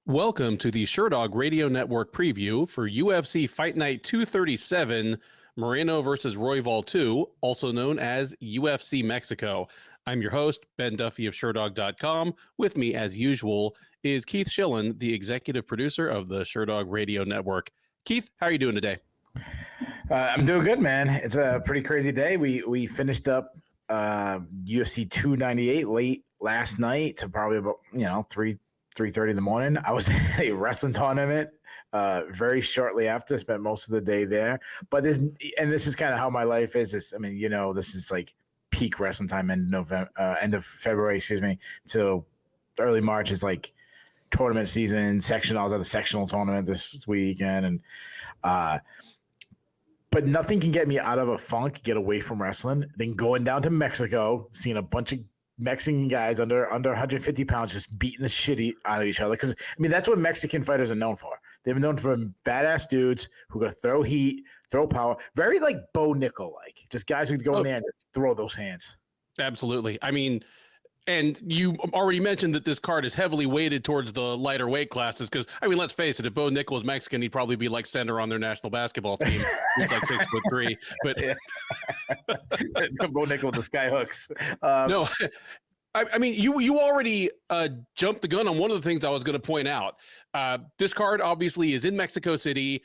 Welcome to the Sherdog Radio Network preview for UFC Fight Night 237, Moreno versus Royval 2, also known as UFC Mexico. I'm your host, Ben Duffy of Sherdog.com. With me, as usual, is Keith Shillan, the executive producer of the Sherdog Radio Network. Keith, how are you doing today? I'm doing good, man. It's a pretty crazy day. We finished up UFC 298 late last night to probably about 3:30 in the morning. I was at a wrestling tournament very shortly after. Spent most of the day there. But this is kind of how my life is. This is like peak wrestling time end of February, till early March is like tournament season. I was at the sectional tournament this weekend, and but nothing can get me out of a funk, get away from wrestling, then going down to Mexico, seeing a bunch of Mexican guys under 150 pounds just beating the shit out of each other. Because, that's what Mexican fighters are known for. They've been known for badass dudes who are going to throw heat, throw power. Very like Bo Nickel-like. Just guys who go in there and just throw those hands. Absolutely. And you already mentioned that this card is heavily weighted towards the lighter weight classes because, let's face it, if Bo Nickel was Mexican, he'd probably be like center on their national basketball team. He's like 6'3". But Bo Nickel with the sky hooks. No, you already jumped the gun on one of the things I was going to point out. This card obviously is in Mexico City.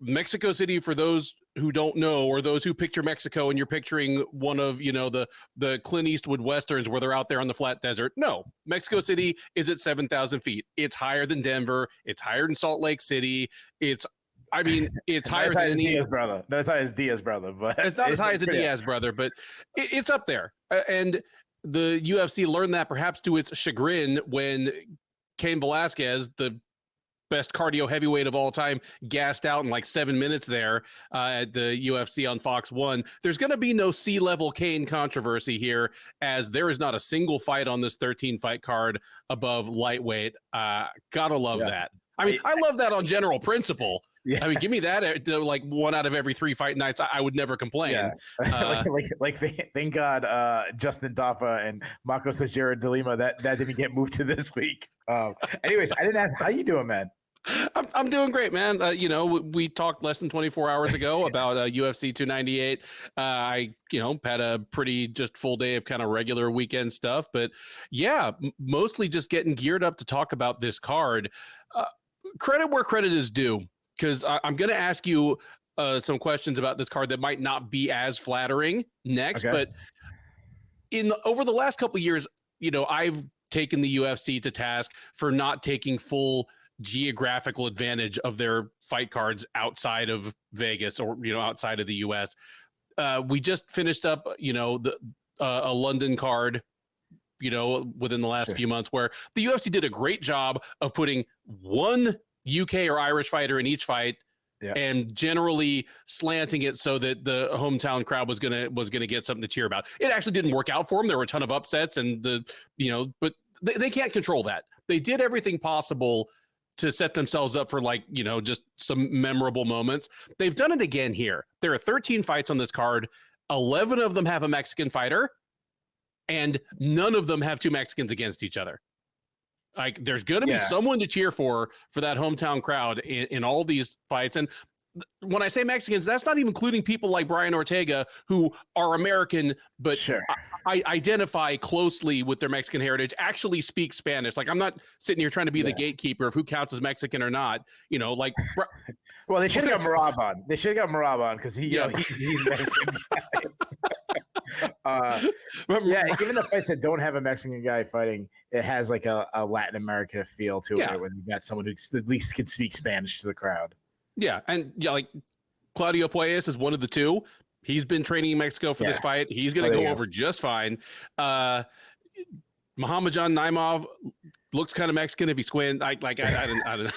Mexico City, for those who don't know, or those who picture Mexico and you're picturing one of, the Clint Eastwood Westerns where they're out there on the flat desert. No, Mexico City is at 7,000 feet. It's higher than Denver. It's higher than Salt Lake City. It's higher than any Diaz brother. Not as high as Diaz brother, but it's not as high as a Diaz brother, but it's up there. And the UFC learned that perhaps to its chagrin when Cain Velasquez, the best cardio heavyweight of all time, gassed out in like 7 minutes there at the UFC on Fox 1. There's going to be no C-level Cain controversy here, as there is not a single fight on this 13-fight card above lightweight. Gotta love that. I love that on general principle. Yeah. Give me that like 1 out of every 3 fight nights. I would never complain. Yeah. Thank God Justin Daffa and Marco Teixeira de Lima that didn't get moved to this week. Anyways, I didn't ask how you doing, man. I'm doing great, man. We talked less than 24 hours ago about UFC 298. I had a pretty just full day of kind of regular weekend stuff, but yeah, mostly just getting geared up to talk about this card. Credit where credit is due, because I'm going to ask you some questions about this card that might not be as flattering next, okay. But over the last couple of years, I've taken the UFC to task for not taking full geographical advantage of their fight cards outside of Vegas or outside of the US. We just finished up a London card within the last few months, where the UFC did a great job of putting one UK or Irish fighter in each fight, and generally slanting it so that the hometown crowd was gonna get something to cheer about. It actually didn't work out for them. There were a ton of upsets, and but they can't control that. They did everything possible to set themselves up for just some memorable moments. They've done it again here. There are 13 fights on this card. 11 of them have a Mexican fighter, and none of them have 2 Mexicans against each other. Like, there's going to be someone to cheer for that hometown crowd in all these fights. And when I say Mexicans, that's not even including people like Brian Ortega, who are American, but I identify closely with their Mexican heritage, actually speak Spanish. Like, I'm not sitting here trying to be the gatekeeper of who counts as Mexican or not, Well, they should have got Marab on. They should have got Marab on because he's Mexican. Even the fights that don't have a Mexican guy fighting, it has like a Latin America feel to it when you got someone who at least can speak Spanish to the crowd. Yeah, and like Claudio Puelles is one of the 2. He's been training in Mexico for this fight. He's going to go over just fine. Muhammadjon Naimov looks kind of Mexican if he squints. I don't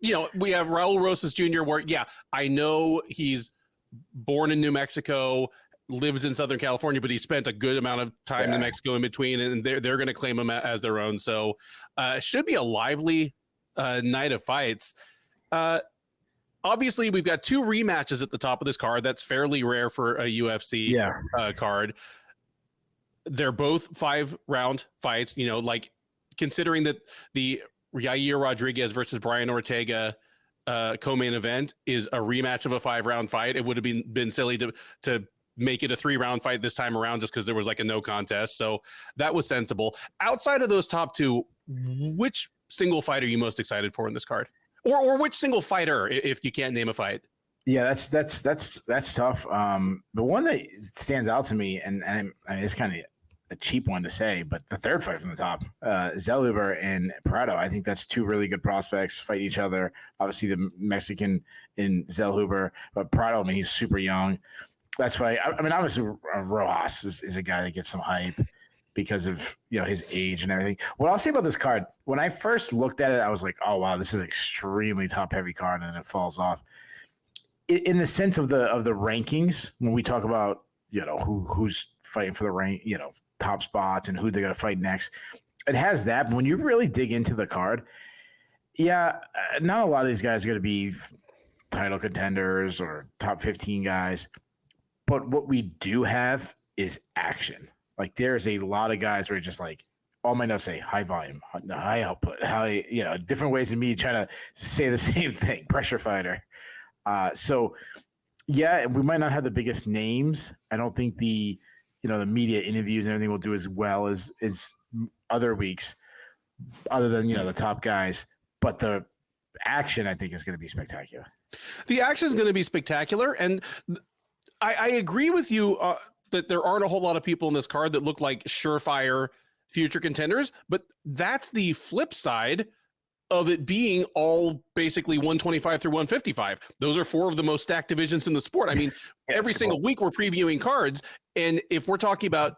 know. We have Raul Rosas Jr. where, I know he's born in New Mexico, lives in Southern California, but he spent a good amount of time in Mexico in between, and they're going to claim him as their own. So it should be a lively night of fights. Obviously, we've got 2 rematches at the top of this card. That's fairly rare for a UFC card. They're both 5-round fights. considering that the Yair Rodriguez versus Brian Ortega co-main event is a rematch of a 5-round fight, it would have been silly to make it a 3-round fight this time around just because there was like a no contest. So that was sensible. Outside of those top two, which single fight are you most excited for in this card? Or which single fighter, if you can't name a fight? Yeah, that's tough. The one that stands out to me, and I mean, it's kind of a cheap one to say, but the third fight from the top, Zellhuber and Prado. I think that's two really good prospects fight each other. Obviously, the Mexican in Zellhuber, but Prado, I mean, he's super young. That's why. I mean, obviously, Rojas is a guy that gets some hype because of his age and everything. What I'll say about this card, when I first looked at it, I was like, oh wow, this is an extremely top heavy card, and then it falls off. In the sense of the rankings, when we talk about who's fighting for the rank, top spots and who they're going to fight next, it has that. But when you really dig into the card, not a lot of these guys are going to be title contenders or top 15 guys. But what we do have is action. Like there's a lot of guys where just like all my notes say high volume, high output, high, different ways of me trying to say the same thing. Pressure fighter. So we might not have the biggest names. I don't think the media interviews and everything will do as well as other weeks, other than, the top guys, but the action I think is going to be spectacular. The action is going to be spectacular. And I agree with you that there aren't a whole lot of people in this card that look like surefire future contenders, but that's the flip side of it being all basically 125 through 155. Those are 4 of the most stacked divisions in the sport. I mean, every single week we're previewing cards. And if we're talking about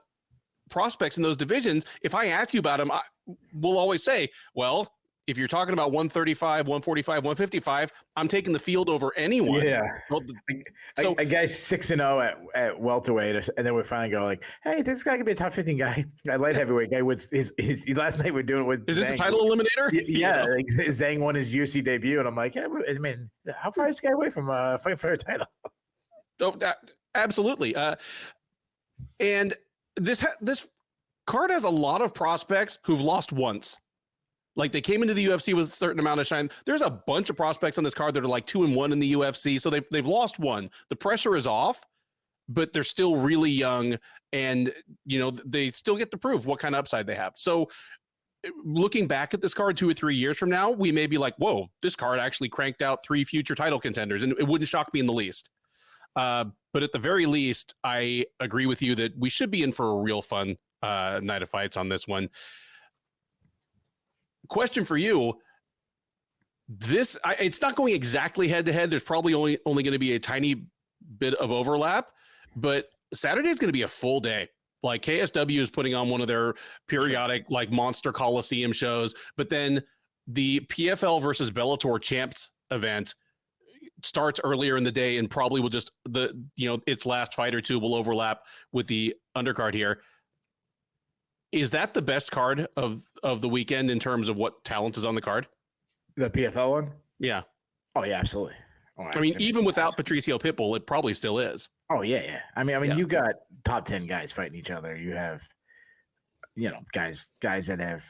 prospects in those divisions, if I ask you about them, we'll always say, well, if you're talking about 135, 145, 155, I'm taking the field over anyone. Yeah. Well, so a guy's 6-0 at welterweight, and then we finally go like, hey, this guy could be a top 15 guy. A light heavyweight guy with his last night we're doing it with. Is this Zhang. a title eliminator? Yeah, like Zhang won his UFC debut, and I'm like, I mean, how far is this guy away from fighting for a title? Oh, absolutely. And this card has a lot of prospects who've lost once. Like they came into the UFC with a certain amount of shine. There's a bunch of prospects on this card that are like 2-1 in the UFC. So they've lost one. The pressure is off, but they're still really young, and they still get to prove what kind of upside they have. So looking back at this card 2 or 3 years from now, we may be like, whoa, this card actually cranked out 3 future title contenders, and it wouldn't shock me in the least. But at the very least, I agree with you that we should be in for a real fun night of fights on this one. Question for you. It's not going exactly head to head. There's probably only going to be a tiny bit of overlap, but Saturday is going to be a full day. Like KSW is putting on one of their periodic like monster Coliseum shows, but then the PFL versus Bellator champs event starts earlier in the day and probably will just its last fight or two will overlap with the undercard here. Is that the best card of the weekend in terms of what talent is on the card? The PFL one? Yeah. Oh yeah, absolutely. Oh, I mean, even without Patricio Pitbull, it probably still is. Oh yeah. I mean, you got top 10 guys fighting each other. You have, guys that have.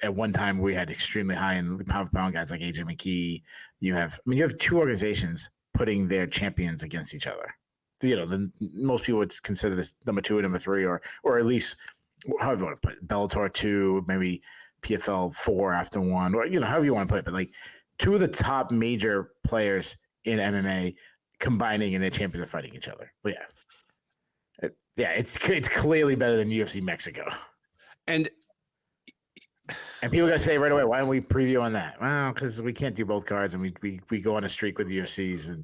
At one time we had extremely high in the pound for pound guys like AJ McKee. You have 2 organizations putting their champions against each other. Most people would consider this number 2 and number 3, or at least. However you want to put it, Bellator 2, maybe PFL 4 after 1, or however you want to put it, but like 2 of the top major players in MMA combining and their champions are fighting each other. But it's clearly better than UFC Mexico. And people gotta say right away, why don't we preview on that? Well, because we can't do both cards, and we go on a streak with UFCs, and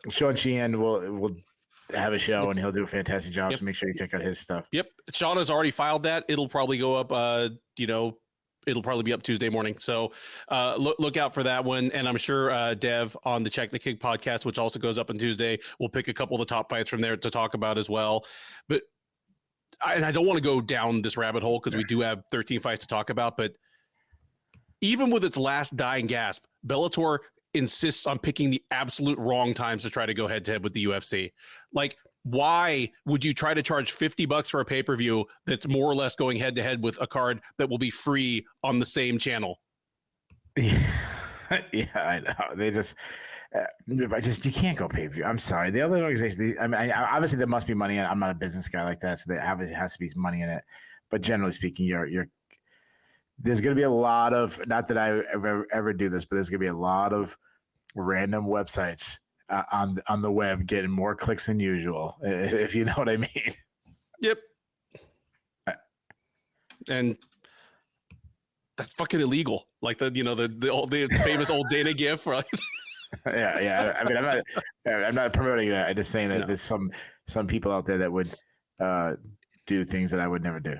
Sean Sheehan will have a show, and he'll do a fantastic job. So make sure you check out his stuff. Yep. Sean has already filed that. It'll probably go up, it'll probably be up Tuesday morning. So look out for that one. And I'm sure Dev on the Check the Kick podcast, which also goes up on Tuesday, will pick a couple of the top fights from there to talk about as well. But I don't want to go down this rabbit hole because we do have 13 fights to talk about. But even with its last dying gasp, Bellator insists on picking the absolute wrong times to try to go head to head with the UFC. Like why would you try to charge $50 for a pay-per-view that's more or less going head to head with a card that will be free on the same channel? Yeah, yeah, I know. They just, you can't go pay per view. I'm sorry. The other organization, obviously there must be money in it. I'm not a business guy like that, so there has to be money in it. But generally speaking, there's going to be a lot of, not that I ever do this, but there's going to be a lot of random websites on the web getting more clicks than usual, if you know what I mean. Yep. And that's fucking illegal. Like the famous old Dana gif. Right? Yeah. I mean, I'm not promoting that. I'm just saying that there's some people out there that would do things that I would never do.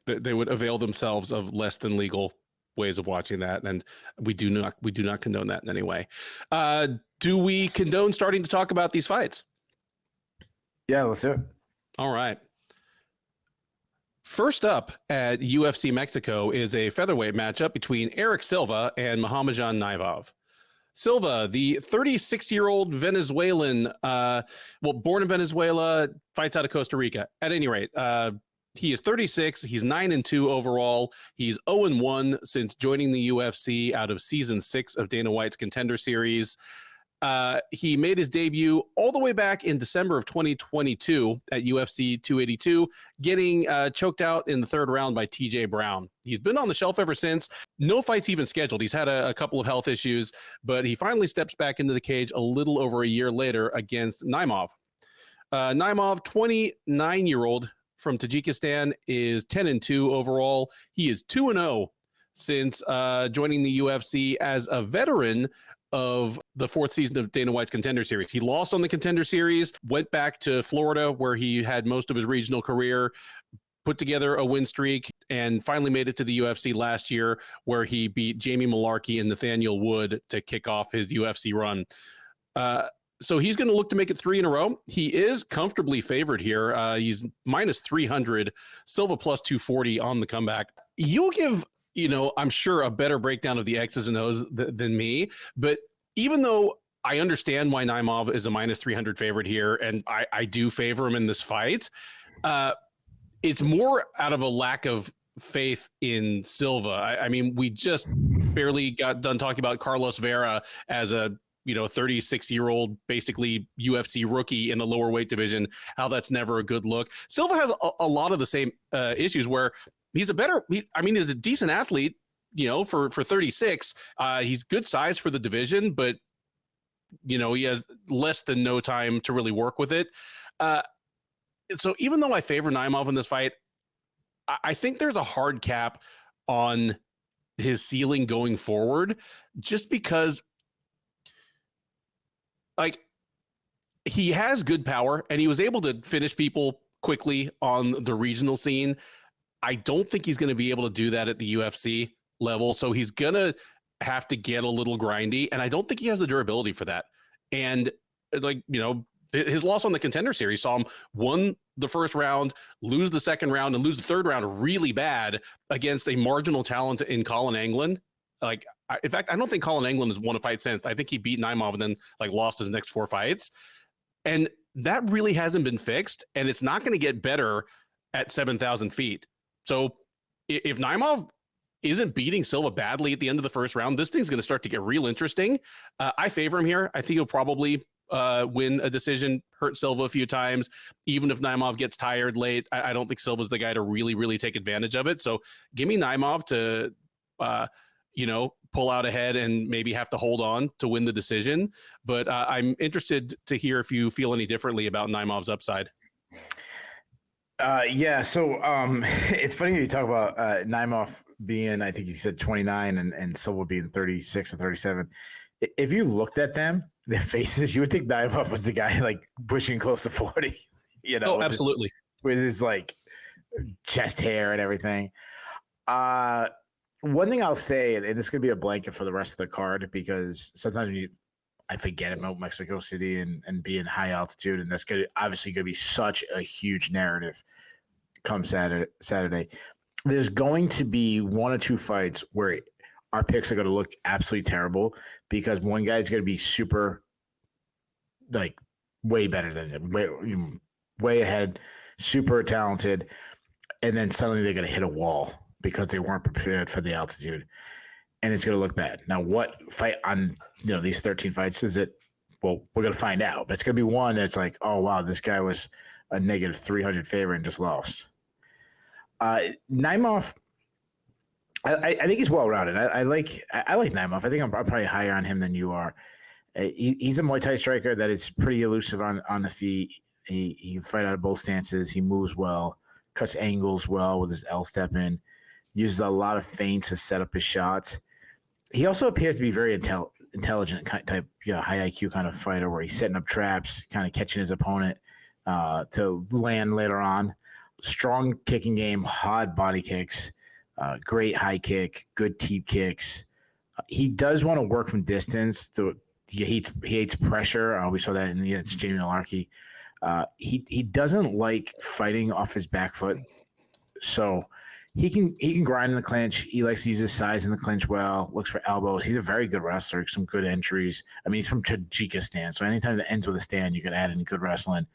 They would avail themselves of less than legal ways of watching that, and we do not condone that in any way. Do we condone starting to talk about these fights? Yeah, let's do it. All right. First up at UFC Mexico is a featherweight matchup between Erik Silva and Muhammadjon Naimov. Silva, the 36-year-old Venezuelan, born in Venezuela, fights out of Costa Rica. At any rate, he is 36. He's 9-2 overall. He's 0-1 since joining the UFC out of season 6 of Dana White's Contender Series. He made his debut all the way back in December of 2022 at UFC 282, getting choked out in the third round by TJ Brown. He's been on the shelf ever since. No fights even scheduled. He's had a couple of health issues, but he finally steps back into the cage a little over a year later against Naimov. Naimov, 29-year-old from Tajikistan, is 10-2 overall. He is 2-0 since joining the UFC as a veteran of the fourth season of Dana White's Contender Series. He lost on the Contender Series, went back to Florida where he had most of his regional career, put together a win streak, and finally made it to the UFC last year where he beat Jamie Malarkey and Nathaniel Wood to kick off his UFC run. So he's going to look to make it 3 in a row. He is comfortably favored here. He's minus 300, Silva plus 240 on the comeback. You'll give, I'm sure a better breakdown of the X's and O's than me. But even though I understand why Naimov is a minus 300 favorite here, and I do favor him in this fight, it's more out of a lack of faith in Silva. I mean, we just barely got done talking about Carlos Vera as a 36-year-old, basically UFC rookie in the lower weight division, how that's never a good look. Silva has a lot of the same issues where he's a decent athlete, for 36. He's good size for the division, but, he has less than no time to really work with it. So even though I favor Naimov in this fight, I think there's a hard cap on his ceiling going forward, just because he has good power and he was able to finish people quickly on the regional scene. I don't think he's going to be able to do that at the UFC level. So he's going to have to get a little grindy. And I don't think he has the durability for that. And his loss on the Contender Series saw him won the first round, lose the second round, and lose the third round really bad against a marginal talent in Colin England. In fact, I don't think Colin England has won a fight since. I think he beat Naimov and then lost his next 4 fights. And that really hasn't been fixed. And it's not going to get better at 7,000 feet. So if Naimov isn't beating Silva badly at the end of the first round, this thing's going to start to get real interesting. I favor him here. I think he'll probably win a decision, hurt Silva a few times. Even if Naimov gets tired late, I don't think Silva's the guy to really, really take advantage of it. So give me Naimov to, pull out ahead and maybe have to hold on to win the decision. But I'm interested to hear if you feel any differently about Naimov's upside. Yeah. So it's funny you talk about Naimov being, I think you said 29 and Silva being 36 or 37. If you looked at them, their faces, you would think Naimov was the guy pushing close to 40. Oh, absolutely. With his chest hair and everything. One thing I'll say, and this could be a blanket for the rest of the card, because sometimes I forget about Mexico City and being high altitude, and that's obviously going to be such a huge narrative come Saturday. There's going to be 1 or 2 fights where our picks are going to look absolutely terrible because one guy's going to be super, way better than him, way ahead, super talented, and then suddenly they're going to hit a wall because they weren't prepared for the altitude, and it's going to look bad. Now, what fight on these 13 fights is it? Well, we're going to find out. But it's going to be one that's like, oh wow, this guy was a negative 300 favorite and just lost. Naimov, I think he's well rounded. I like Naimov. I think I'm probably higher on him than you are. He's a Muay Thai striker that is pretty elusive on the feet. He can fight out of both stances. He moves well, cuts angles well with his L step in, uses a lot of feints to set up his shots. He also appears to be very intelligent type, high IQ kind of fighter where he's setting up traps, kind of catching his opponent to land later on. Strong kicking game, hard body kicks, great high kick, good teep kicks. He does want to work from distance. He hates pressure. We saw that in the Jamie Malarkey. He doesn't like fighting off his back foot, so he can grind in the clinch. He likes to use his size in the clinch well. Looks for elbows. He's a very good wrestler. Some good entries. I mean, he's from Tajikistan, so anytime that ends with a stand, you can add in good wrestling.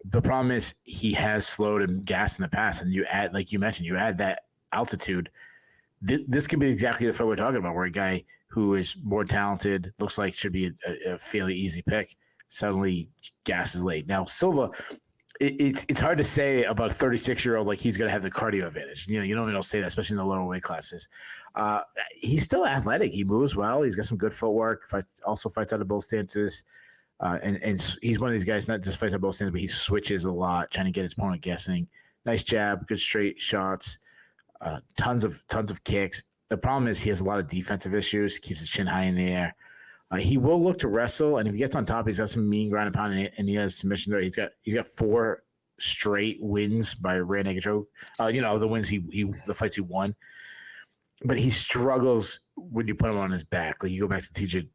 The problem is he has slowed and gassed in the past, and you add, like you mentioned, you add that altitude. This could be exactly the fight we're talking about, where a guy who is more talented, looks like should be a fairly easy pick, suddenly gasses late. Now, Silva, it's hard to say about a 36-year-old like he's going to have the cardio advantage. You don't say that, especially in the lower weight classes. He's still athletic. He moves well. He's got some good footwork. Also fights out of both stances. And he's one of these guys, not just fights out both stances, but he switches a lot, trying to get his opponent guessing. Nice jab, good straight shots, tons of kicks. The problem is he has a lot of defensive issues. Keeps his chin high in the air. He will look to wrestle, and if he gets on top, he's got some mean ground and pound, and he has submission there. He's got 4 straight wins by rear naked choke. The wins the fights he won. But he struggles when you put him on his back. Like you go back to TJ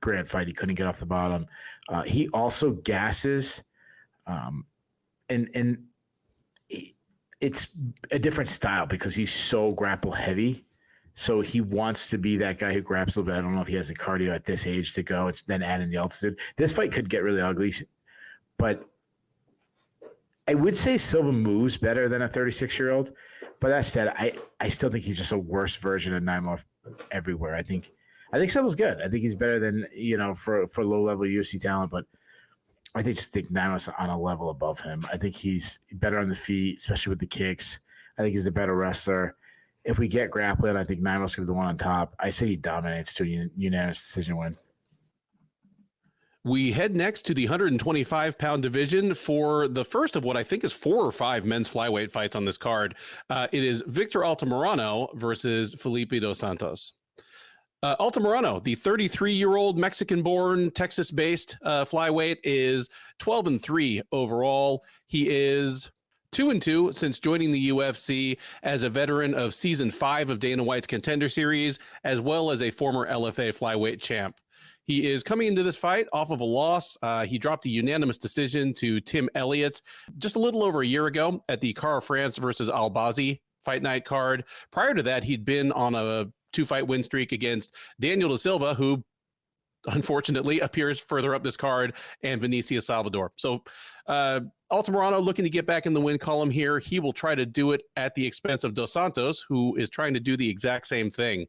Grant fight, he couldn't get off the bottom. He also gasses, and it's a different style because he's so grapple heavy. So he wants to be that guy who grapples a little bit. I don't know if he has the cardio at this age to go. It's then add in the altitude. This fight could get really ugly, but I would say Silva moves better than a 36-year-old. But that said, I still think he's just a worse version of Naimov everywhere. I think Silva's good. I think he's better than for low-level UFC talent, but I just think Naimov's on a level above him. I think he's better on the feet, especially with the kicks. I think he's a better wrestler. If we get grappling, I think Naimov's going to be the one on top. I say he dominates to a unanimous decision win. We head next to the 125-pound division for the first of what I think is 4 or 5 men's flyweight fights on this card. It is Victor Altamirano versus Felipe dos Santos. Altamirano, the 33-year-old Mexican-born, Texas-based flyweight, is 12-3 overall. He is 2-2 since joining the UFC as a veteran of Season 5 of Dana White's Contender Series, as well as a former LFA flyweight champ. He is coming into this fight off of a loss. He dropped a unanimous decision to Tim Elliott just a little over a year ago at the Cara France versus Albazi Fight Night card. Prior to that, he'd been on a 2-fight win streak against Daniel da Silva, who unfortunately appears further up this card, and Vinicius Salvador. So Altamirano looking to get back in the win column here. He will try to do it at the expense of Dos Santos, who is trying to do the exact same thing.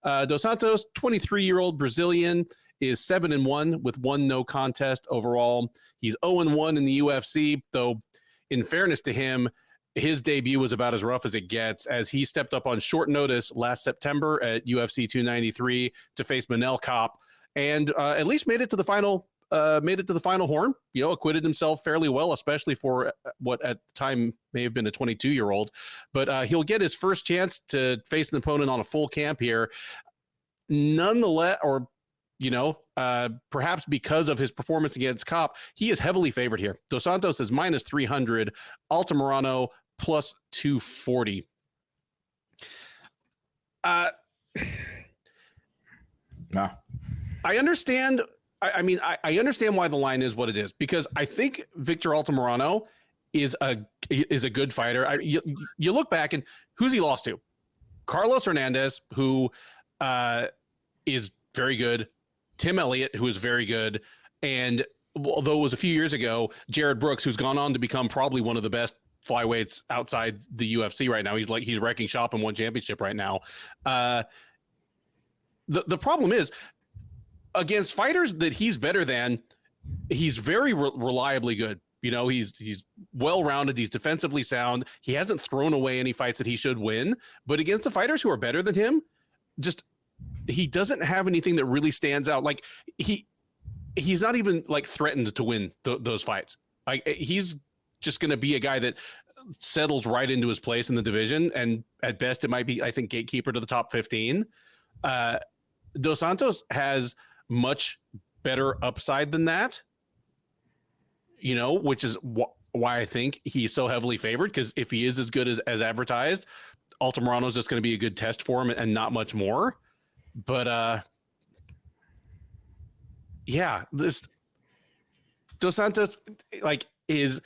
Dos Santos, 23-year-old Brazilian, is 7-1 with 1 no contest overall. He's 0-1 in the UFC, though in fairness to him, his debut was about as rough as it gets, as he stepped up on short notice last September at UFC 293 to face Manuel Cop, and at least made it to the final horn. Acquitted himself fairly well, especially for what at the time may have been a 22-year-old. But he'll get his first chance to face an opponent on a full camp here. Nonetheless, perhaps because of his performance against Cop, he is heavily favored here. Dos Santos is minus 300, Altamirano plus 240. No. I understand. I understand why the line is what it is, because I think Victor Altamirano is a good fighter. You look back and who's he lost to? Carlos Hernandez, who is very good. Tim Elliott, who is very good. And although it was a few years ago, Jared Brooks, who's gone on to become probably one of the best flyweights outside the UFC right now. He's wrecking shop in one championship right now. The problem is, against fighters that he's better than, he's very reliably good. You know, he's well-rounded. He's defensively sound. He hasn't thrown away any fights that he should win. But against the fighters who are better than him, he doesn't have anything that really stands out. Like he's not even like threatened to win those fights. Like he's just going to be a guy that settles right into his place in the division. And at best, it might be, I think, gatekeeper to the top 15. Dos Santos has much better upside than that, you know, which is why I think he's so heavily favored. Because if he is as good as advertised, Altamirano is just going to be a good test for him and not much more. But yeah, this Dos Santos, like his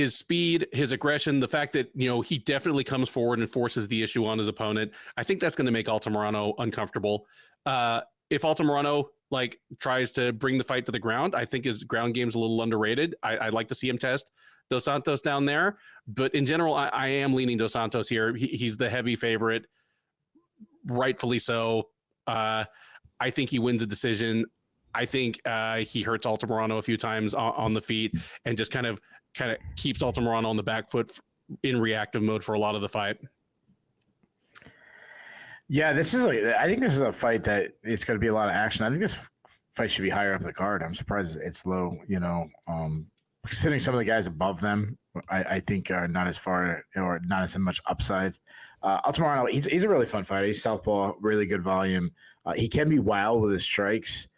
speed, his aggression, the fact that, you know, he definitely comes forward and forces the issue on his opponent. I think that's going to make Altamirano uncomfortable. If Altamirano like tries to bring the fight to the ground, I think his ground game's a little underrated. I'd like to see him test Dos Santos down there, but in general, I am leaning Dos Santos here. He's the heavy favorite, rightfully so. I think he wins a decision. I think he hurts Altamirano a few times on the feet and just kind of keeps Altamirano on the back foot in reactive mode for a lot of the fight. Yeah, I think this is a fight that it's going to be a lot of action. I think this fight should be higher up the card. I'm surprised it's low, you know, considering some of the guys above them, I think are not as far or not as much upside. Altamirano, he's a really fun fighter. He's southpaw, really good volume. He can be wild with his strikes,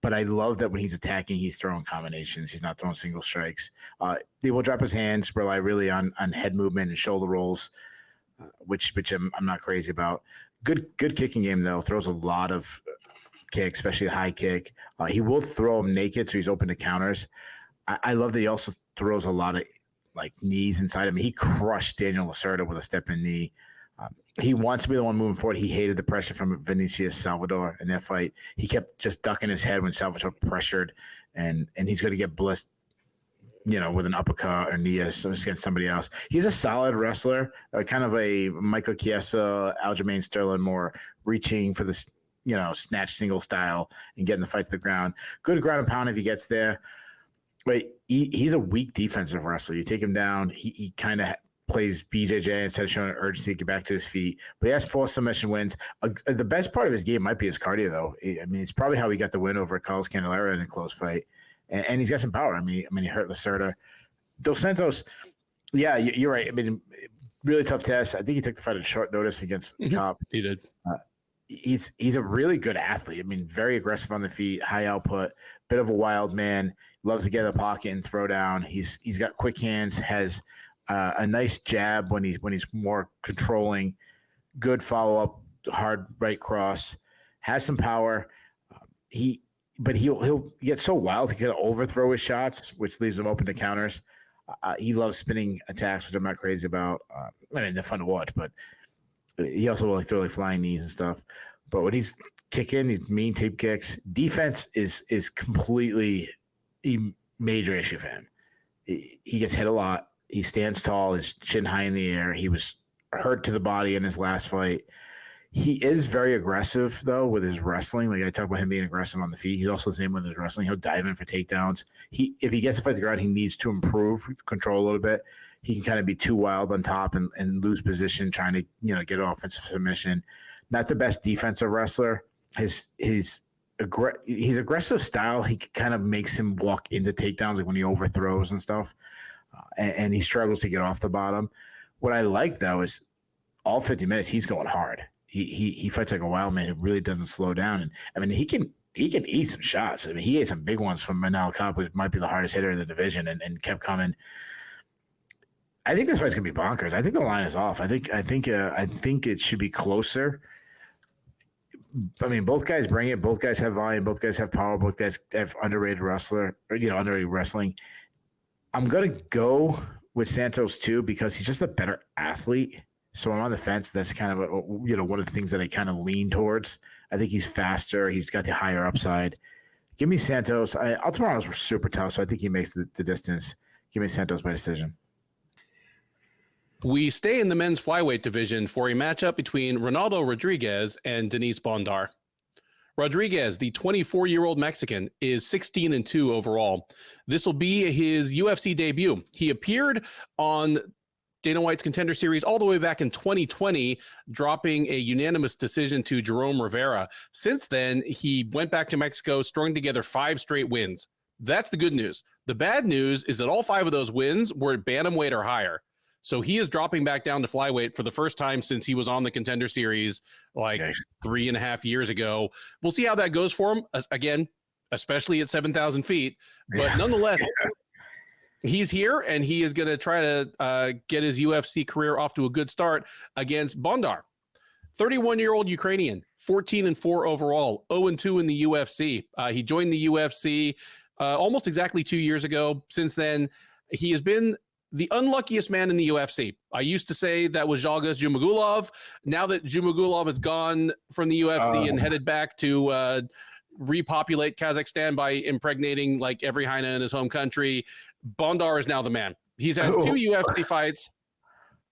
but I love that when he's attacking, he's throwing combinations. He's not throwing single strikes. He will drop his hands, rely really on head movement and shoulder rolls, which I'm not crazy about. Good kicking game, though. Throws a lot of kicks, especially the high kick. He will throw him naked, so he's open to counters. I love that he also throws a lot of like knees inside him. He crushed Daniel Lacerda with a step-in knee. He wants to be the one moving forward. He hated the pressure from Vinicius Salvador in that fight. He kept just ducking his head when Salvador pressured, and he's going to get blessed, you know, with an uppercut or knee against somebody else. He's a solid wrestler, kind of a Michael Chiesa, Aljamain Sterling, more reaching for this, you know, snatch single style and getting the fight to the ground. Good ground and pound if he gets there. But he's a weak defensive wrestler. You take him down, he kind of plays BJJ instead of showing urgency to get back to his feet. But he has 4 submission wins. The best part of his game might be his cardio, though. I mean, it's probably how he got the win over Carlos Candelera in a close fight. And he's got some power. I mean, he hurt Lacerda. Dos Santos, yeah, you're right. I mean, really tough test. I think he took the fight at short notice against Cop. He did. He's a really good athlete. I mean, very aggressive on the feet, high output, bit of a wild man. Loves to get in the pocket and throw down. He's got quick hands. Has a nice jab when he's more controlling. Good follow up, hard right cross. Has some power. But he'll get so wild he can overthrow his shots, which leaves him open to counters. He loves spinning attacks, which I'm not crazy about. I mean, they're fun to watch, but he also will like throw like flying knees and stuff. But when he's kicking, he's mean tape kicks. Defense is completely a major issue for him. He gets hit a lot. He stands tall, his chin high in the air. He was hurt to the body in his last fight. He is very aggressive, though, with his wrestling. Like I talked about him being aggressive on the feet. He's also the same with his wrestling. He'll dive in for takedowns. If he gets the fight to the ground, he needs to improve control a little bit. He can kind of be too wild on top and lose position trying to, you know, get an offensive submission. Not the best defensive wrestler. His aggressive style, he kind of makes him walk into takedowns, like when he overthrows and stuff. And he struggles to get off the bottom. What I like, though, is all 50 minutes, he's going hard. He fights like a wild man. It really doesn't slow down. And I mean, he can eat some shots. I mean, he ate some big ones from Manuel, who might be the hardest hitter in the division, and kept coming. I think this fight's gonna be bonkers. I think the line is off. I think it should be closer. I mean, both guys bring it. Both guys have volume. Both guys have power. Both guys have underrated wrestling. I'm gonna go with Santos too because he's just a better athlete. So I'm on the fence. That's kind of one of the things that I kind of lean towards. I think he's faster. He's got the higher upside. Give me Santos. Altamirano's super tough, so I think he makes the distance. Give me Santos by decision. We stay in the men's flyweight division for a matchup between Ronaldo Rodriguez and Denise Bondar. Rodriguez, the 24-year-old Mexican, is 16-2 overall. This will be his UFC debut. He appeared on Dana White's Contender Series all the way back in 2020, dropping a unanimous decision to Jerome Rivera. Since then, he went back to Mexico, strung together 5 straight wins. That's the good news. The bad news is that all 5 of those wins were at bantamweight or higher. So he is dropping back down to flyweight for the first time since he was on the Contender Series like 3.5 years ago. We'll see how that goes for him. Again, especially at 7,000 feet. But nonetheless, he's here, and he is going to try to get his UFC career off to a good start against Bondar. 31-year-old Ukrainian, 14-4 overall, 0-2 in the UFC. He joined the UFC almost exactly 2 years ago. Since then, he has been the unluckiest man in the UFC. I used to say that was Zhalgas Zhumagulov. Now that Zhumagulov is gone from the UFC and headed back to repopulate Kazakhstan by impregnating like every hyena in his home country, Bondar is now the man. He's had 2 UFC fights.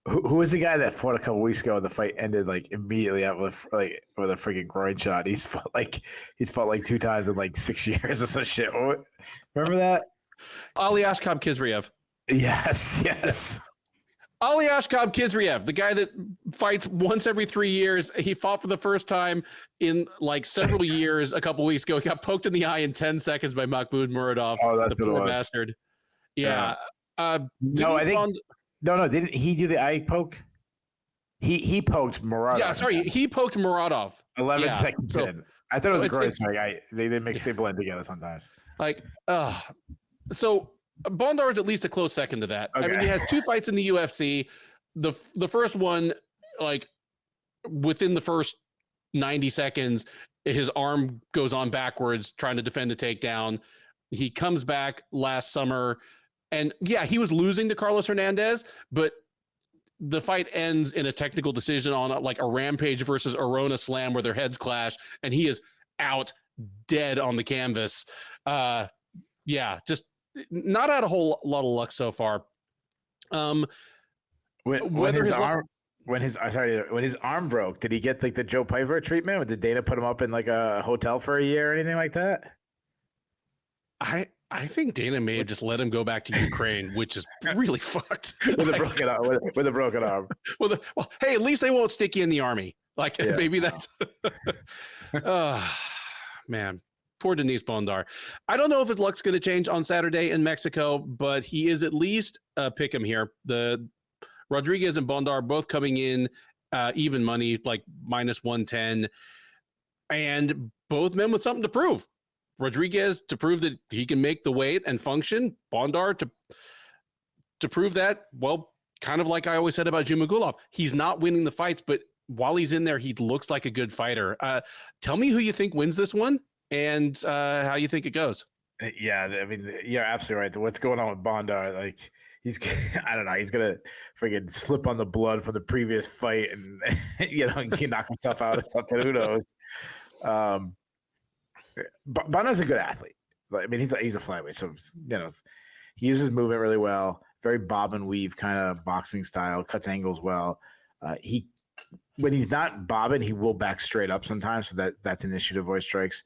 Who was the guy that fought a couple weeks ago? The fight ended like immediately out with a freaking groin shot. He's fought like 2 times in like 6 years or some shit. Remember that? Ali Ashkab Kizriev. Yes. Ali Ashkab Kizriev, the guy that fights once every 3 years. He fought for the first time in like several years a couple weeks ago. He got poked in the eye in 10 seconds by Mahmoud Muradov. Oh, that's the what poor it was. bastard. Yeah. No, I think no. Didn't he do the eye poke? He poked Muradov. Yeah, sorry, he poked Muradov. 11 seconds in. I thought it was a groin strike. They blend together sometimes. Like, so Bondar is at least a close second to that. Okay. I mean, he has 2 fights in the UFC. The first one, like within the first 90 seconds, his arm goes on backwards trying to defend a takedown. He comes back last summer, and yeah, he was losing to Carlos Hernandez, but the fight ends in a technical decision on like a Rampage versus Arona slam where their heads clash, and he is out dead on the canvas. Just not had a whole lot of luck so far. When his arm broke, did he get like the Joe Piper treatment? Or did Dana put him up in like a hotel for a year or anything like that? I think Dana may have just let him go back to Ukraine, which is really fucked. With a broken arm. With a broken arm. Well, hey, at least they won't stick you in the army. Like maybe that's. Man, poor Denise Bondar. I don't know if his luck's going to change on Saturday in Mexico, but he is at least pick him here. The Rodriguez and Bondar both coming in even money, like -110, and both men with something to prove. Rodriguez to prove that he can make the weight and function. Bondar to prove that, well, kind of like I always said about Zhumagulov, he's not winning the fights, but while he's in there, he looks like a good fighter. Tell me who you think wins this one and how you think it goes. Yeah, I mean, you're absolutely right. What's going on with Bondar? Like, I don't know, he's gonna freaking slip on the blood from the previous fight, and he knock himself out or something. Who knows? Bondar's a good athlete. I mean, he's a flyweight, so he uses movement really well. Very bob and weave kind of boxing style, cuts angles well. When he's not bobbing, he will back straight up sometimes, so that's an issue to avoid strikes.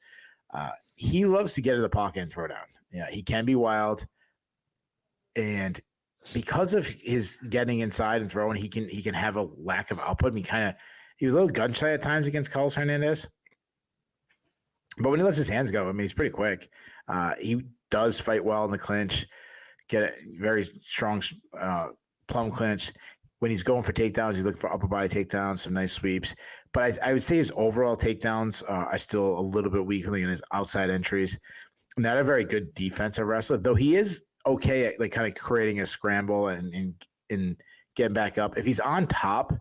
He loves to get in the pocket and throw down. Yeah, he can be wild, and because of his getting inside and throwing, he can have a lack of output. I mean, he was a little gun shy at times against Carlos Hernandez. But when he lets his hands go, I mean, he's pretty quick. He does fight well in the clinch, get a very strong plum clinch. When he's going for takedowns, he's looking for upper body takedowns, some nice sweeps. But I would say his overall takedowns are still a little bit weak in his outside entries. Not a very good defensive wrestler, though he is okay at like kind of creating a scramble and getting back up. If he's on top,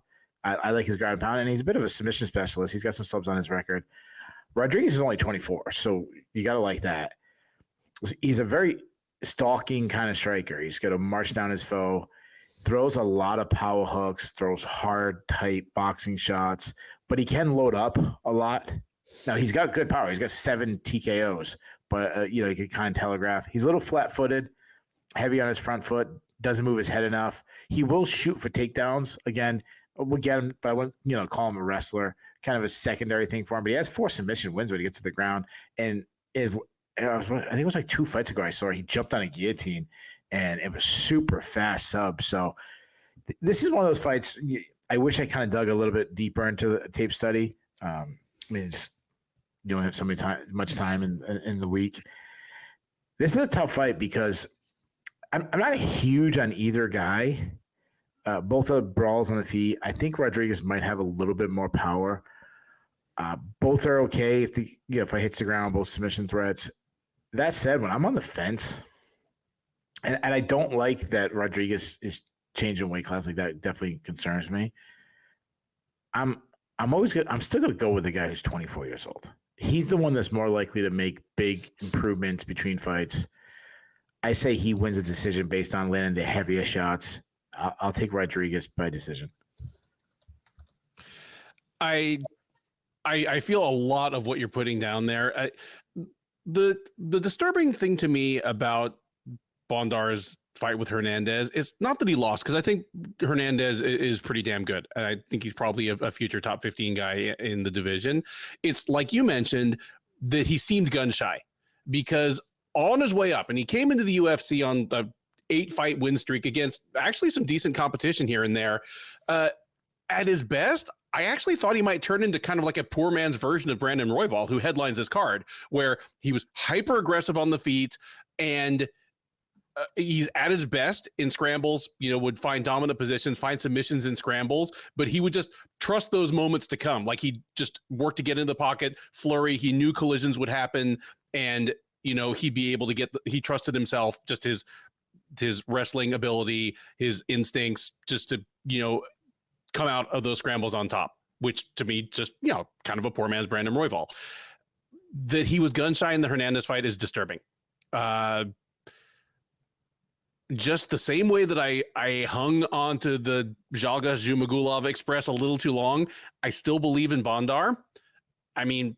I like his ground and pound, and he's a bit of a submission specialist. He's got some subs on his record. Rodriguez is only 24, so you got to like that. He's a very stalking kind of striker. He's going to march down his foe, throws a lot of power hooks, throws hard, tight boxing shots, but he can load up a lot. Now he's got good power. He's got 7 TKOs, but you can kind of telegraph. He's a little flat-footed, heavy on his front foot, doesn't move his head enough. He will shoot for takedowns. Again, we'll get him, but I wouldn't, call him a wrestler. Kind of a secondary thing for him. But he has 4 submission wins when he gets to the ground. And I think it was like 2 fights ago I saw he jumped on a guillotine, and it was super fast sub. So this is one of those fights. I wish I kind of dug a little bit deeper into the tape study. You don't have much time in the week. This is a tough fight because I'm not huge on either guy. Both are brawls on the feet. I think Rodriguez might have a little bit more power. Both are okay if I hit the ground, both submission threats. That said, when I'm on the fence, and I don't like that Rodriguez is changing weight class like that, definitely concerns me. I'm still gonna go with the guy who's 24 years old. He's the one that's more likely to make big improvements between fights. I say he wins a decision based on landing the heavier shots. I'll take Rodriguez by decision. I feel a lot of what you're putting down there. The disturbing thing to me about Bondar's fight with Hernandez is not that he lost, because I think Hernandez is pretty damn good. I think he's probably a future top 15 guy in the division. It's like you mentioned that he seemed gun shy, because on his way up, and he came into the UFC on a 8-fight win streak against actually some decent competition here and there. At his best, I actually thought he might turn into kind of like a poor man's version of Brandon Royval, who headlines this card, where he was hyper aggressive on the feet, and he's at his best in scrambles, would find dominant positions, find submissions in scrambles, but he would just trust those moments to come. Like, he just worked to get into the pocket, flurry. He knew collisions would happen, and, he'd be able to he trusted himself, just his wrestling ability, his instincts, just to, come out of those scrambles on top, which to me, just, kind of a poor man's Brandon Royval. That he was gun shy in the Hernandez fight is disturbing. Just the same way that I hung onto the Jalgas Zhumagulov Express a little too long, I still believe in Bondar. I mean,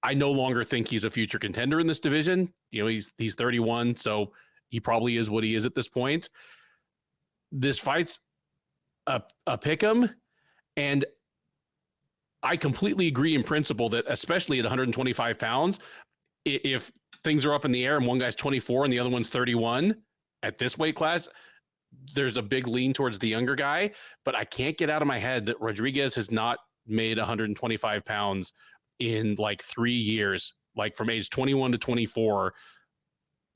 I no longer think he's a future contender in this division. He's 31, so he probably is what he is at this point. This fight's a pick'em, and I completely agree in principle that, especially at 125 pounds, if things are up in the air and one guy's 24 and the other one's 31, at this weight class, there's a big lean towards the younger guy. But I can't get out of my head that Rodriguez has not made 125 pounds in like 3 years. Like, from age 21 to 24,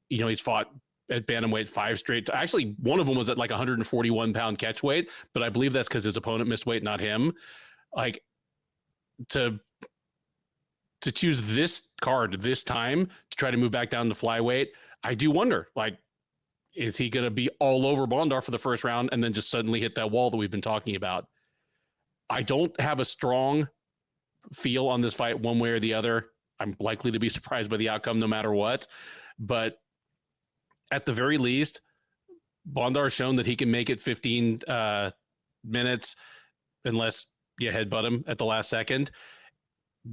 he's fought at bantamweight 5 straight. Actually, one of them was at like 141 pound catch weight, but I believe that's because his opponent missed weight, not him. Like, to choose this card this time to try to move back down to flyweight, I do wonder, like, is he going to be all over Bondar for the first round and then just suddenly hit that wall that we've been talking about? I don't have a strong feel on this fight one way or the other. I'm likely to be surprised by the outcome no matter what. But at the very least, Bondar's shown that he can make it 15 minutes unless you headbutt him at the last second.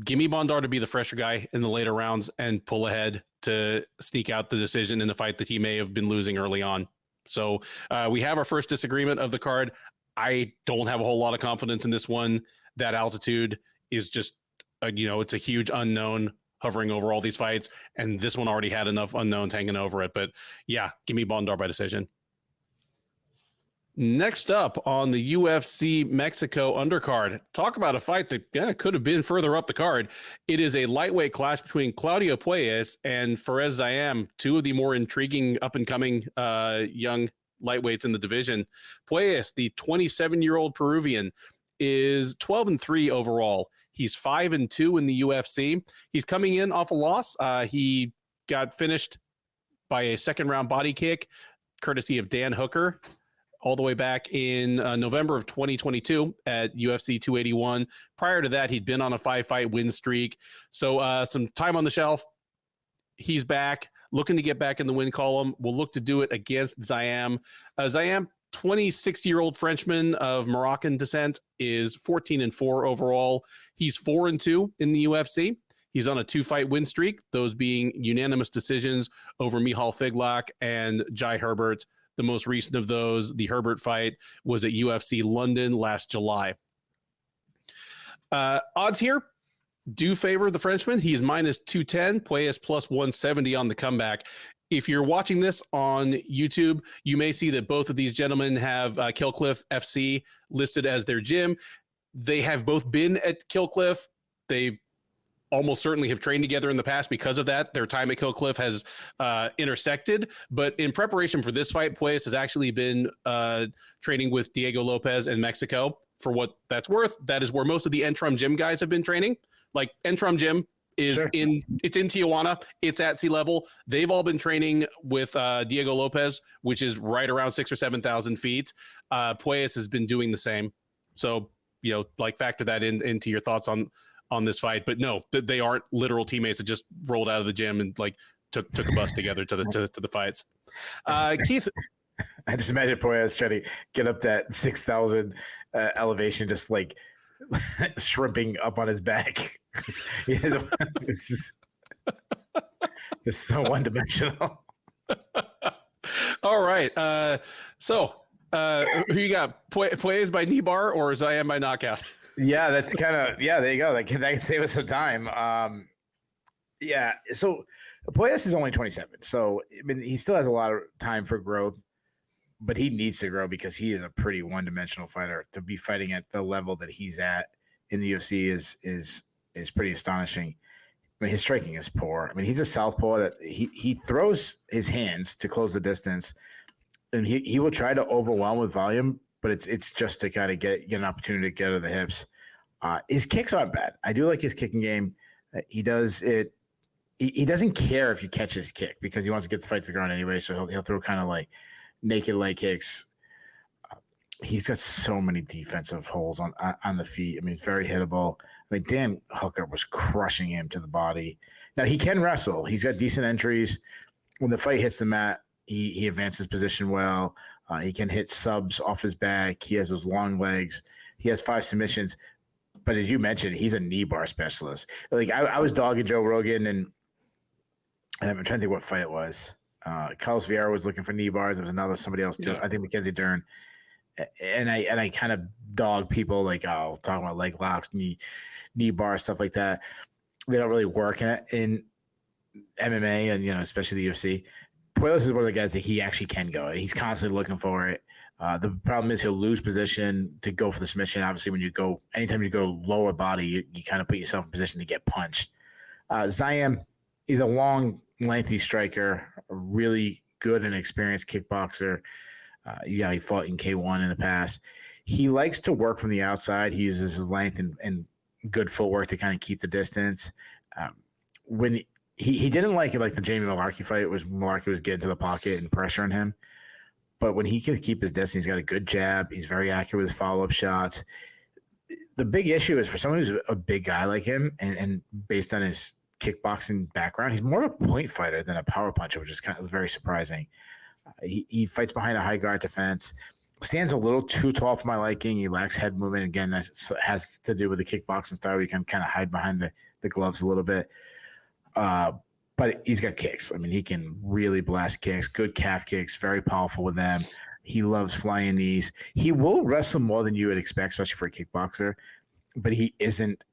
Give me Bondar to be the fresher guy in the later rounds and pull ahead to sneak out the decision in the fight that he may have been losing early on. So we have our first disagreement of the card. I don't have a whole lot of confidence in this one. That altitude is just, it's a huge unknown hovering over all these fights. And this one already had enough unknowns hanging over it. But yeah, give me Bondar by decision. Next up on the UFC Mexico undercard, talk about a fight that could have been further up the card. It is a lightweight clash between Claudio Puelles and Fares Ziam, two of the more intriguing up-and-coming young lightweights in the division. Puelles, the 27-year-old Peruvian, is 12-3 overall. He's 5-2 in the UFC. He's coming in off a loss. He got finished by a second-round body kick, courtesy of Dan Hooker, all the way back in November of 2022 at UFC 281. Prior to that, he'd been on a 5-fight win streak. So some time on the shelf. He's back, looking to get back in the win column. We'll look to do it against Ziam. Ziam, 26-year-old Frenchman of Moroccan descent, is 14-4 overall. He's 4-2 in the UFC. He's on a 2-fight win streak, those being unanimous decisions over Michal Figlak and Jai Herbert. The most recent of those, the Herbert fight, was at UFC London last July. Odds here do favor the Frenchman. He is minus 210, Puelles plus 170 on the comeback. If you're watching this on YouTube, you may see that both of these gentlemen have Killcliff FC listed as their gym. They have both been at Killcliff. They almost certainly have trained together in the past. Because of that, their time at Killcliff has intersected. But in preparation for this fight, Puelles has actually been training with Diego Lopez in Mexico. For what that's worth, that is where most of the Entrum Gym guys have been training. Like Entrum Gym is it's in Tijuana. It's at sea level. They've all been training with Diego Lopez, which is right around 6,000 or 7,000 feet. Puelles has been doing the same. So, like factor that into your thoughts on this fight. But no, they aren't literal teammates that just rolled out of the gym and like took a bus together to the fights. Keith, I just imagine Puelles trying to get up that 6,000 elevation, just like shrimping up on his back. Just so one-dimensional. All right. So who you got? Puelles by knee bar or Ziam by knockout? Yeah, that's kind of, there you go. That can save us some time. So Puelles is only 27. So, I mean, he still has a lot of time for growth, but he needs to grow because he is a pretty one-dimensional fighter. To be fighting at the level that he's at in the UFC is pretty astonishing. I mean, his striking is poor. I mean, he's a southpaw that he throws his hands to close the distance, and he will try to overwhelm with volume, but it's just to kind of get an opportunity to get out of the hips. His kicks aren't bad. I do like his kicking game. He does it. He doesn't care if you catch his kick because he wants to get the fight to the ground anyway. So he'll throw kind of like naked leg kicks. He's got so many defensive holes on the feet. I mean, it's very hittable. I mean, Dan Hooker was crushing him to the body. Now, he can wrestle. He's got decent entries. When the fight hits the mat, he advances position well. He can hit subs off his back. He has those long legs. He has 5 submissions. But as you mentioned, he's a knee bar specialist. Like I was dogging Joe Rogan, and I'm trying to think what fight it was. Carlos Vieira was looking for knee bars. There was somebody else too. Yeah. I think Mackenzie Dern. And I kind of dog people like, talking about leg locks, knee bars, stuff like that. They don't really work in MMA and, especially the UFC. Puelles is one of the guys that he actually can go. He's constantly looking for it. The problem is he'll lose position to go for the submission. Obviously, anytime you go lower body, you kind of put yourself in position to get punched. Ziam, he's a long, lengthy striker, a really good and experienced kickboxer. He fought in K1 in the past. He likes to work from the outside. He uses his length and good footwork to kind of keep the distance. When he didn't like it, like the Jamie Malarkey fight, Malarkey was getting to the pocket and pressuring him. But when he can keep his distance, he's got a good jab. He's very accurate with his follow-up shots. The big issue is for someone who's a big guy like him, and based on his kickboxing background, he's more of a point fighter than a power puncher, which is kind of very surprising. He fights behind a high guard defense, stands a little too tall for my liking. He lacks head movement. Again, that has to do with the kickboxing style. You can kind of hide behind the gloves a little bit. But he's got kicks. I mean, he can really blast kicks, good calf kicks, very powerful with them. He loves flying knees. He will wrestle more than you would expect, especially for a kickboxer, but he isn't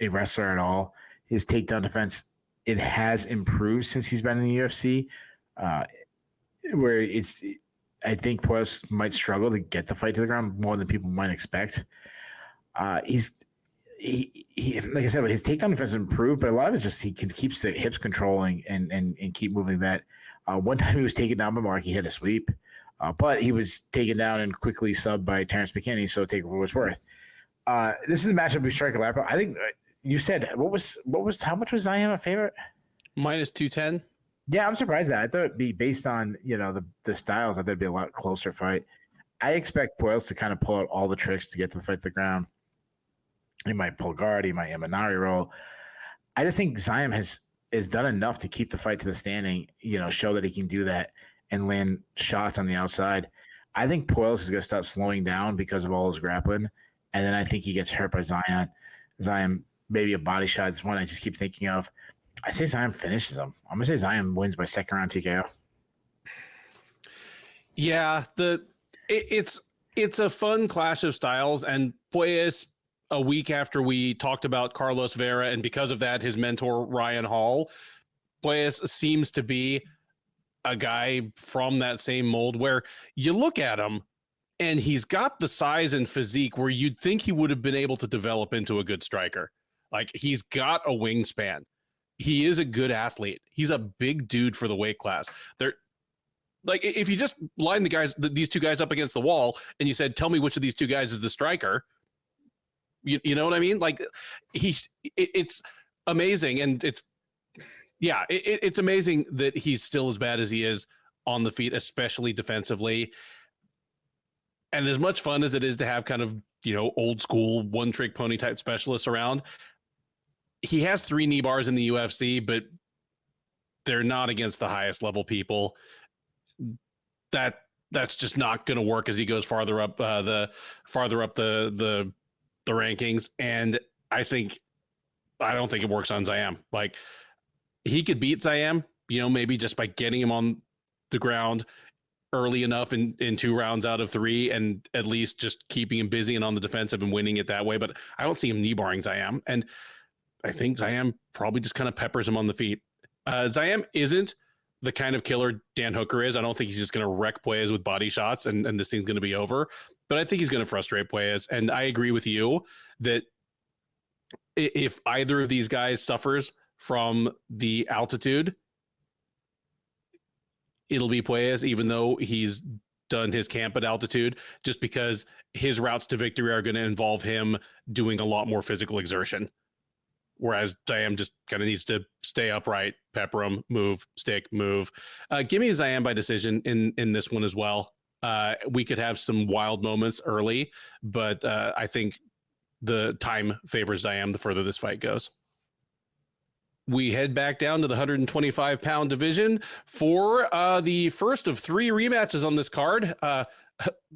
a wrestler at all. His takedown defense, it has improved since he's been in the UFC. Where I think Puelles might struggle to get the fight to the ground more than people might expect. He like I said, but his takedown defense improved, but a lot of it just keeps the hips controlling and keep moving that. One time he was taken down by Mark, he hit a sweep, but he was taken down and quickly subbed by Terrence McKinney, so take what it's worth. This is the matchup we strike a lap. I think you said how much was Ziam a favorite? Minus 210. Yeah, I'm surprised that. I thought it'd be based on, the styles. I thought it'd be a lot closer fight. I expect Puelles to kind of pull out all the tricks to get to the fight to the ground. He might pull guard. He might Imanari roll. I just think Ziam has done enough to keep the fight to the standing, show that he can do that and land shots on the outside. I think Puelles is going to start slowing down because of all his grappling. And then I think he gets hurt by Ziam. maybe a body shot. It's one I just keep thinking of. I say Ziam finishes him. I'm going to say Ziam wins by second round TKO. Yeah, it's a fun clash of styles, and Puelles, a week after we talked about Carlos Vera, and because of that, his mentor Ryan Hall, Puelles seems to be a guy from that same mold where you look at him and he's got the size and physique where you'd think he would have been able to develop into a good striker. Like, he's got a wingspan. He is a good athlete. He's a big dude for the weight class. Like, if you just line these two guys up against the wall and you said, tell me which of these two guys is the striker, you know what I mean? Like, it's amazing. And it's amazing that he's still as bad as he is on the feet, especially defensively. And as much fun as it is to have kind of, old school one trick pony type specialists around, he has 3 knee bars in the UFC, but they're not against the highest level people. That's just not going to work as he goes farther up the rankings. And I don't think it works on Ziam. Like, he could beat Ziam, maybe just by getting him on the ground early enough in 2 rounds out of 3, and at least just keeping him busy and on the defensive and winning it that way. But I don't see him knee barring Ziam. And I think Ziam probably just kind of peppers him on the feet. Ziam isn't the kind of killer Dan Hooker is. I don't think he's just going to wreck Puelles with body shots and this thing's going to be over. But I think he's going to frustrate Puelles. And I agree with you that if either of these guys suffers from the altitude, it'll be Puelles, even though he's done his camp at altitude, just because his routes to victory are going to involve him doing a lot more physical exertion. Whereas Ziam just kind of needs to stay upright, pepper him, move, stick, move. Give me Ziam by decision in this one as well. We could have some wild moments early, but I think the time favors Ziam the further this fight goes. We head back down to the 125-pound division for the first of 3 rematches on this card.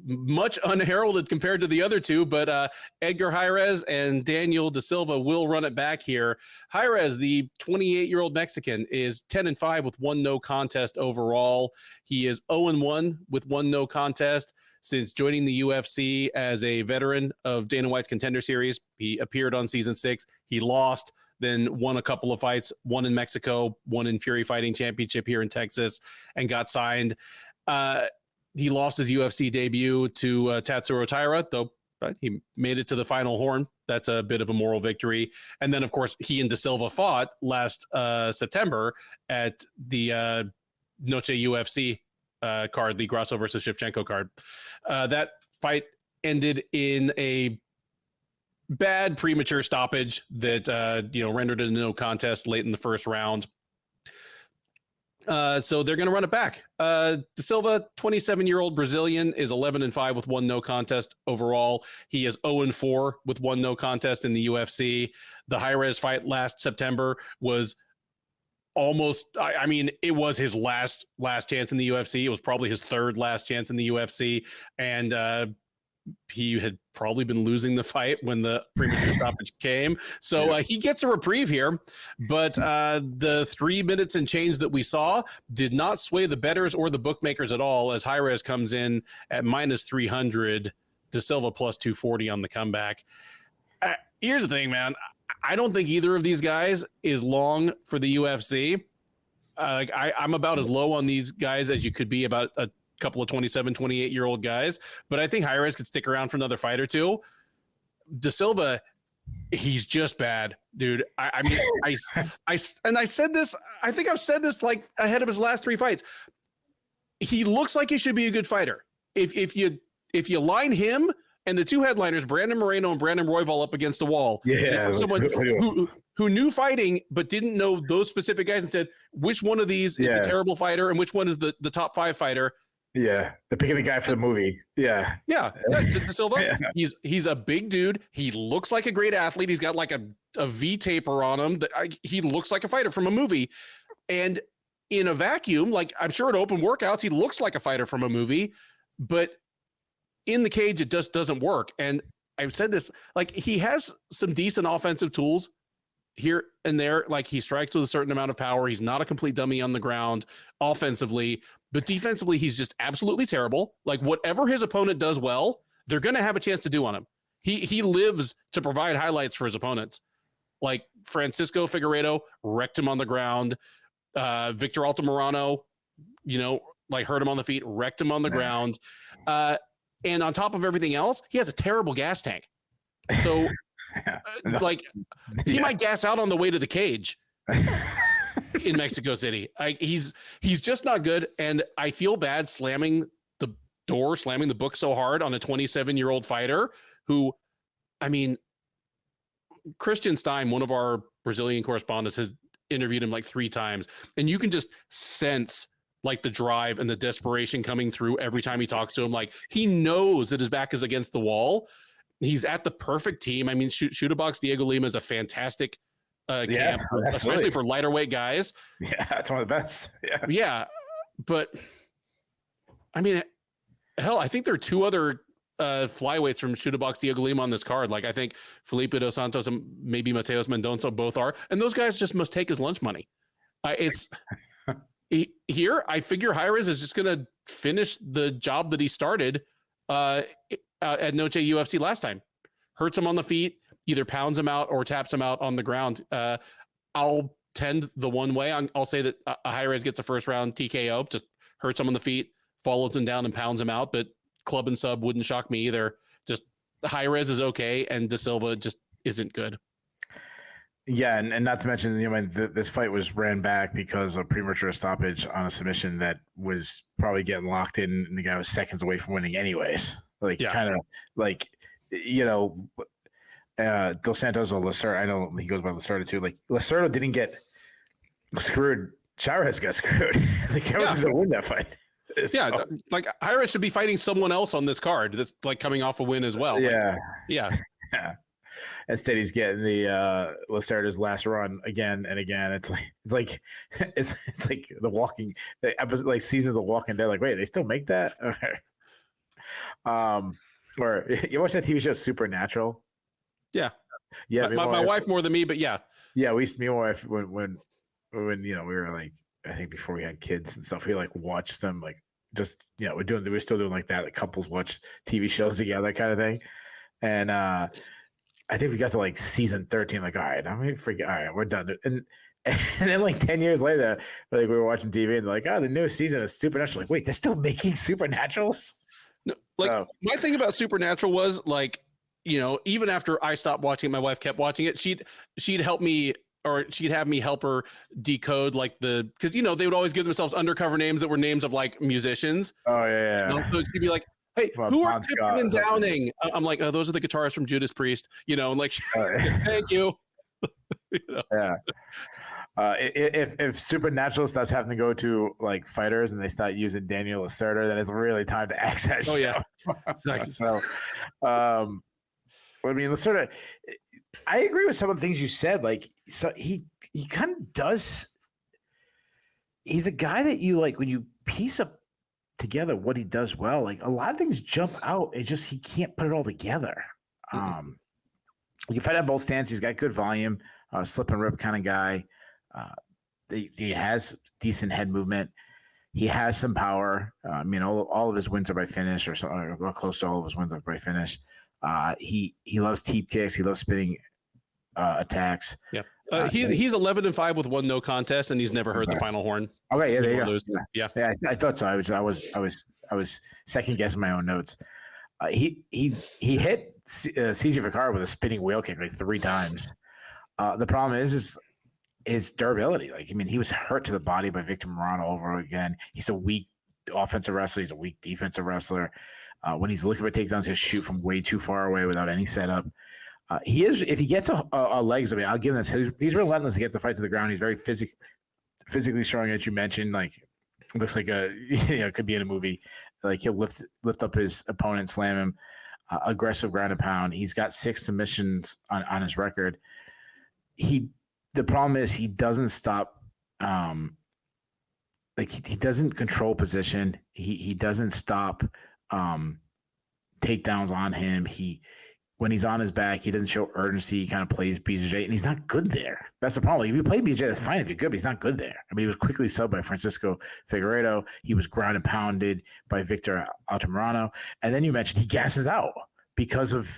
Much unheralded compared to the other 2, but Edgar Chairez and Daniel da Silva will run it back here. Chairez, the 28-year-old Mexican, is 10-5 with 1 no contest overall. He is 0-1 with 1 no contest since joining the UFC as a veteran of Dana White's Contender Series. He appeared on season 6. He lost, then won a couple of fights, one in Mexico, one in Fury Fighting Championship here in Texas, and got signed. He lost his UFC debut to Tatsuro Taira, though he made it to the final horn. That's a bit of a moral victory. And then, of course, he and da Silva fought last September at the Noche UFC card, the Grasso versus Shevchenko card. That fight ended in a bad premature stoppage that rendered it a no contest late in the first round. So they're going to run it back. Da Silva, 27-year-old Brazilian, is 11-5 with 1 no contest overall. He is 0-4 with 1 no contest in the UFC. The Chairez fight last September was almost, it was his last chance in the UFC. It was probably his 3rd last chance in the UFC. And he had probably been losing the fight when the premature stoppage came. So he gets a reprieve here, but the 3 minutes and change that we saw did not sway the bettors or the bookmakers at all, as Chairez comes in at -300, da Silva +240 on the comeback. Here's the thing, man. I don't think either of these guys is long for the UFC. I'm about as low on these guys as you could be about a couple of 27, 28-year-old guys, but I think Chairez could stick around for another fight or 2. Da Silva, he's just bad, dude. I said this, I think I've said this like ahead of his last 3 fights. He looks like he should be a good fighter. If you line him and the 2 headliners, Brandon Moreno and Brandon Royval, up against the wall, someone who knew fighting but didn't know those specific guys and said, which one of these is the terrible fighter and which one is the top 5 fighter? Yeah, they're picking the guy for the movie. Yeah. Da Silva, he's a big dude. He looks like a great athlete. He's got like a V taper on him. He looks like a fighter from a movie. And in a vacuum, like, I'm sure at open workouts, he looks like a fighter from a movie, but in the cage, it just doesn't work. And I've said this, like, he has some decent offensive tools here and there. Like he strikes with a certain amount of power. He's not a complete dummy on the ground offensively, but defensively, he's just absolutely terrible. Like whatever his opponent does well, they're going to have a chance to do on him. He lives to provide highlights for his opponents. Like Francisco Figueiredo wrecked him on the ground. Victor Altamirano, like hurt him on the feet, wrecked him on the ground. And on top of everything else, he has a terrible gas tank. So he might gas out on the way to the cage in Mexico City. He's just not good. And I feel bad slamming the book so hard on a 27-year-old fighter who, I mean, Cristian Stein, one of our Brazilian correspondents, has interviewed him like 3 times, and you can just sense like the drive and the desperation coming through every time he talks to him. Like he knows that his back is against the wall. He's at the perfect team. I mean, Shoot Box Diego Lima is a fantastic camp, especially for lighter weight guys. Yeah, that's one of the best. Yeah. But I mean, hell, I think there are 2 other flyweights from Shoot Box Diego Lima on this card. Like I think Felipe dos Santos and maybe Mateus Mendonca both are, and those guys just must take his lunch money. Here, I figure Chairez is just going to finish the job that he started at Noche UFC last time. Hurts him on the feet, either pounds him out or taps him out on the ground. I'll tend the one way. I'll say that Chairez gets a first round TKO, just hurts him on the feet, follows him down and pounds him out. But club and sub wouldn't shock me either. Just Chairez is okay, and De Silva just isn't good. Yeah, and not to mention, this fight was ran back because of premature stoppage on a submission that was probably getting locked in, and the guy was seconds away from winning anyways. Dos Santos or Lacerda, I know he goes by Lacerda too. Like Lacerda didn't get screwed. Chairez got screwed. Chairez was going to win that fight. Yeah, like Chairez should be fighting someone else on this card that's like coming off a win as well. Yeah. Yeah. Instead, he's getting the Lacerda's last run again and again. It's like the Walking episode, like season of The Walking Dead. Like, wait, they still make that? Or you watch that TV show Supernatural? Yeah, yeah. My wife more than me, but yeah. Yeah, me and my wife when we were like, I think before we had kids and stuff, we like watched them like just we're still doing like that. Like couples watch TV shows together, kind of thing, and I think we got to like season 13. Like, all right, I'm gonna forget. All right, we're done. And then like 10 years later, like we were watching TV and like, oh, the newest season is Supernatural. Like, wait, they're still making Supernaturals? No, my thing about Supernatural was like, even after I stopped watching it, my wife kept watching it. She'd help me, or she'd have me help her decode like because they would always give themselves undercover names that were names of like musicians. Oh yeah. So she'd be like, hey, who are Tipton and Downing? I'm like, oh, those are the guitarists from Judas Priest, and like, thank you. Yeah. If Supernatural starts having to go to like fighters and they start using Daniel Lacerda, then it's really time to axe that show. Oh yeah. Exactly. So, I mean, Lacerda, I agree with some of the things you said. Like, so he kind of does. He's a guy that you like when you piece up together what he does well. Like a lot of things jump out. It's just he can't put it all together. You can fight on both stands. He's got good volume, slip and rip kind of guy. He has decent head movement. He has some power. All of his wins are by finish, or close to all of his wins are by finish. He loves teep kicks. He loves spinning attacks. Yeah. He's 11-5 with 1 no contest, and he's never heard the final horn. Okay, yeah, there you go. Yeah, I thought so. I was second guessing my own notes. He hit CJ Vicara with a spinning wheel kick like 3 times. The problem is his durability. Like, I mean, he was hurt to the body by Victor Moreno over again. He's a weak offensive wrestler. He's a weak defensive wrestler. When he's looking for takedowns, he'll shoot from way too far away without any setup. He is, if he gets a legs, I mean, I'll give him this. He's relentless to get the fight to the ground. He's very physically strong, as you mentioned. Like, looks like it could be in a movie. Like, he'll lift up his opponent, slam him. Aggressive ground and pound. He's got 6 submissions on his record. The problem is he doesn't stop. He doesn't control position. He doesn't stop takedowns on him. when he's on his back, he doesn't show urgency. He kind of plays BJJ, and he's not good there. That's the problem. If you play BJJ, that's fine if you're good, but he's not good there. I mean, he was quickly subbed by Francisco Figueiredo. He was ground and pounded by Victor Altamirano. And then you mentioned he gasses out because of,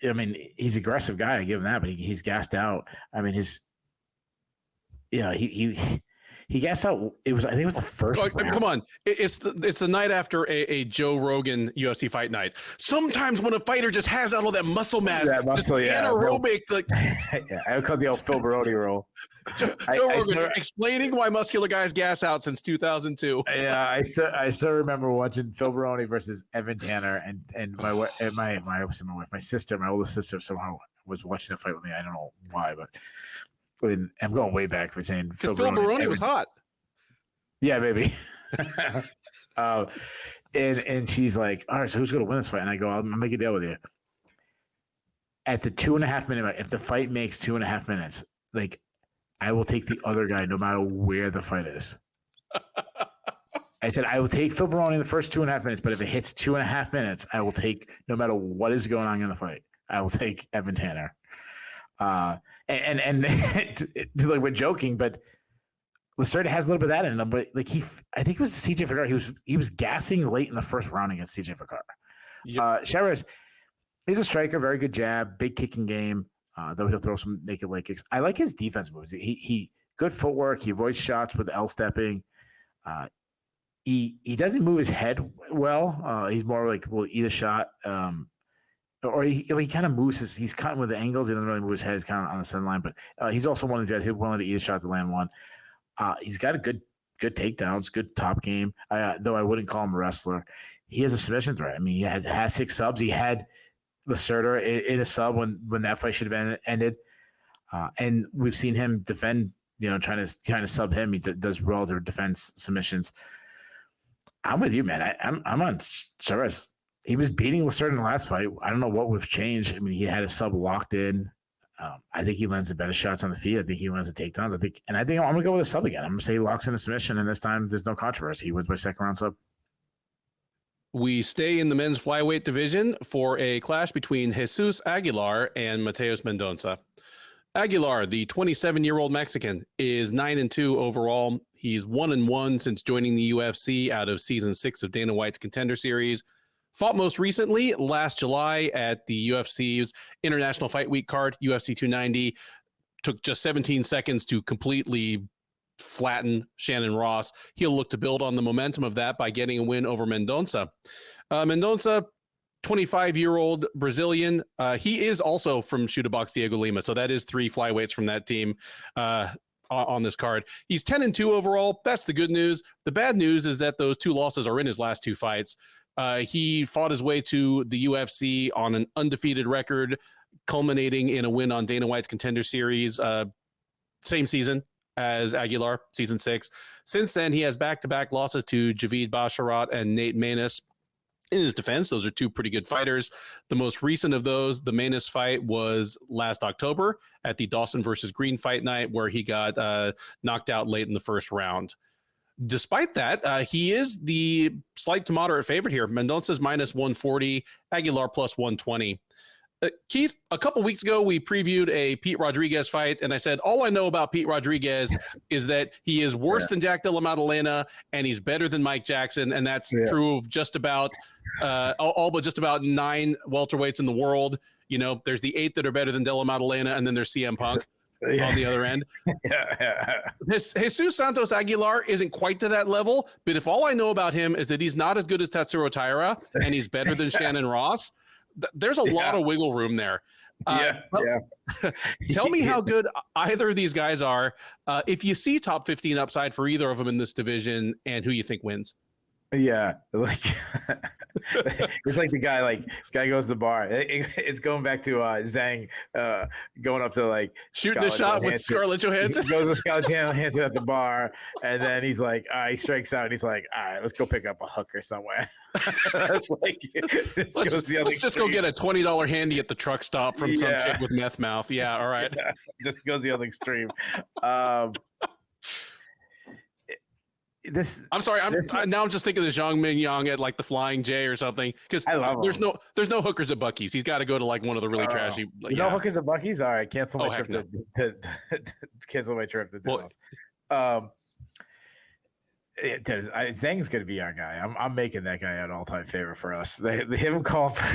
I mean, he's an aggressive guy. I give him that, but he's gassed out. I mean, he gassed out. I think it was the first. Oh, come on, it's the night after a Joe Rogan UFC fight night. Sometimes when a fighter just has out all that muscle mass, just anaerobic, like yeah, I would call it the old Phil Baroni role. Joe Rogan explaining why muscular guys gas out since 2002. Yeah, I still remember watching Phil Baroni versus Evan Tanner, and my sister, my oldest sister, somehow was watching the fight with me. I don't know why, but. I'm going way back for saying Phil Baroni was hot. Yeah, maybe. And she's like, all right, so who's going to win this fight? And I go, I'll make a deal with you. At the 2.5 minute mark, if the fight makes 2.5 minutes, like I will take the other guy no matter where the fight is. I said, I will take Phil Baroni in the first 2.5 minutes, but if it hits 2.5 minutes, I will take, no matter what is going on in the fight, I will take Evan Tanner. And like we're joking, but Lacerda has a little bit of that in him. But like I think it was CJ Vergara. He was gassing late in the first round against CJ Vergara. Yep. Chairez, he's a striker, very good jab, big kicking game. Though he'll throw some naked leg kicks. I like his defense moves. He good footwork. He avoids shots with L stepping. He doesn't move his head well. He's more like will eat a shot. Or he kind of moves he's cutting with the angles. He doesn't really move his head. He's kind of on the center line, but he's also one of these guys who's willing to eat a shot to land one. He's got a good takedowns, good top game. Though I wouldn't call him a wrestler. He has a submission threat. I mean, he had 6 subs. He had Lacerda in a sub when that fight should have been ended. And we've seen him defend, trying to sub him. He does relative defense submissions. I'm with you, man. I'm on Chairez. He was beating Lacerda in the last fight. I don't know what was changed. I mean, he had a sub locked in. I think he lands the better shots on the feet. I think he lands the takedowns. I think I'm going to go with a sub again. I'm going to say he locks in a submission, and this time there's no controversy. He wins by second round sub. We stay in the men's flyweight division for a clash between Jesus Aguilar and Mateus Mendonca. Aguilar, the 27-year-old Mexican, is 9-2 overall. He's 1-1 since joining the UFC out of season 6 of Dana White's Contender Series. Fought most recently last July at the UFC's International Fight Week card, UFC 290. Took just 17 seconds to completely flatten Shannon Ross. He'll look to build on the momentum of that by getting a win over Mendonca. Mendonca, 25-year-old Brazilian. He is also from Chute Box Diego Lima, so that is 3 flyweights from that team on this card. He's 10-2 overall. That's the good news. The bad news is that those 2 losses are in his last 2 fights. He fought his way to the UFC on an undefeated record, culminating in a win on Dana White's Contender Series, same season as Aguilar, season 6. Since then, he has back-to-back losses to Javid Basharat and Nate Maness. In his defense, those are 2 pretty good fighters. The most recent of those, the Maness fight, was last October at the Dawson versus Green Fight Night, where he got knocked out late in the first round. Despite that, he is the slight to moderate favorite here. Mendonca's minus 140, Aguilar plus 120. Keith, a couple weeks ago, we previewed a Pete Rodriguez fight, and I said, all I know about Pete Rodriguez is that he is worse than Jack Della Maddalena, and he's better than Mike Jackson, and that's true of just about all but just about 9 welterweights in the world. There's the 8 that are better than Della Maddalena, and then there's CM Punk. On the other end. Jesus Santos Aguilar isn't quite to that level, but if all I know about him is that he's not as good as Tatsuro Taira and he's better than Shannon Ross, there's a lot of wiggle room there. Tell me how good either of these guys are. If you see top 15 upside for either of them in this division, and who you think wins. Yeah, like it's like the guy goes to the bar. It's going back to Zhang going up to shooting the shot with Scarlett Johansson. He goes to Scarlett Johansson at the bar, and then he's like, he strikes out, and he's like, all right, let's go pick up a hooker somewhere. Let's just go get a $20 handy at the truck stop from some chick with meth mouth. Yeah, all right. Just goes the other extreme. I'm sorry. Now I'm just thinking of Zhang Yang at like the Flying J or something. Because there's no hookers at Buc-ee's. He's got to go to like one of the really trashy. No hookers at Buc-ee's. All right, cancel my trip to cancel my trip to Dallas. Zhang's gonna be our guy. I'm making that guy an all-time favorite for us. They him calling for.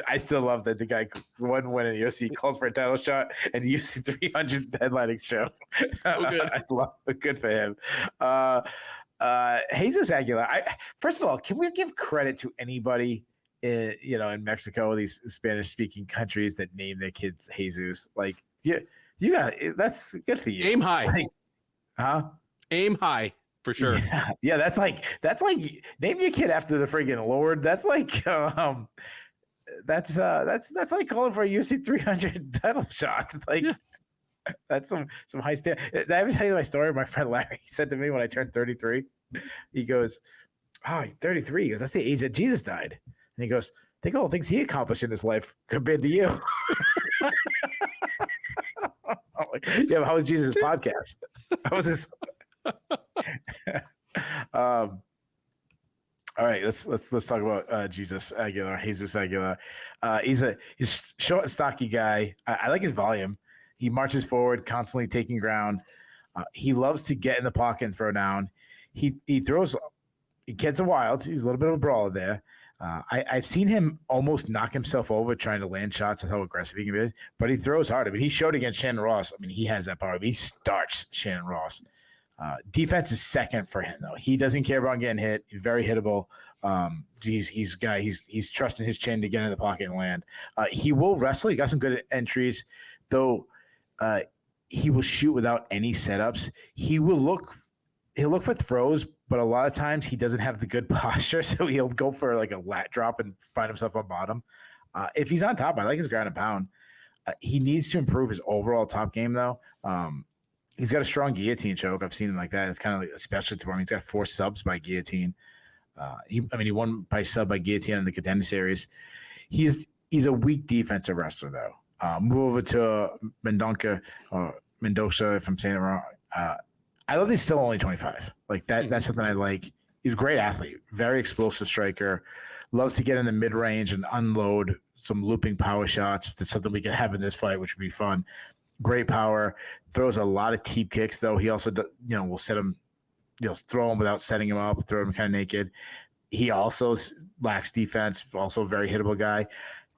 I still love that the guy won when in the UFC calls for a title shot and UFC 300 headlining show. Oh, good. I love it. Good for him. Jesus Aguilar. First of all, can we give credit to anybody in Mexico, these Spanish-speaking countries that name their kids Jesus? Like, you got that's good for you. Aim high, Aim high. For sure. Yeah, that's like name your kid after the friggin' Lord. That's like that's like calling for a UFC 300 title shot. Like that's some high stand. Did I ever tell you my story? My friend Larry, he said to me when I turned 33, he goes, "Oh, 33." He goes, "That's the age that Jesus died." And he goes, "Think of all the things he accomplished in his life compared to you." Yeah, how was Jesus' podcast? How was his? All right, let's talk about Jesus Aguilar. He's short and stocky guy. I like his volume. He marches forward, constantly taking ground. He loves to get in the pocket and throw down. He throws. He gets wild. He's a little bit of a brawler there. I've seen him almost knock himself over trying to land shots. That's how aggressive he can be. But he throws hard. I mean, he showed against Shannon Ross. I mean, he has that power. He starched Shannon Ross. Defense is second for him, though. He doesn't care about getting hit. He's very hittable. He's trusting his chin to get in the pocket and land. He will wrestle. He got some good entries, though. He will shoot without any setups. He'll look for throws, but a lot of times he doesn't have the good posture, so he'll go for like a lat drop and find himself on bottom. If he's on top, I like his ground and pound. He needs to improve his overall top game, though. He's got a strong guillotine choke. I've seen him like that. It's kind of like a specialty for him. He's got 4 subs by guillotine. He won by sub by guillotine in the Contender Series. He's a weak defensive wrestler, though. Move over to Mendonca, Mendonca, if I'm saying it wrong. I love that he's still only 25. Like that. That's something I like. He's a great athlete, very explosive striker. Loves to get in the mid range and unload some looping power shots. That's something we can have in this fight, which would be fun. Great power, throws a lot of teep kicks, though. He also, will set him, throw him without setting him up, throw him kind of naked. He also lacks defense, also a very hittable guy.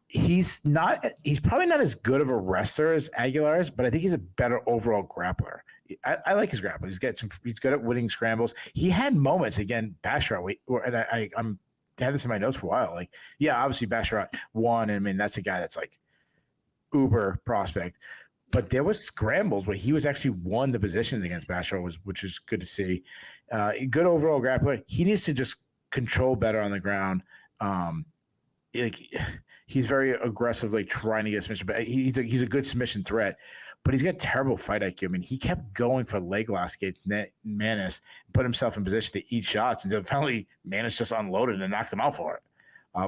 He's probably not as good of a wrestler as Aguilar is, but I think he's a better overall grappler. I like his grappling. He's good at winning scrambles. He had moments again, Basharat, and I'm had this in my notes for a while. Like, yeah, obviously Basharat won, and I mean that's a guy that's like uber prospect. But there was scrambles where he was actually won the positions against Basharat, which is good to see. Good overall grappler. He needs to just control better on the ground. He's very aggressive, like trying to get submission. But he's a good submission threat. But he's got terrible fight IQ. I mean, he kept going for leg locks against Manus, put himself in position to eat shots, and finally Manus just unloaded and knocked him out for it.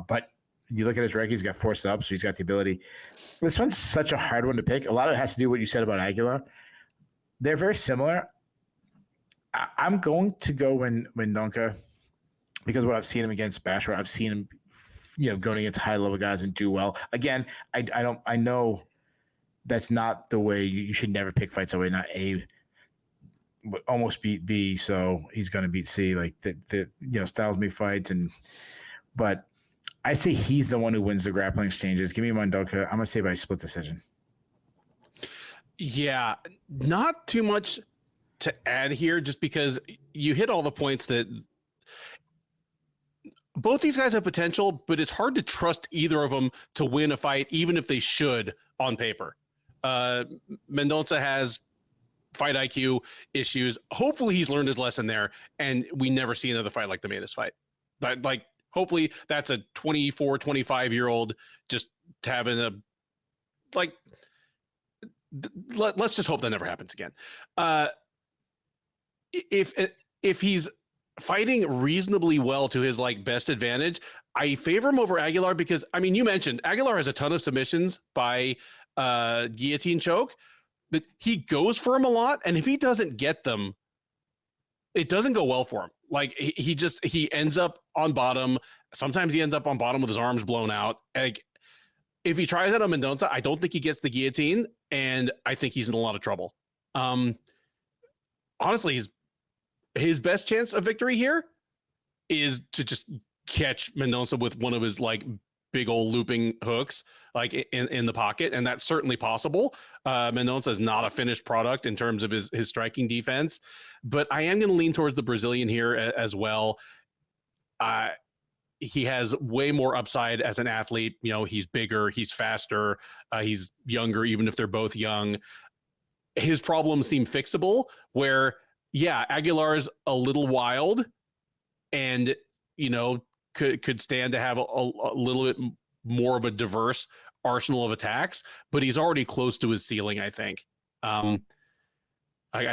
But you look at his record, he's got 4 subs, so he's got the ability. This one's such a hard one to pick. A lot of it has to do with what you said about Aguilar. They're very similar. I'm going to go Mendonca because what I've seen him against Basharat, I've seen him, going against high-level guys and do well. Again, I know that's not the way you should never pick fights that way. Not A, almost beat B, so he's going to beat C. Like Styles me fights, but I say he's the one who wins the grappling exchanges. Give me Mendonca. I'm going to say by split decision. Yeah, not too much to add here, just because you hit all the points that both these guys have potential, but it's hard to trust either of them to win a fight, even if they should on paper. Mendonca has fight IQ issues. Hopefully he's learned his lesson there, and we never see another fight like the Manus fight. But hopefully that's a 24, 25-year-old just having let's just hope that never happens again. If he's fighting reasonably well to his best advantage, I favor him over Aguilar because, I mean, you mentioned Aguilar has a ton of submissions by guillotine choke, but he goes for him a lot. And if he doesn't get them, it doesn't go well for him. Like he ends up on bottom. Sometimes he ends up on bottom with his arms blown out. Like if he tries that on Mendonca, I don't think he gets the guillotine, and I think he's in a lot of trouble. Honestly, his best chance of victory here is to just catch Mendonca with one of his like big old looping hooks, like in the pocket, and that's certainly possible. Mendonca is not a finished product in terms of his striking defense, but I am going to lean towards the Brazilian here as well. He has way more upside as an athlete. You know, he's bigger, he's faster, he's younger, even if they're both young. His problems seem fixable, where, yeah, Aguilar's a little wild and, you know, could stand to have a little bit more of a diverse arsenal of attacks, but he's already close to his ceiling, I think. I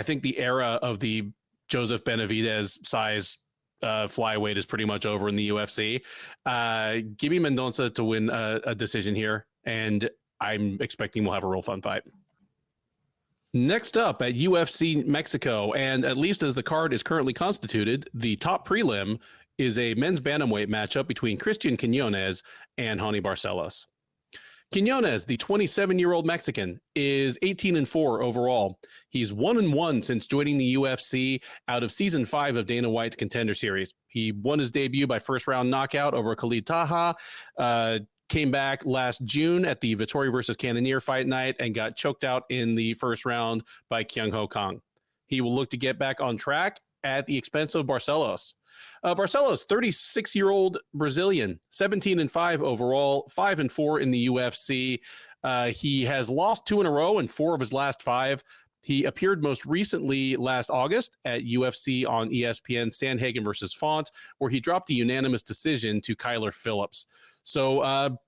think the era of the Joseph Benavidez size flyweight is pretty much over in the UFC. Give me Mendonca to win a decision here, and I'm expecting we'll have a real fun fight. Next up at UFC Mexico, and at least as the card is currently constituted, the top prelim is a men's bantamweight matchup between Cristian Quinonez and Raoni Barcelos. Quinonez, the 27-year-old Mexican, is 18-4 overall. He's 1-1 since joining the UFC out of season 5 of Dana White's Contender Series. He won his debut by first-round knockout over Khalid Taha, came back last June at the Vettori versus Cannonier fight night and got choked out in the first round by Kyung Ho Kang. He will look to get back on track at the expense of Barcelos. Barcelos, 36-year-old Brazilian, 17-5 overall, 5-4 in the UFC. He has lost 2 in a row and 4 of his last 5. He appeared most recently last August at UFC on ESPN Sandhagen versus Font, where he dropped a unanimous decision to Kyler Phillips. So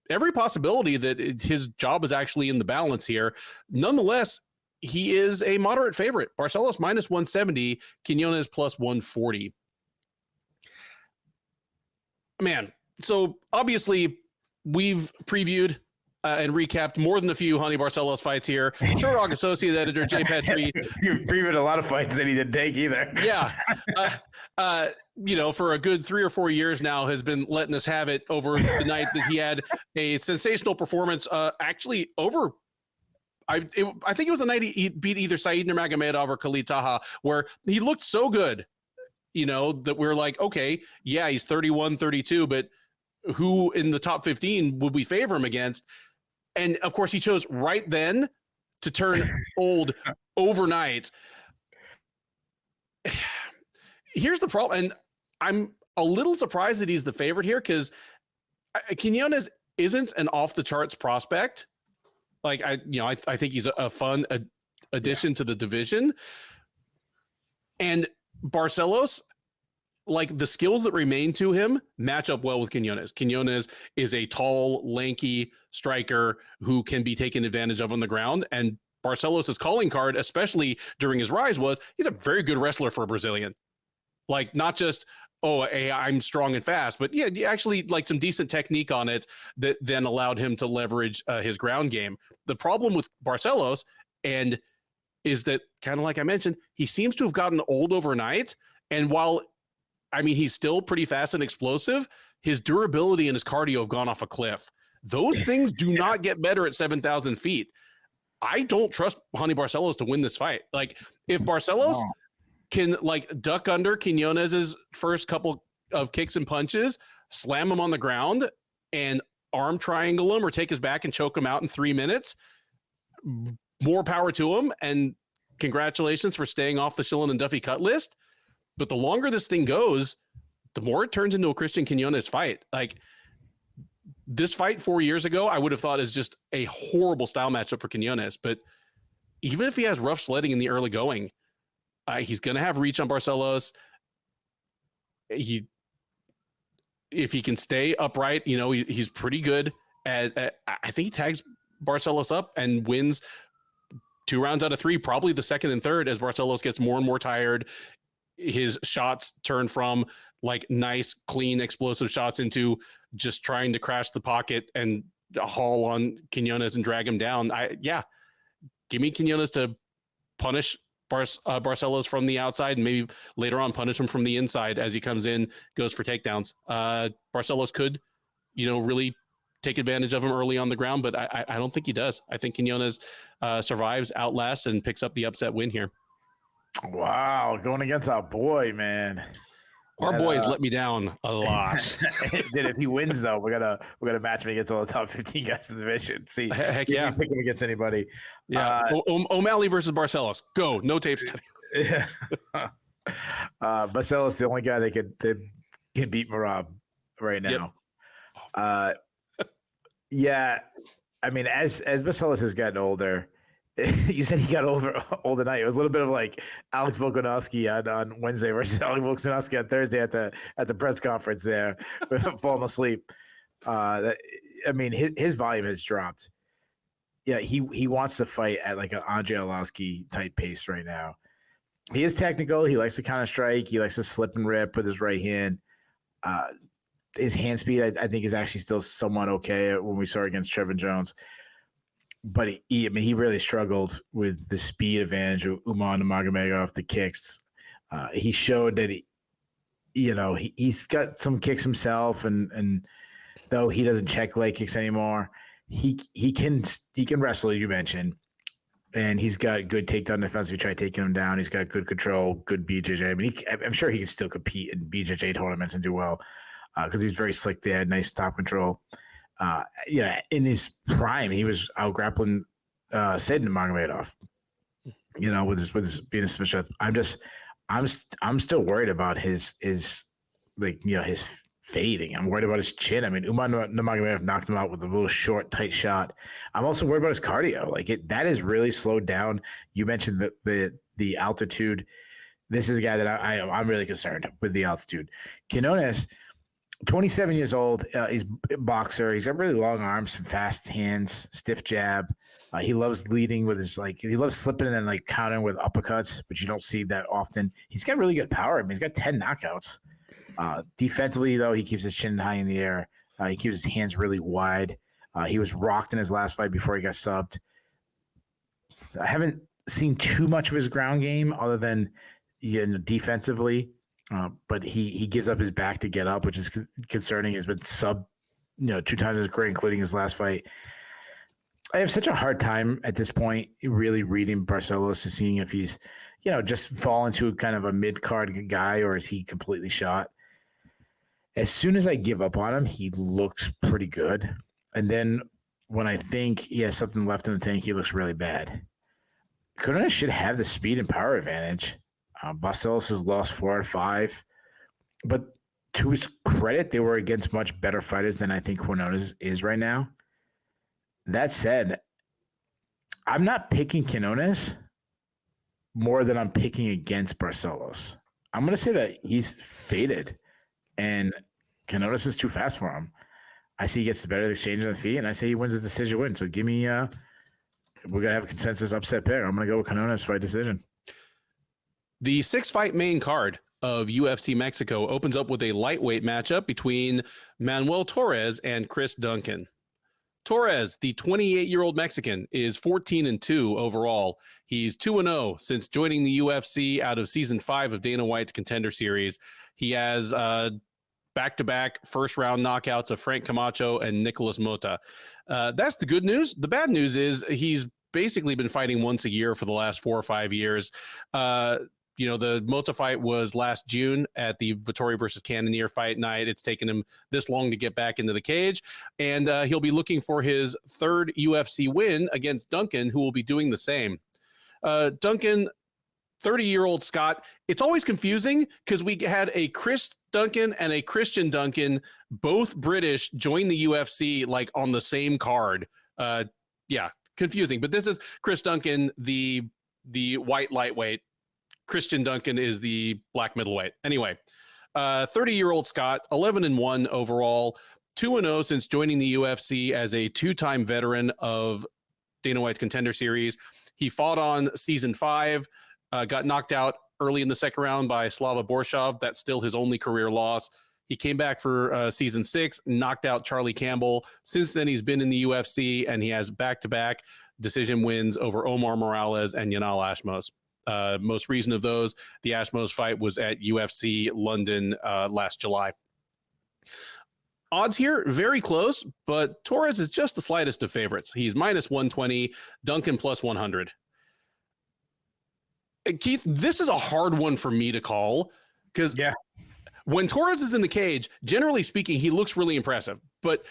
every possibility that his job is actually in the balance here. Nonetheless, he is a moderate favorite. Barcelos minus 170, Quinonez plus 140. Man, so obviously we've previewed and recapped more than a few Raoni Barcelos fights here. Short Dog Associate Editor Jay Petrie. You've previewed a lot of fights that he didn't take either. Yeah. You know, for a good 3 or 4 years now has been letting us have it over the night that he had a sensational performance actually over I think it was a night he beat either Said Nurmagomedov or Khalid Taha, where he looked so good, you know, that we're like, okay, yeah, he's 31, 32, but who in the top 15 would we favor him against? And of course, he chose right then to turn old overnight. Here's the problem, and I'm a little surprised that he's the favorite here because Quinonez isn't an off the charts prospect. Like I think he's a fun addition to the division. And Barcelos, like the skills that remain to him match up well with Quinonez. Quinonez is a tall, lanky striker who can be taken advantage of on the ground. And Barcelos' calling card, especially during his rise, was he's a very good wrestler for a Brazilian. Like not just, oh, hey, I'm strong and fast, but yeah, actually like some decent technique on it that then allowed him to leverage his ground game. The problem with Barcelos is that, kind of like I mentioned, he seems to have gotten old overnight. And while, I mean, he's still pretty fast and explosive, his durability and his cardio have gone off a cliff. Those things do not get better at 7,000 feet. I don't trust Raoni Barcelos to win this fight. Like if Barcelos can like duck under Quinonez's first couple of kicks and punches, slam him on the ground and arm triangle him or take his back and choke him out in 3 minutes, more power to him. And congratulations for staying off the Shillan and Duffy cut list. But the longer this thing goes, the more it turns into a Cristian Quinonez fight. Like this fight 4 years ago, I would have thought is just a horrible style matchup for Quinonez. But even if he has rough sledding in the early going, he's going to have reach on Barcelos. If he can stay upright, you know, he's pretty good at I think he tags Barcelos up and wins 2 rounds out of 3, probably the second and third as Barcelos gets more and more tired. His shots turn from like nice, clean, explosive shots into just trying to crash the pocket and haul on Quinonez and drag him down. Give me Quinonez to punish Barcelos from the outside, and maybe later on punish him from the inside as he comes in, goes for takedowns. Barcelos could, really take advantage of him early on the ground, but I don't think he does. I think Quinonez survives, outlasts, and picks up the upset win here. Wow, going against our boy, man. Our boys let me down a lot. Dude, if he wins, though, we're gonna match him against all the top 15 guys in the division. See, heck yeah, pick him against anybody. Yeah, O'Malley versus Barcelos. Go, no tape study. Yeah, Barcelos, the only guy that can beat Marab right now. Yep. Yeah, I mean, as Barcelos has gotten older. You said he got older tonight. It was a little bit of like Alex Volkanovski on Wednesday versus Alex Volkanovski on Thursday at the press conference there, falling asleep. I mean, his volume has dropped. Yeah, he wants to fight at like an Andre Arlovski type pace right now. He is technical. He likes to counter strike. He likes to slip and rip with his right hand. His hand speed, I think, is actually still somewhat okay when we saw against Trevin Jones. But he really struggled with the speed advantage of Umar Nurmagomedov, the kicks. He showed that he's got some kicks himself, and though he doesn't check leg kicks anymore, he can wrestle, as you mentioned, and he's got good takedown defense. If you try taking him down, he's got good control, good BJJ. I mean, I'm sure he can still compete in BJJ tournaments and do well because he's very slick there, nice top control. In his prime, he was out grappling Said Nurmagomedov. With his being a submission. I'm still worried about his his fading. I'm worried about his chin. I mean, Umar Nurmagomedov knocked him out with a little short, tight shot. I'm also worried about his cardio. That is really slowed down. You mentioned the altitude. This is a guy that I'm really concerned with the altitude. Quinonez, 27 years old. He's a boxer. He's got really long arms, fast hands, stiff jab. He loves leading with his he loves slipping and then countering with uppercuts, which you don't see that often. He's got really good power. I mean, he's got 10 knockouts. Defensively, though, he keeps his chin high in the air. He keeps his hands really wide. He was rocked in his last fight before he got subbed. I haven't seen too much of his ground game other than defensively. But he gives up his back to get up, which is concerning. He's been sub, 2 times as great, including his last fight. I have such a hard time at this point really reading Barcelos to seeing if he's, just fall into kind of a mid-card guy or is he completely shot. As soon as I give up on him, he looks pretty good. And then when I think he has something left in the tank, he looks really bad. Quinonez should have the speed and power advantage. Barcelos has lost 4 out of 5, but to his credit, they were against much better fighters than I think Quinonez is right now. That said, I'm not picking Quinonez more than I'm picking against Barcelos. I'm going to say that he's faded, and Quinonez is too fast for him. I see he gets the better of the exchange on the feet, and I say he wins the decision win. So give me we're going to have a consensus upset pick. I'm going to go with Quinonez by decision. The 6-fight main card of UFC Mexico opens up with a lightweight matchup between Manuel Torres and Chris Duncan. Torres, the 28-year-old Mexican, is 14-2 overall. He's 2-0 since joining the UFC out of Season 5 of Dana White's Contender Series. He has back-to-back first-round knockouts of Frank Camacho and Nicolas Mota. That's the good news. The bad news is he's basically been fighting once a year for the last 4 or 5 years. The Mota fight was last June at the Vettori versus Cannonier Fight Night. It's taken him this long to get back into the cage, and he'll be looking for his 3rd UFC win against Duncan, who will be doing the same. Duncan, 30-year-old Scot. It's always confusing because we had a Chris Duncan and a Christian Duncan, both British, join the UFC on the same card. Confusing. But this is Chris Duncan, the white lightweight. Christian Duncan is the black middleweight. Anyway, 30-year-old Scot, 11-1 overall, 2-0 since joining the UFC as a 2-time veteran of Dana White's Contender Series. He fought on Season 5, got knocked out early in the second round by Slava Borshov. That's still his only career loss. He came back for Season 6, knocked out Charlie Campbell. Since then, he's been in the UFC, and he has back-to-back decision wins over Omar Morales and Yanal Ashmos. Most recent of those, the Ashmos fight was at UFC London last July. Odds here, very close, but Torres is just the slightest of favorites. He's minus 120, Duncan plus 100. Keith, this is a hard one for me to call because when Torres is in the cage, generally speaking, he looks really impressive. But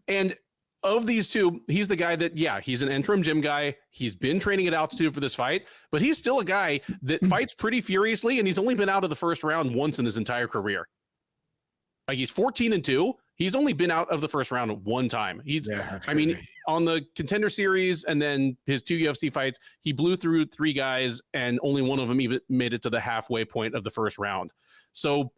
and of these two, he's the guy that, he's an interim gym guy. He's been training at altitude for this fight, but he's still a guy that fights pretty furiously, and he's only been out of the first round once in his entire career. Like, he's 14-2. He's only been out of the first round one time. I mean, on the Contender Series and then his 2 UFC fights, he blew through 3 guys, and only one of them even made it to the halfway point of the first round. So,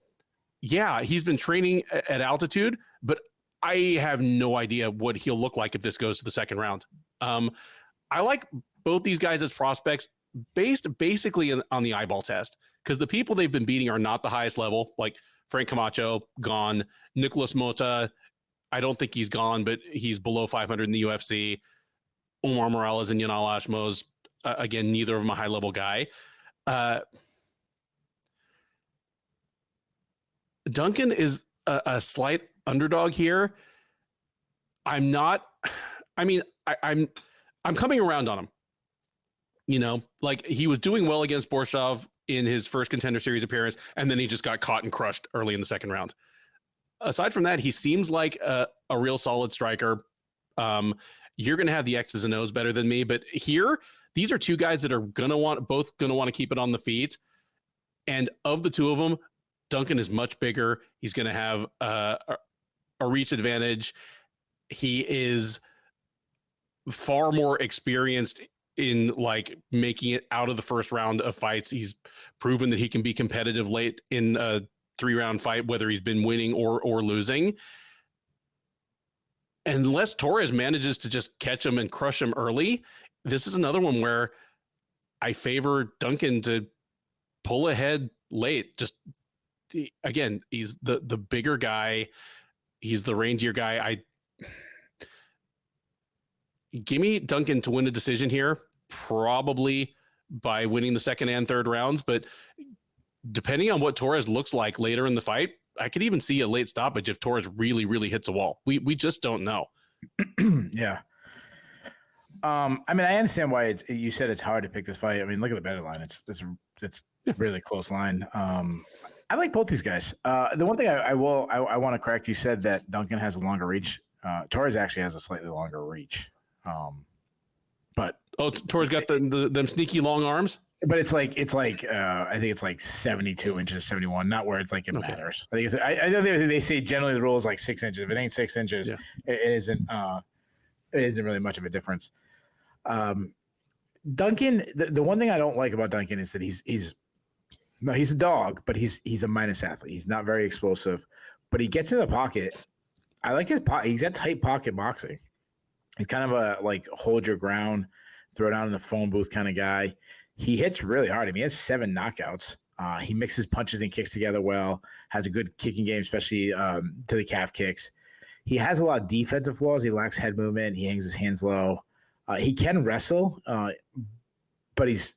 he's been training at altitude, but I have no idea what he'll look like if this goes to the second round. I like both these guys as prospects based basically on the eyeball test, because the people they've been beating are not the highest level, like Frank Camacho, gone. Nicholas Mota, I don't think he's gone, but he's below 500 in the UFC. Omar Morales and Yanal Ashmos, again, neither of them a high-level guy. Duncan is a slight underdog here. I'm coming around on him. You know, like, he was doing well against Borshov in his first Contender Series appearance, and then he just got caught and crushed early in the second round. Aside from that, he seems like a real solid striker. You're going to have the X's and O's better than me, but here, these are two guys that are both going to want to keep it on the feet. And of the two of them, Duncan is much bigger. He's going to have a reach advantage. He is far more experienced in, like, making it out of the first round of fights. He's proven that he can be competitive late in a 3-round fight, whether he's been winning or losing. Unless Torres manages to just catch him and crush him early, this is another one where I favor Duncan to pull ahead late. Just, again, he's the bigger guy. He's the rangier guy. Give me Duncan to win a decision here, probably by winning the second and third rounds. But depending on what Torres looks like later in the fight, I could even see a late stoppage if Torres really, really hits a wall. We just don't know. Yeah. I mean, I understand why you said it's hard to pick this fight. I mean, look at the better line. It's really close line. I like both these guys. The one thing I want to correct, you said that Duncan has a longer reach. Torres actually has a slightly longer reach. But Torres got them sneaky long arms. But it's like I think it's like 72 inches, 71, not where it's like it matters. I think I know they say generally the rule is like 6 inches. If it ain't 6 inches, it isn't really much of a difference. Duncan, the one thing I don't like about Duncan is that he's a dog, but he's a minus athlete. He's not very explosive, but he gets in the pocket. I like his pocket. He's got tight pocket boxing. He's kind of a, like, hold your ground, throw down in the phone booth kind of guy. He hits really hard. I mean, he has 7 knockouts. He mixes punches and kicks together well, has a good kicking game, especially to the calf kicks. He has a lot of defensive flaws. He lacks head movement. He hangs his hands low. He can wrestle, but I'd say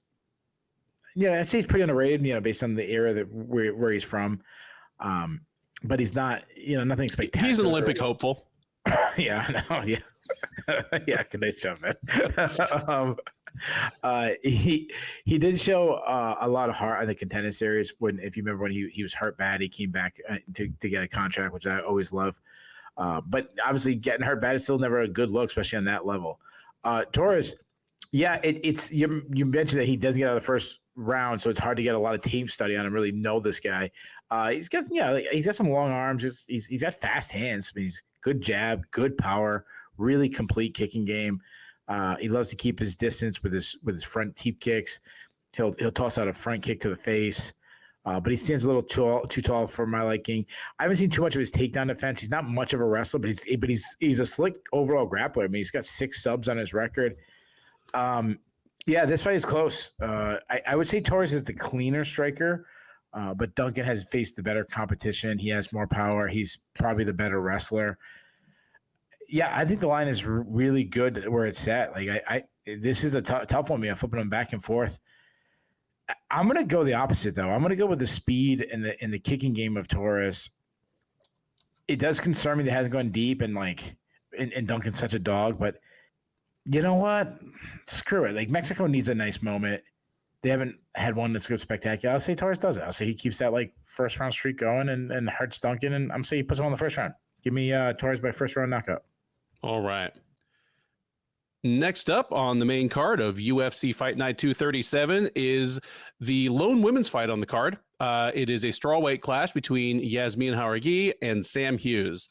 he's pretty underrated, based on the era where he's from. But he's not, nothing spectacular. He's an Olympic hopeful. Yeah, I know. Yeah. Yeah, nice job, man. He did show a lot of heart on the Contender Series if you remember when he was hurt bad, he came back to get a contract, which I always love. But obviously getting hurt bad is still never a good look, especially on that level. Torres, it's you mentioned that he doesn't get out of the first round, so it's hard to get a lot of tape study on him, really know this guy. He's got some long arms. He's got fast hands. I mean, he's good jab, good power, really complete kicking game. He loves to keep his distance with his front teep kicks. He'll toss out a front kick to the face, but he stands a little too tall for my liking. I haven't seen too much of his takedown defense. He's not much of a wrestler, but he's a slick overall grappler. I mean, he's got 6 subs on his record. This fight is close. I would say Torres is the cleaner striker, but Duncan has faced the better competition. He has more power. He's probably the better wrestler. Yeah, I think the line is really good where it's set. Like this is a tough one. I'm flipping them back and forth. I'm going to go the opposite, though. I'm going to go with the speed and the kicking game of Torres. It does concern me that it hasn't gone deep, and Duncan's such a dog. But you know what? Screw it. Like, Mexico needs a nice moment. They haven't had one that's good spectacular. I'll say Torres does it. I'll say he keeps that first round streak going and hurts Duncan, and I'm saying he puts him on the first round. Give me Torres by first round knockout. All right. Next up on the main card of UFC Fight Night 237 is the lone women's fight on the card. It is a strawweight clash between Yazmin Jauregui and Sam Hughes.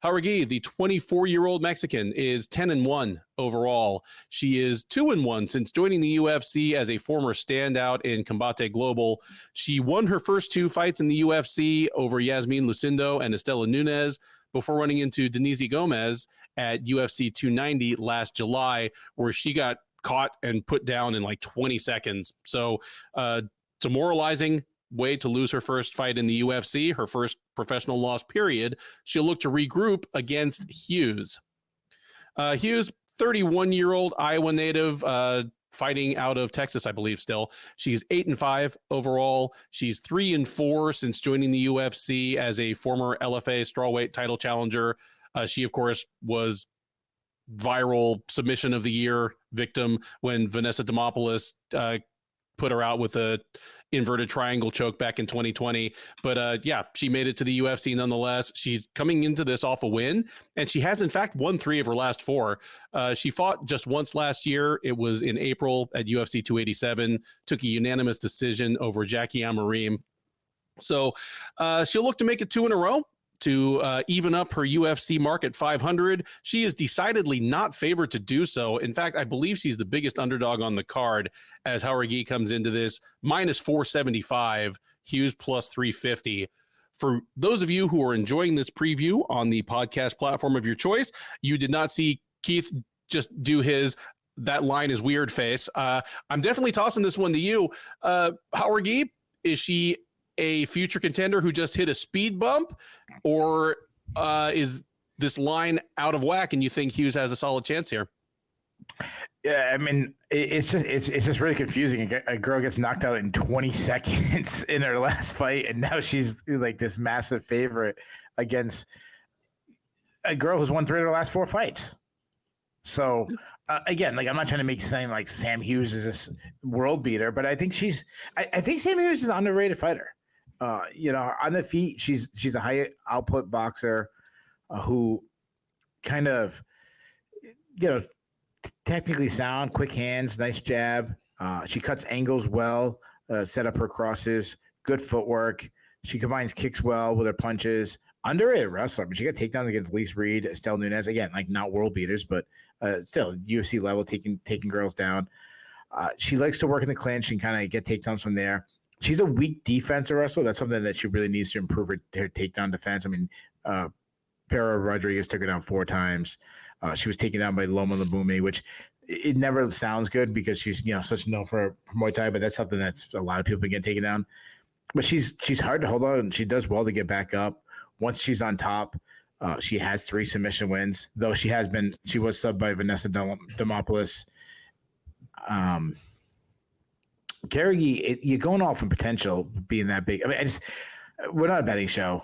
Jauregui, the 24-year-old Mexican, is 10-1 overall. She is 2-1 since joining the UFC as a former standout in Combate Global. She won her first 2 fights in the UFC over Yazmin Lucindo and Estela Nunes before running into Denise Gomez at UFC 290 last July, where she got caught and put down in 20 seconds. So demoralizing way to lose her first fight in the UFC, her first professional loss period. She'll look to regroup against Hughes. Hughes, 31-year-old Iowa native, fighting out of Texas, I believe still. She's 8-5 overall. She's 3-4 since joining the UFC as a former LFA strawweight title challenger. She, of course, was viral submission of the year victim when Vanessa Demopoulos put her out with a inverted triangle choke back in 2020. But she made it to the UFC nonetheless. She's coming into this off a win, and she has in fact won 3 of her last 4. She fought just once last year. It was in April at UFC 287, took a unanimous decision over Jackie Amarim. So she'll look to make it 2 in a row to even up her UFC mark at 500. She is decidedly not favored to do so. In fact, I believe she's the biggest underdog on the card as Jauregui comes into this, minus 475, Hughes plus 350. For those of you who are enjoying this preview on the podcast platform of your choice, you did not see Keith just do his "that line is weird" face. I'm definitely tossing this one to you. Jauregui, is she a future contender who just hit a speed bump, or is this line out of whack and you think Hughes has a solid chance here? Yeah, I mean, it's just really confusing. A girl gets knocked out in 20 seconds in her last fight, and now she's like this massive favorite against a girl who's won 3 of her last 4 fights. So again, I'm not trying to make saying like Sam Hughes is this world beater, but I think I think Sam Hughes is an underrated fighter. On the feet, she's a high output boxer who kind of, technically sound, quick hands, nice jab. She cuts angles well, set up her crosses, good footwork. She combines kicks well with her punches. Underrated wrestler. I mean, she got takedowns against Lise Reed, Estelle Nunes. Again, not world beaters, but still UFC level, taking girls down. She likes to work in the clinch and kind of get takedowns from there. She's a weak defensive wrestler. That's something that she really needs to improve her takedown defense. I mean, Para Rodriguez took her down 4 times. She was taken down by Loma Labumi, which it never sounds good because she's such known for Muay Thai, but that's something that's a lot of people get taken down. But she's hard to hold on, and she does well to get back up. Once she's on top, she has 3 submission wins, though she was subbed by Vanessa Demopoulos. Jauregui, you're going off from potential being that big. I mean, we're not a betting show,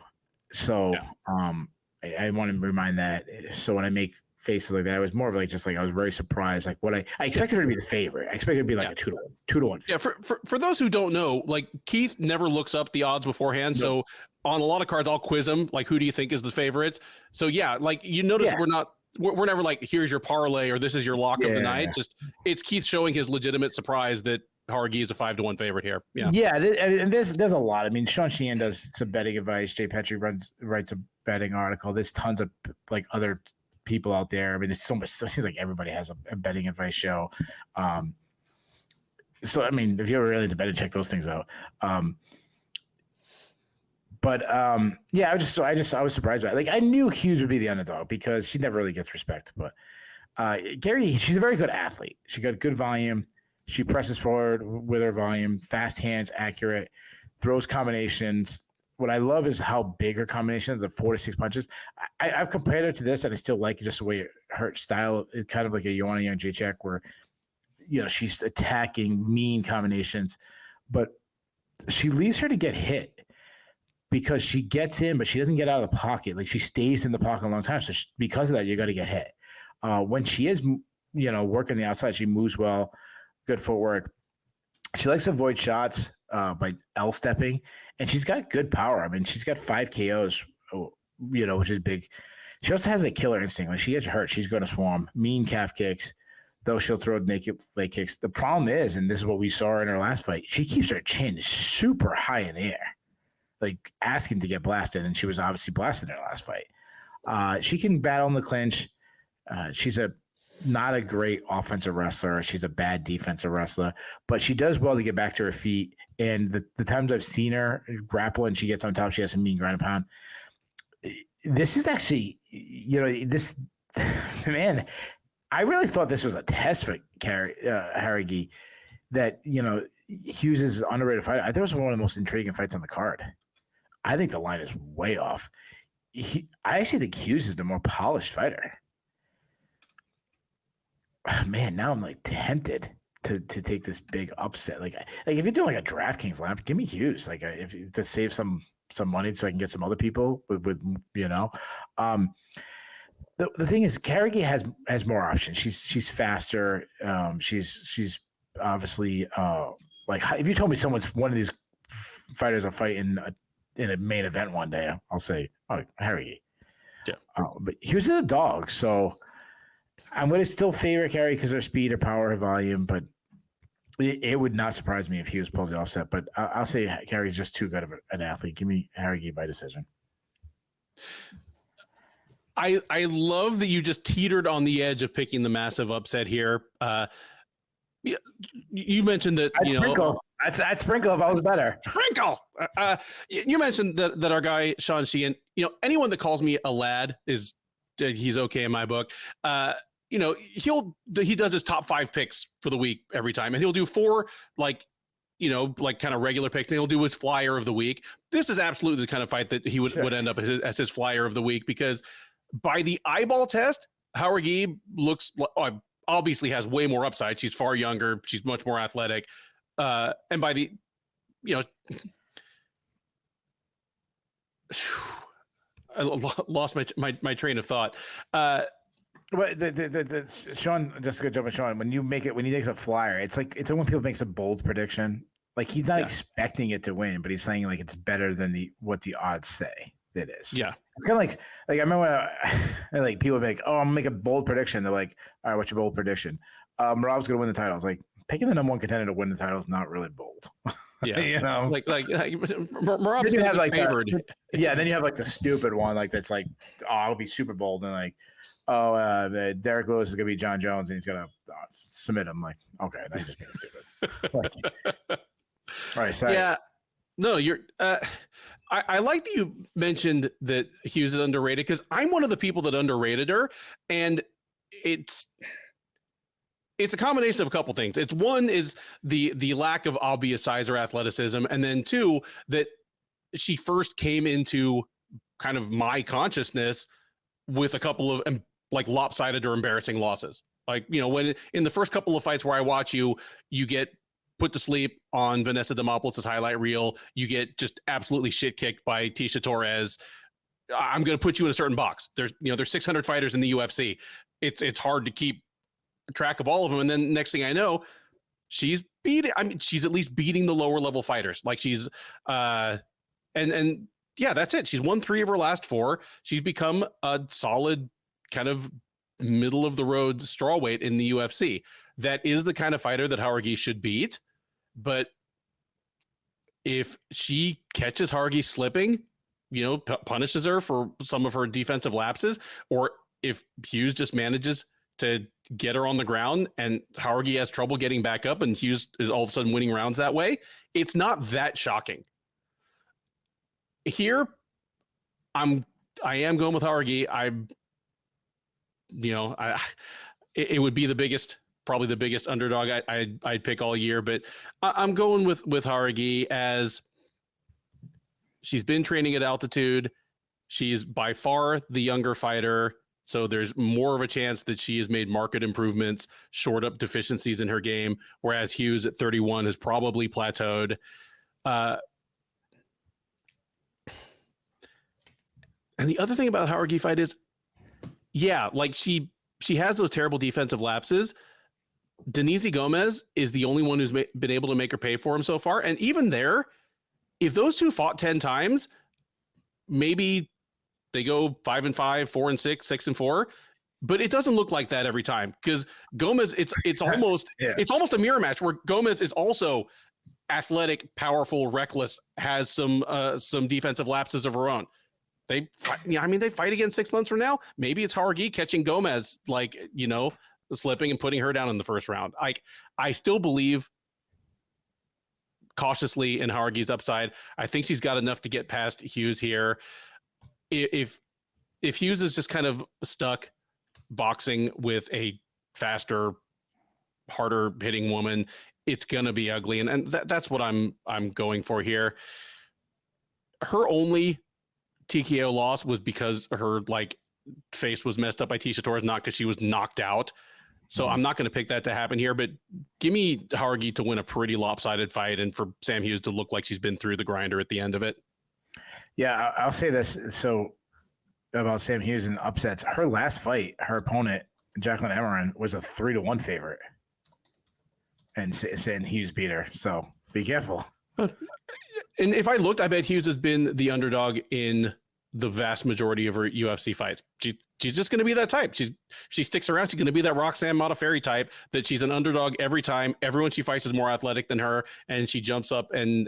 so I want to remind that. So when I make faces like that, I was more of I was very surprised. Like what I expected her to be the favorite. I expected her to be like a 2-1. Yeah, for those who don't know, Keith never looks up the odds beforehand. No. So on a lot of cards, I'll quiz him. Who do you think is the favorites? So you notice we're never here's your parlay or this is your lock of the night. Just it's Keith showing his legitimate surprise that Jauregui is a 5-1 favorite here. Yeah. And there's a lot. I mean, Sean Sheehan does some betting advice. Jay Petrie writes a betting article. There's tons of other people out there. I mean, it seems like everybody has a betting advice show. So I mean, if you're really into betting, check those things out. I was surprised by it. I knew Hughes would be the underdog because she never really gets respect. But Gary, she's a very good athlete. She got good volume. She presses forward with her volume, fast hands, accurate, throws combinations. What I love is how big her combinations of 4 to 6 punches. I've compared her to this, and I still like just the way her style is kind of like a Joanna Jędrzejczyk, where she's attacking mean combinations, but she leaves her to get hit because she gets in, but she doesn't get out of the pocket. Like she stays in the pocket a long time. So because of that, you got to get hit. When she is, working the outside, she moves well, good footwork. She likes to avoid shots by L-stepping, and she's got good power. I mean, she's got 5 KOs, which is big. She also has a killer instinct. Like she gets hurt, she's going to swarm. Mean calf kicks, though she'll throw naked leg kicks. The problem is, and this is what we saw in her last fight, she keeps her chin super high in the air, like asking to get blasted, and she was obviously blasted in her last fight. She can battle in the clinch. She's not a great offensive wrestler. She's a bad defensive wrestler, but she does well to get back to her feet. And the times I've seen her grapple and she gets on top, she has some mean ground and pound. This is actually, this man, I really thought this was a test for Jauregui, that, Hughes is an underrated fighter. I thought it was one of the most intriguing fights on the card. I think the line is way off. I actually think Hughes is the more polished fighter. Man, now I'm like tempted to take this big upset. Like if you're doing like a DraftKings lineup, give me Hughes. Like if to save some money so I can get some other people with. The thing is, Jauregui has more options. She's faster. She's obviously like if you told me one of these fighters are fighting in a main event one day, I'll say, oh, Jauregui. Yeah. But Hughes is a dog, so I'm going to still favor Jauregui because her speed, her power, her volume, but it would not surprise me if Hughes pulls the offset. But I'll say Jauregui's just too good of an athlete. Give me Jauregui by decision. I love that you just teetered on the edge of picking the massive upset here. You mentioned that I'd sprinkle if I was better. Sprinkle. You mentioned that our guy Sean Sheehan. Anyone that calls me a lad he's okay in my book. He does his top 5 picks for the week every time, and he'll do 4 like kind of regular picks, and he'll do his flyer of the week. This is absolutely the kind of fight that he would end up as his flyer of the week, because by the eyeball test, Jauregui looks obviously has way more upside. She's far younger. She's much more athletic. And by the, I lost my train of thought. But the Sean, just to jump on Sean, when he makes a flyer, it's like when people makes a bold prediction. Like he's not expecting it to win, but he's saying like it's better than what the odds say it is. Yeah. It's kind of like I remember when like people be like, oh, I'm gonna make a bold prediction. They're like, all right, what's your bold prediction? Rob's gonna win the title. I was like, picking the number 1 contender to win the title is not really bold. Yeah. like Rob's gonna have like favored. Then you have like the stupid one, like that's like, oh, I'll be super bold, and like, Derek Lewis is gonna be John Jones and he's gonna submit him. Like, okay, that's just being stupid. All right, sorry. Yeah. No, you're I like that you mentioned that Hughes is underrated, because I'm one of the people that underrated her, and it's a combination of a couple things. It's one is the lack of obvious size or athleticism, and then 2, that she first came into kind of my consciousness with a couple of like lopsided or embarrassing losses. Like, when in the first couple of fights where I watch you get put to sleep on Vanessa Demopoulos' highlight reel. You get just absolutely shit kicked by Tisha Torres. I'm going to put you in a certain box. There's 600 fighters in the UFC. It's hard to keep track of all of them. And then next thing I know, she's at least beating the lower level fighters. Like she's, and yeah, that's it. She's won 3 of her last 4. She's become a solid kind of middle of the road strawweight in the UFC. That is the kind of fighter that Jauregui should beat. But if she catches Jauregui slipping, punishes her for some of her defensive lapses, or if Hughes just manages to get her on the ground and Jauregui has trouble getting back up and Hughes is all of a sudden winning rounds that way, it's not that shocking. Here, I am going with Jauregui. It would be probably the biggest underdog I'd pick all year, but I'm going with Jauregui, as she's been training at altitude. She's by far the younger fighter. So there's more of a chance that she has made market improvements, shored up deficiencies in her game, whereas Hughes at 31 has probably plateaued. And the other thing about the Jauregui fight is, yeah, like she has those terrible defensive lapses. Denise Gomez is the only one who's been able to make her pay for him so far. And even there, if those two fought 10 times, maybe they go 5-5, 4-6, 6-4, but it doesn't look like that every time because Gomez, it's almost it's almost a mirror match where Gomez is also athletic, powerful, reckless, has some defensive lapses of her own. They fight again 6 months from now. Maybe it's Jauregui catching Gomez, like, slipping and putting her down in the first round. I still believe cautiously in Jauregui's upside. I think she's got enough to get past Hughes here. If Hughes is just kind of stuck boxing with a faster, harder hitting woman, it's gonna be ugly, and that's what I'm going for here. Her only TKO loss was because her face was messed up by Tecia Torres, not because she was knocked out. So I'm not going to pick that to happen here, but give me Jauregui to win a pretty lopsided fight and for Sam Hughes to look like she's been through the grinder at the end of it. Yeah, I'll say this. So about Sam Hughes and upsets, her last fight, her opponent, Jacqueline Amarin, was a 3-1 favorite. And Hughes beat her. So be careful. And if I looked, I bet Hughes has been the underdog in the vast majority of her UFC fights. She's just going to be that type. She sticks around. She's going to be that Roxanne Modafferi type that she's an underdog every time. Everyone she fights is more athletic than her, and she jumps up and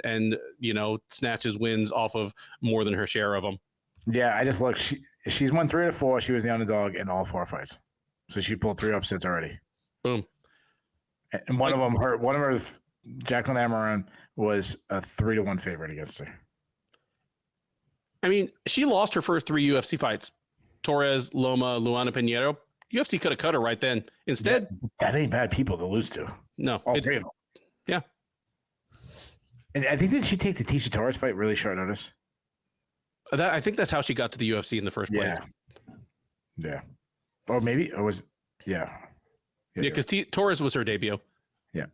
snatches wins off of more than her share of them. Yeah, I just looked. She's won 3 out of 4. She was the underdog in all 4 fights, so she pulled 3 upsets already. Boom. And one of her, Jacqueline Amarin, was a 3-1 favorite against her. I mean, she lost her first 3 UFC fights. Torres, Loma, Luana Pinheiro. UFC could have cut her right then. Instead, that ain't bad people to lose to. No. All 3 of them. Yeah. And I think, did she take the Tecia Torres fight really short notice? I think that's how she got to the UFC in the first place. Yeah. Or maybe it was, yeah. Yeah, because Torres was her debut. Yeah.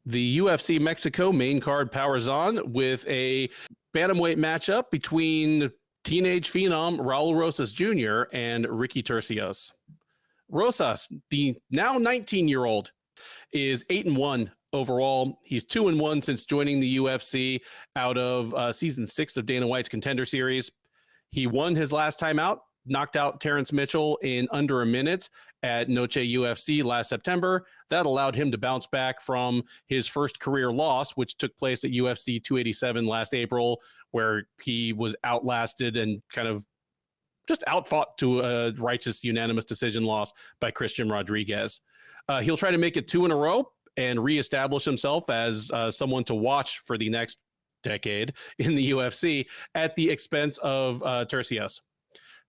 The UFC Mexico main card powers on with a bantamweight matchup between teenage phenom Raul Rosas Jr. and Ricky Turcios. Rosas, the now 19-year-old, is 8-1 overall. He's 2-1 since joining the UFC out of season 6 of Dana White's Contender Series. He won his last time out, knocked out Terrence Mitchell in under a minute at Noche UFC last September. That allowed him to bounce back from his first career loss, which took place at UFC 287 last April, where he was outlasted and kind of just outfought to a righteous unanimous decision loss by Christian Rodriguez. He'll try to make it 2 in a row and reestablish himself as someone to watch for the next decade in the UFC at the expense of Turcios.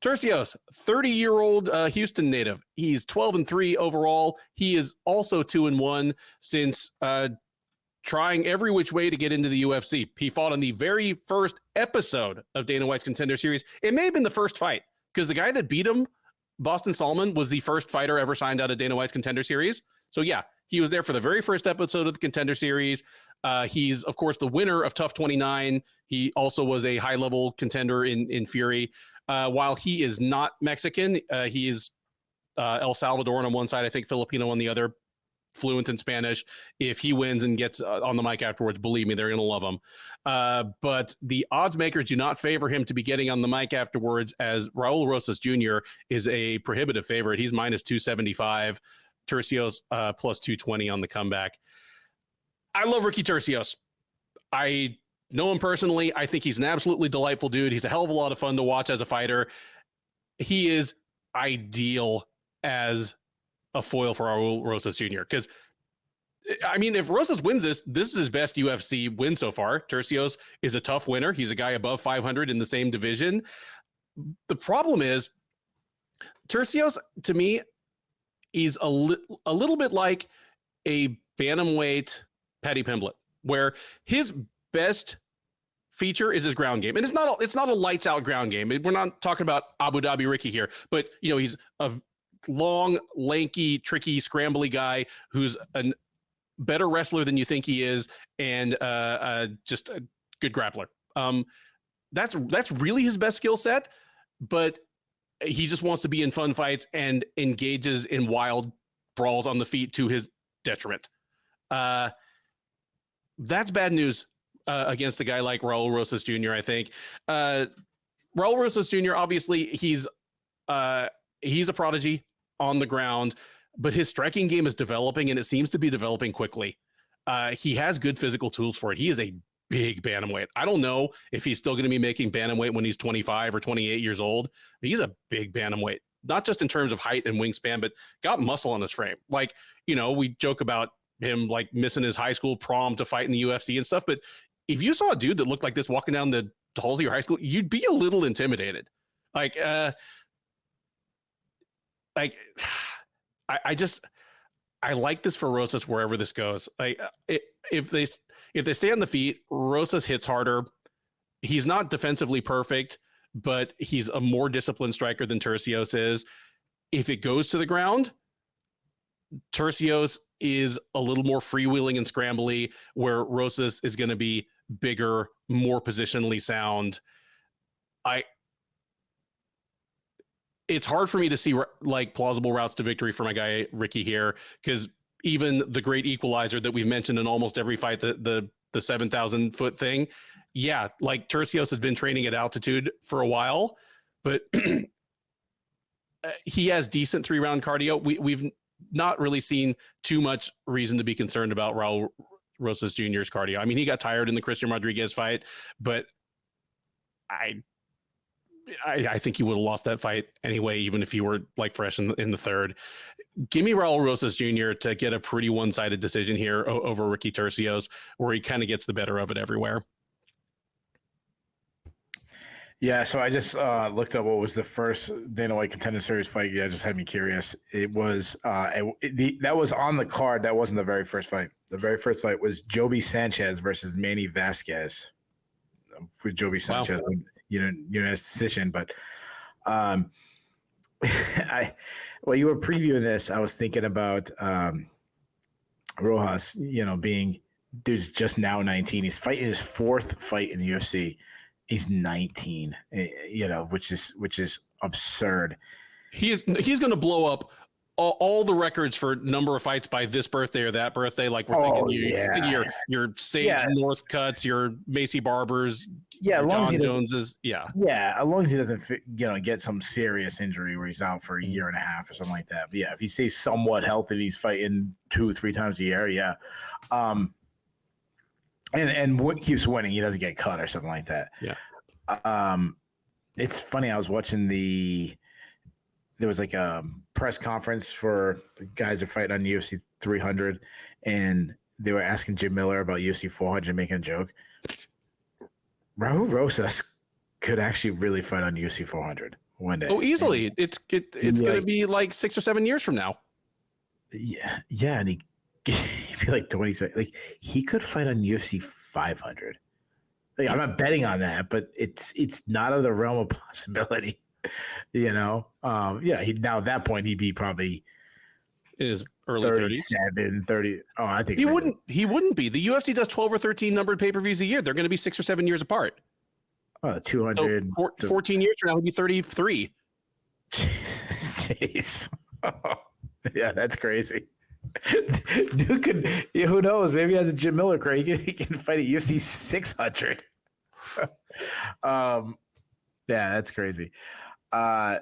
Turcios, 30-year-old Houston native. He's 12-3 overall. He is also 2-1 since trying every which way to get into the UFC. He fought on the very first episode of Dana White's Contender Series. It may have been the first fight because the guy that beat him, Boston Solomon, was the first fighter ever signed out of Dana White's Contender Series. So yeah, he was there for the very first episode of the Contender Series. He's, of course, the winner of Tough 29. He also was a high-level contender in Fury. While he is not Mexican, he is El Salvadoran on one side, I think Filipino on the other, fluent in Spanish. If he wins and gets on the mic afterwards, believe me, they're going to love him. But the odds makers do not favor him to be getting on the mic afterwards, as Raul Rosas Jr. is a prohibitive favorite. He's minus 275. Turcios plus 220 on the comeback. I love Ricky Turcios. I know him personally. I think he's an absolutely delightful dude. He's a hell of a lot of fun to watch as a fighter. He is ideal as a foil for Raul Rosas Jr. Because, I mean, if Rosas wins this is his best UFC win so far. Turcios is a tough winner. He's a guy above 500 in the same division. The problem is, Turcios, to me, is a little bit like a bantamweight Paddy Pimblett, where his best feature is his ground game, and it's not a lights out ground game. We're not talking about Abu Dhabi Ricky here, but he's a long, lanky, tricky, scrambly guy who's a better wrestler than you think he is, and just a good grappler. That's really his best skill set, but he just wants to be in fun fights and engages in wild brawls on the feet to his detriment. That's bad news against a guy like Raul Rosas Jr., I think. Raul Rosas Jr., obviously, he's a prodigy on the ground, but his striking game is developing, and it seems to be developing quickly. He has good physical tools for it. He is a big bantamweight. I don't know if he's still going to be making bantamweight when he's 25 or 28 years old, but he's a big bantamweight, not just in terms of height and wingspan, but got muscle on his frame. Like, we joke about him like missing his high school prom to fight in the UFC and stuff, but if you saw a dude that looked like this walking down the halls of your high school, you'd be a little intimidated. I like this for Rosas wherever this goes. If they stay on the feet, Rosas hits harder. He's not defensively perfect, but he's a more disciplined striker than Tercios is. If it goes to the ground, Tercios is a little more freewheeling and scrambly, where Rosas is going to be bigger, more positionally sound. It's hard for me to see like plausible routes to victory for my guy Ricky here, because even the great equalizer that we've mentioned in almost every fight, the 7,000 foot thing, yeah, like Tercios has been training at altitude for a while, but he has decent 3-round cardio. We've not really seen too much reason to be concerned about Raul Rosas Jr.'s cardio. I mean, he got tired in the Christian Rodriguez fight, but I think he would have lost that fight anyway, even if he were like fresh in the third. Give me Raul Rosas Jr. to get a pretty one-sided decision here over Ricky Tercios, where he kind of gets the better of it everywhere. Yeah, so I just looked up what was the first Dana White Contender Series fight. Yeah, just had me curious. It was that was on the card. That wasn't the very first fight. The very first fight was Joby Sanchez versus Manny Vasquez. With Joby Sanchez, wow. Unanimous decision. But while you were previewing this, I was thinking about Rojas. Being dude's just now 19. He's fighting his fourth fight in the UFC. He's 19, which is absurd. He's going to blow up all the records for number of fights by this birthday or that birthday. Like we're thinking your Sage Northcutts, your Macy Barbers, your John Joneses. Yeah. As long as he doesn't, get some serious injury where he's out for a year and a half or something like that. But yeah, if he stays somewhat healthy, he's fighting 2-3 times a year. Yeah. And keeps winning, he doesn't get cut or something like that. Yeah. It's funny. I was watching there was like a press conference for guys that fight on UFC 300, and they were asking Jim Miller about UFC 400, making a joke. Raul Rosas could actually really fight on UFC 400 one day. Oh, easily. And it's going to be like 6 or 7 years from now. Yeah. Yeah. And he'd be like 26. Like he could fight on UFC 500. Like, I'm not betting on that, but it's not out of the realm of possibility. Now at that point he'd be probably in his early 37, 30. Oh, I think he wouldn't be. The UFC does 12 or 13 numbered pay-per-views a year. They're going to be 6 or 7 years apart. 200. So 14 years from now, he'll be 33. Jeez. Yeah, that's crazy. Dude could, who knows? Maybe he has a Jim Miller craig. He can fight at UFC 600. Yeah, that's crazy. So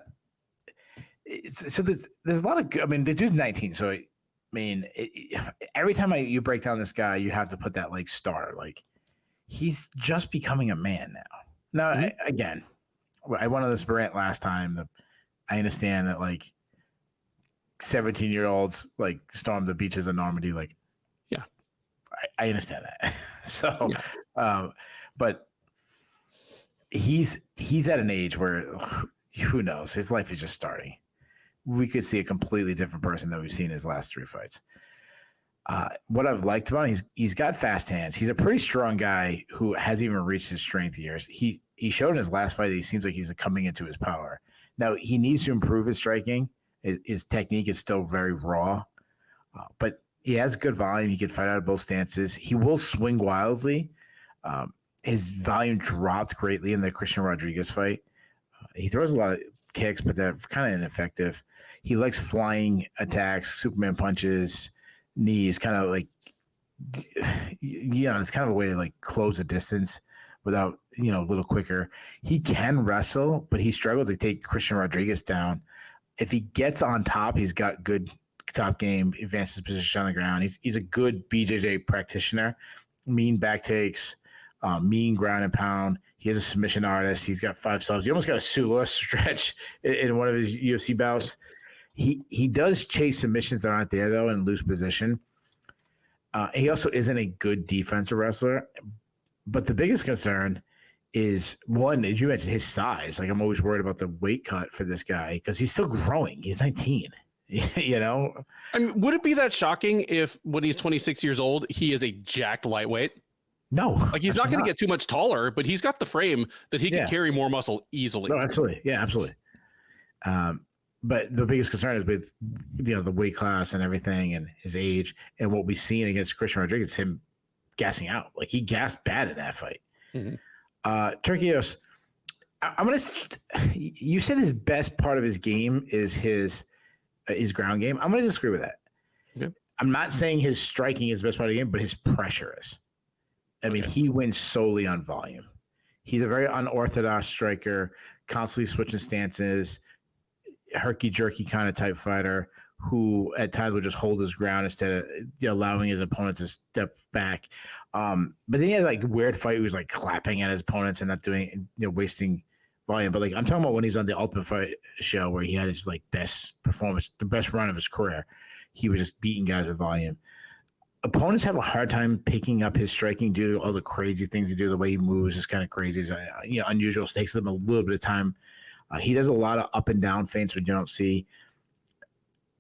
there's a lot of. I mean, the dude's 19. So every time you break down this guy, you have to put that like star. Like he's just becoming a man now. Now, again, I went on this rant last time. I understand that like 17-year-olds like storm the beaches of Normandy. Like, yeah, I understand that. So, yeah. But he's at an age where who knows? His life is just starting. We could see a completely different person that we've seen his last 3 fights. What I've liked about him, he's got fast hands. He's a pretty strong guy who hasn't even reached his strength years. He showed in his last fight that he seems like he's coming into his power. Now, he needs to improve his striking. His technique is still very raw, but he has good volume. He can fight out of both stances. He will swing wildly. His volume dropped greatly in the Christian Rodriguez fight. He throws a lot of kicks, but they're kind of ineffective. He likes flying attacks, Superman punches, knees, kind of like, it's kind of a way to like close a distance without, a little quicker. He can wrestle, but he struggled to take Christian Rodriguez down. If he gets on top, he's got good top game, advances position on the ground. He's a good BJJ practitioner, mean back takes, mean ground and pound. He is a submission artist. He's got 5 subs. He almost got a Sula stretch in one of his UFC bouts. He does chase submissions that aren't there, though, in loose position. He also isn't a good defensive wrestler. But the biggest concern is, one, as you mentioned, his size. Like, I'm always worried about the weight cut for this guy because he's still growing. He's 19, I mean, would it be that shocking if when he's 26 years old, he is a jacked lightweight? No. Like, he's not going to get too much taller, but he's got the frame that he can carry more muscle easily. No, absolutely. Yeah, absolutely. But the biggest concern is with, the weight class and everything and his age and what we've seen against Christian Rodriguez, him gassing out. Like, he gassed bad in that fight. Mm-hmm. Turquios, I'm going to – you said his best part of his game is his ground game. I'm going to disagree with that. Okay. I'm not saying his striking is the best part of the game, but his pressure is. I mean, he wins solely on volume. He's a very unorthodox striker, constantly switching stances, herky-jerky kind of type fighter who at times would just hold his ground instead of allowing his opponent to step back. But then he had like weird fight. He was like clapping at his opponents and not doing, wasting volume. But like I'm talking about when he was on the Ultimate Fight show where he had his like best performance, the best run of his career. He was just beating guys with volume. Opponents have a hard time picking up his striking due to all the crazy things he do. The way he moves is kind of crazy. It's unusual. It takes them a little bit of time. He does a lot of up and down feints, which you don't see.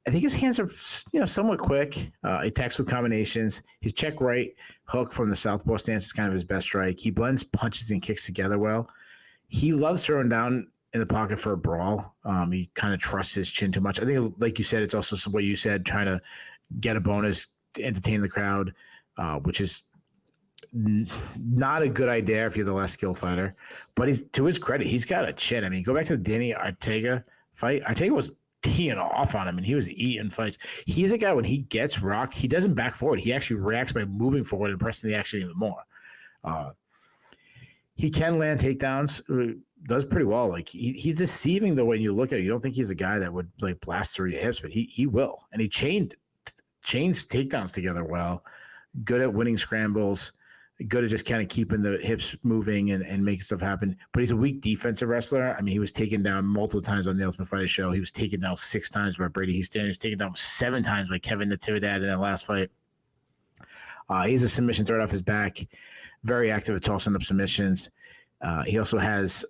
I think his hands are, somewhat quick. He attacks with combinations. His check right hook from the southpaw stance is kind of his best strike. He blends punches and kicks together well. He loves throwing down in the pocket for a brawl. He kind of trusts his chin too much. I think, like you said, it's also what you said, trying to get a bonus, to entertain the crowd, which is not a good idea if you're the less skilled fighter. But he's, to his credit, he's got a chin. I mean, go back to the Danny Ortega fight. Ortega was teeing off on him, and he was eating fights. He's a guy, when he gets rocked, he doesn't back forward. He actually reacts by moving forward and pressing the action even more. He can land takedowns, does pretty well. Like he's deceiving though when you look at it. You don't think he's a guy that would like blast through your hips, but he will. And he chains takedowns together well. Good at winning scrambles. Good at just kind of keeping the hips moving and making stuff happen. But he's a weak defensive wrestler. I mean, he was taken down multiple times on the Ultimate Fighter show. He was taken down 6 times by Brady Easton. He was taken down 7 times by Kevin Natividad in that last fight. He's a submission threat off his back. Very active at tossing up submissions. He also has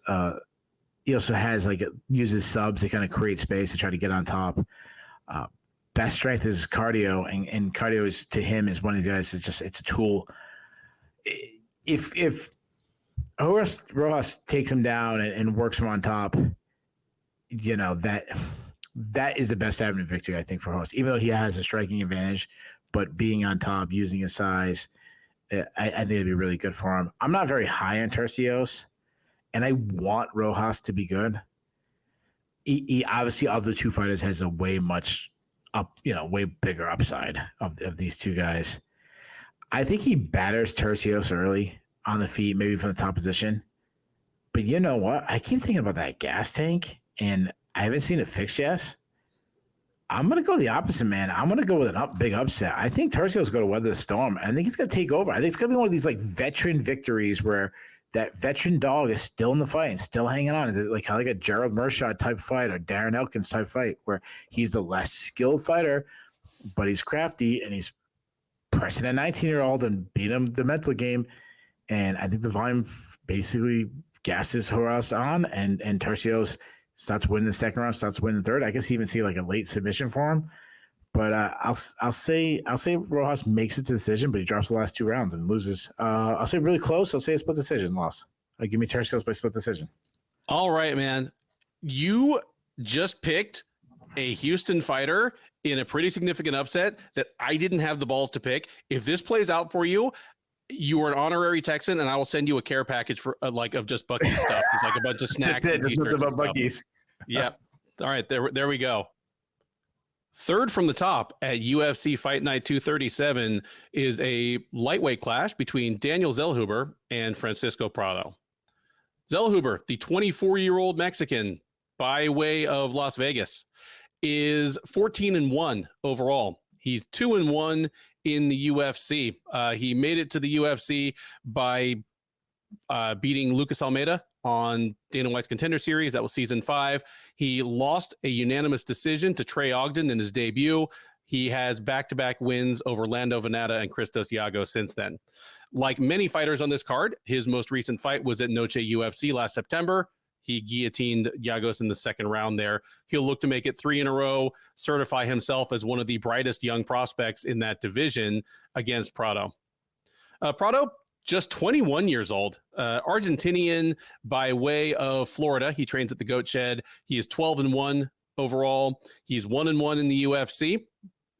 uses subs to kind of create space to try to get on top. Best strength is cardio, and cardio is, to him, is one of the guys. It's a tool. If Rojas takes him down and works him on top, that is the best avenue of victory, I think, for Rojas. Even though he has a striking advantage, but being on top, using his size, I think it'd be really good for him. I'm not very high on Tercios, and I want Rojas to be good. He obviously, of the two fighters, has a way bigger upside of these two guys. I think he batters Tercios early on the feet, maybe from the top position. But you know what? I keep thinking about that gas tank, and I haven't seen it fixed yet. I'm going to go the opposite, man. I'm going to go with a big upset. I think Tercios is going to weather the storm. I think he's going to take over. I think it's going to be one of these like veteran victories where that veteran dog is still in the fight and still hanging on. Is it like a Gerald Mershot type fight or Darren Elkins type fight where he's the less skilled fighter, but he's crafty and he's pressing a 19-year-old and beat him the mental game. And I think the volume basically gasses Rojas on, and Tercios starts winning the second round, starts winning the third. I guess even see like a late submission for him. But I'll say Rojas makes it to decision, but he drops the last 2 rounds and loses. I'll say really close. I'll say a split decision loss. Give me Terceos by split decision. All right, man. You just picked a Houston fighter in a pretty significant upset that I didn't have the balls to pick. If this plays out for you, you are an honorary Texan, and I will send you a care package for of just Buc-ee's stuff. It's like a bunch of snacks and t-shirts and stuff. Yep. All right, there we go. Third from the top at UFC Fight Night 237 is a lightweight clash between Daniel Zellhuber and Francisco Prado. Zellhuber, the 24-year-old Mexican by way of Las Vegas, is 14-1 overall. He's 2-1 in the UFC. He made it to the UFC by beating Lucas Almeida on Dana White's Contender Series. That was season 5. He lost a unanimous decision to Trey Ogden in his debut. He has back-to-back wins over Lando Venata and Christos Iago since then. Like many fighters on this card, his most recent fight was at Noche UFC last September. He guillotined Giagos in the second round there. He'll look to make it 3 in a row, certify himself as one of the brightest young prospects in that division against Prado. Prado, just 21 years old, Argentinian by way of Florida. He trains at the Goat Shed. He is 12-1 overall. He's 1-1 in the UFC.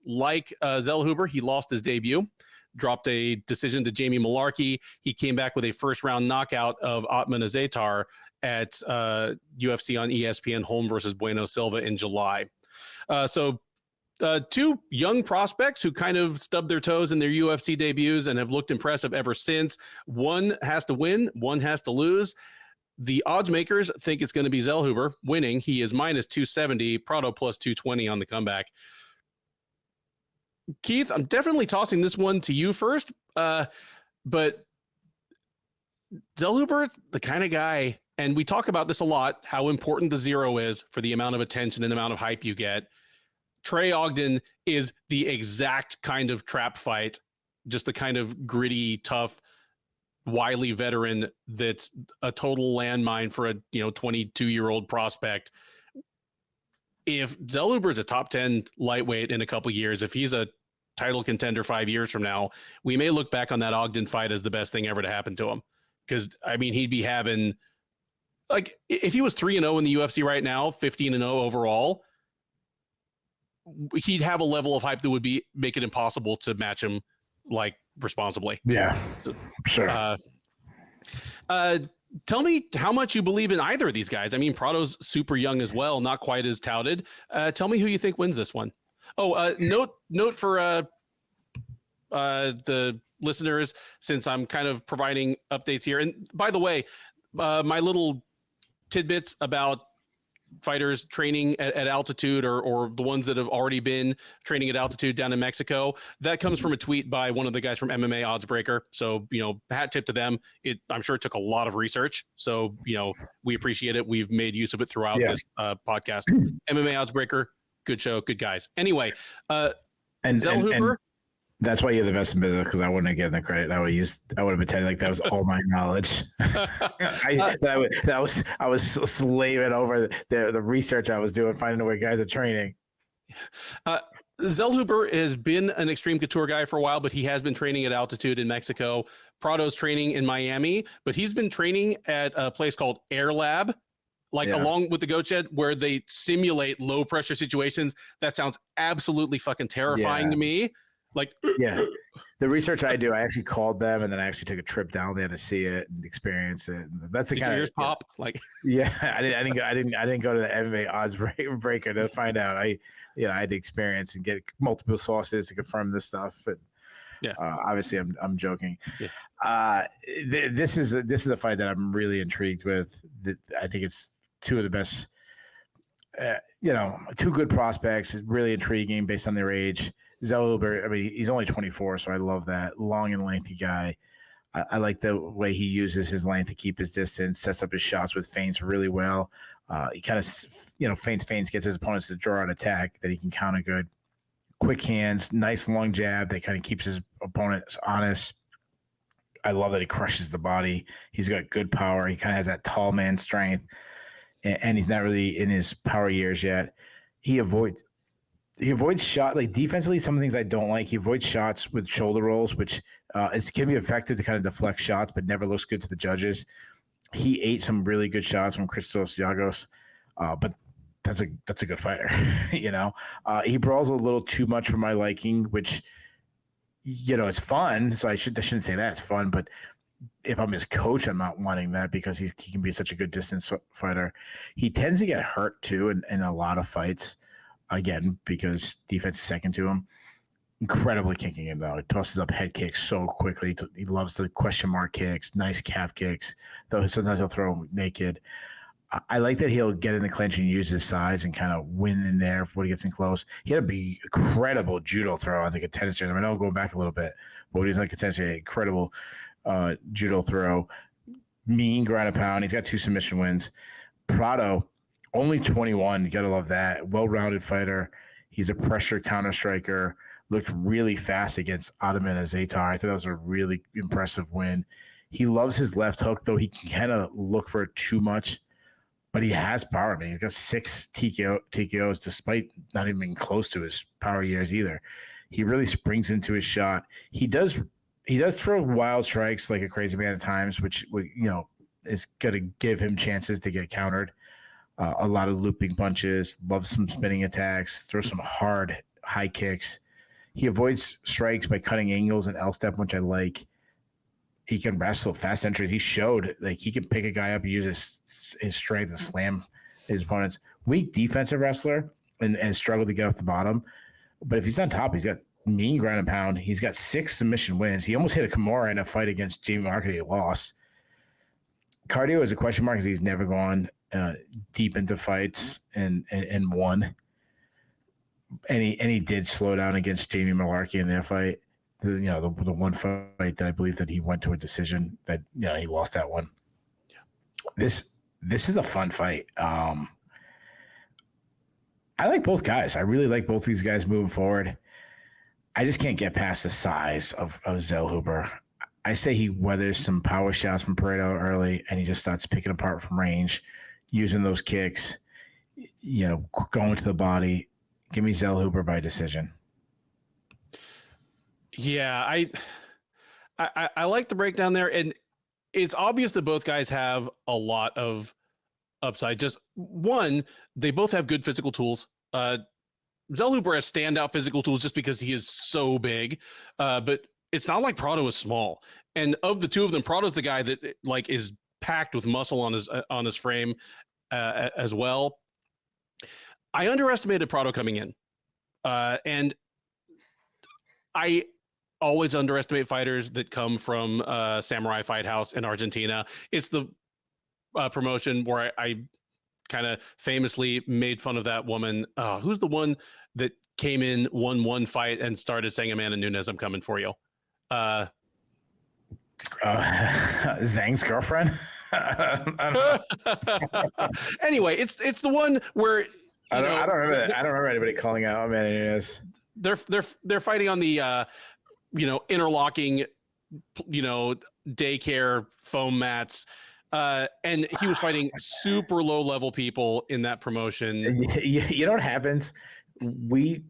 Like Zellhuber, he lost his debut, dropped a decision to Jamie Malarkey. He came back with a first-round knockout of Otman Azatar at UFC on ESPN Holm versus Bueno Silva in July. So 2 young prospects who kind of stubbed their toes in their UFC debuts and have looked impressive ever since. One has to win, one has to lose. The odds makers think it's going to be Zellhuber winning. He is minus 270, Prado plus 220 on the comeback. Keith, I'm definitely tossing this one to you first, but Zellhuber's the kind of guy, and we talk about this a lot, how important the 0 is for the amount of attention and amount of hype you get. Trey Ogden is the exact kind of trap fight, just the kind of gritty, tough, wily veteran that's a total landmine for a 22-year-old prospect. If Zellhuber is a top 10 lightweight in a couple years, if he's a title contender 5 years from now, we may look back on that Ogden fight as the best thing ever to happen to him. Because, I mean, he'd be having, like, if he was 3-0 in the UFC right now, 15-0 overall, he'd have a level of hype that would make it impossible to match him, like, responsibly. Yeah, so, sure. Tell me how much you believe in either of these guys. I mean, Prado's super young as well, not quite as touted. Tell me who you think wins this one. Oh, note for the listeners, since I'm kind of providing updates here. And by the way, my little tidbits about fighters training at altitude or the ones that have already been training at altitude down in Mexico, that comes from a tweet by one of the guys from MMA Oddsbreaker. So, hat tip to them. I'm sure it took a lot of research. So, we appreciate it. We've made use of it throughout this podcast. MMA Oddsbreaker, good show, good guys. Anyway, and Zellhuber. And that's why you're the best in business, because I wouldn't have given the credit. I would have pretended like that was all my knowledge. I was slaving over the research I was doing, finding where guys are training. Zellhuber has been an extreme couture guy for a while, but he has been training at altitude in Mexico. Prado's training in Miami, but he's been training at a place called Air Lab, along with the Goat Shed, where they simulate low pressure situations. That sounds absolutely fucking terrifying to me. The research I do, I actually called them, and then I actually took a trip down there to see it and experience it. And that's the kind of pop. I didn't go to the MMA Odds Breaker to find out. I had to experience and get multiple sources to confirm this stuff. And obviously, I'm joking. Yeah. This is a fight that I'm really intrigued with. I think it's 2 of the best. 2 good prospects, really intriguing based on their age. Zellhuber, I mean, he's only 24, so I love that. Long and lengthy guy. I like the way he uses his length to keep his distance, sets up his shots with feints really well. He kind of feints, gets his opponents to draw an attack that he can counter good. Quick hands, nice long jab that kind of keeps his opponents honest. I love that he crushes the body. He's got good power. He kind of has that tall man strength, and he's not really in his power years yet. He avoids He avoids shot, like defensively, some of the things I don't like. He avoids shots with shoulder rolls, which can be effective to kind of deflect shots, but never looks good to the judges. He ate some really good shots from Christos Giagos, but that's a good fighter. He brawls a little too much for my liking, which it's fun. So I shouldn't say that it's fun, but if I'm his coach, I'm not wanting that because he can be such a good distance fighter. He tends to get hurt too in a lot of fights. Again, because defense is second to him. Incredibly kicking him, though. He tosses up head kicks so quickly. He loves the question mark kicks, nice calf kicks, though sometimes he'll throw him naked. I like that he'll get in the clinch and use his size and kind of win in there when he gets in close. He had a incredible judo throw, I think, at tennis. I know going back a little bit, but when he's like a tennis, incredible judo throw. Mean ground and pound. He's got 2 submission wins. Prado, only 21. You got to love that. Well-rounded fighter. He's a pressure counter striker. Looked really fast against Ataman Azaitar. I thought that was a really impressive win. He loves his left hook, though he can kind of look for it too much. But he has power. I mean, he's got 6 TKOs despite not even being close to his power years either. He really springs into his shot. He does throw wild strikes like a crazy man at times, which is going to give him chances to get countered. A lot of looping punches, loves some spinning attacks, throws some hard high kicks. He avoids strikes by cutting angles and L-step, which I like. He can wrestle fast entries. He showed like he can pick a guy up and use his strength and slam his opponents. Weak defensive wrestler and struggled to get off the bottom. But if he's on top, he's got mean ground and pound. He's got 6 submission wins. He almost hit a Kimura in a fight against Jamie Mark that he lost. Cardio is a question mark because he's never gone deep into fights and won. And he did slow down against Jamie Malarkey in their fight. The one fight that I believe that he went to a decision that he lost that one. Yeah. This is a fun fight. I like both guys. I really like both these guys moving forward. I just can't get past the size of Zellhuber. I say he weathers some power shots from Pareto early, and he just starts picking apart from range, using those kicks, going to the body. Give me Zellhuber by decision. Yeah, I like the breakdown there, and it's obvious that both guys have a lot of upside. Just one, they both have good physical tools. Zellhuber has standout physical tools just because he is so big, but it's not like Prado is small. And of the two of them, Prado's the guy that is packed with muscle on his frame as well. I underestimated Prado coming in, and I always underestimate fighters that come from Samurai Fight House in Argentina. It's the promotion where I kind of famously made fun of that woman. Who's the one that came in, won one fight, and started saying, Amanda Nunes, I'm coming for you? Zhang's girlfriend? Anyway, it's the one where I don't remember anybody calling out Amanda Nunes. They're fighting on the interlocking daycare foam mats, and he was fighting super low level people in that promotion. You know what happens? We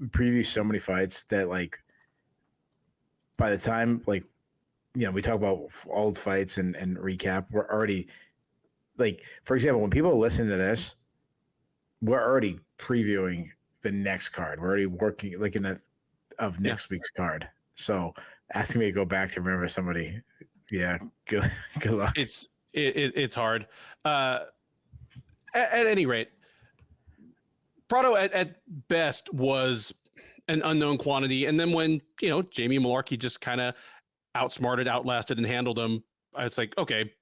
preview so many fights that by the time we talk about old fights and recap, we're already for example, when people listen to this, we're already previewing the next card. We're already working in that of next week's card. So asking me to go back to remember somebody, good luck. It's hard. At any rate, Prado at best was an unknown quantity, and then when Jamie Malarkey just kind of outsmarted, outlasted, and handled him, it's like, okay,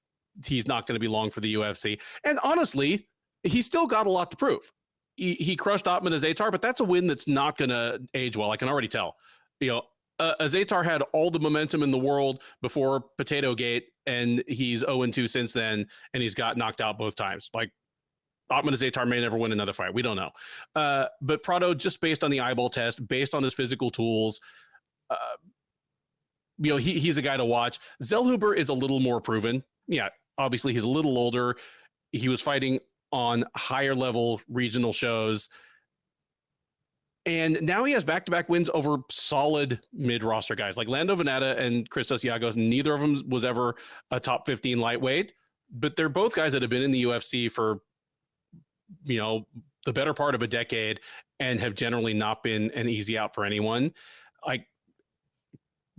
he's not going to be long for the UFC. And honestly, he still got a lot to prove. He crushed Ottman Azaitar, but that's a win that's not going to age well. I can already tell. Azaitar had all the momentum in the world before Potato Gate, and he's 0-2 since then, and he's got knocked out both times. Ottman Azaitar may never win another fight. We don't know. But Prado, just based on the eyeball test, based on his physical tools, he's a guy to watch. Zellhuber is a little more proven. Yeah, obviously he's a little older. He was fighting on higher level regional shows. And now he has back-to-back wins over solid mid-roster guys like Lando Veneta and Christos Giagos. Neither of them was ever a top 15 lightweight, but they're both guys that have been in the UFC for, the better part of a decade and have generally not been an easy out for anyone. Like,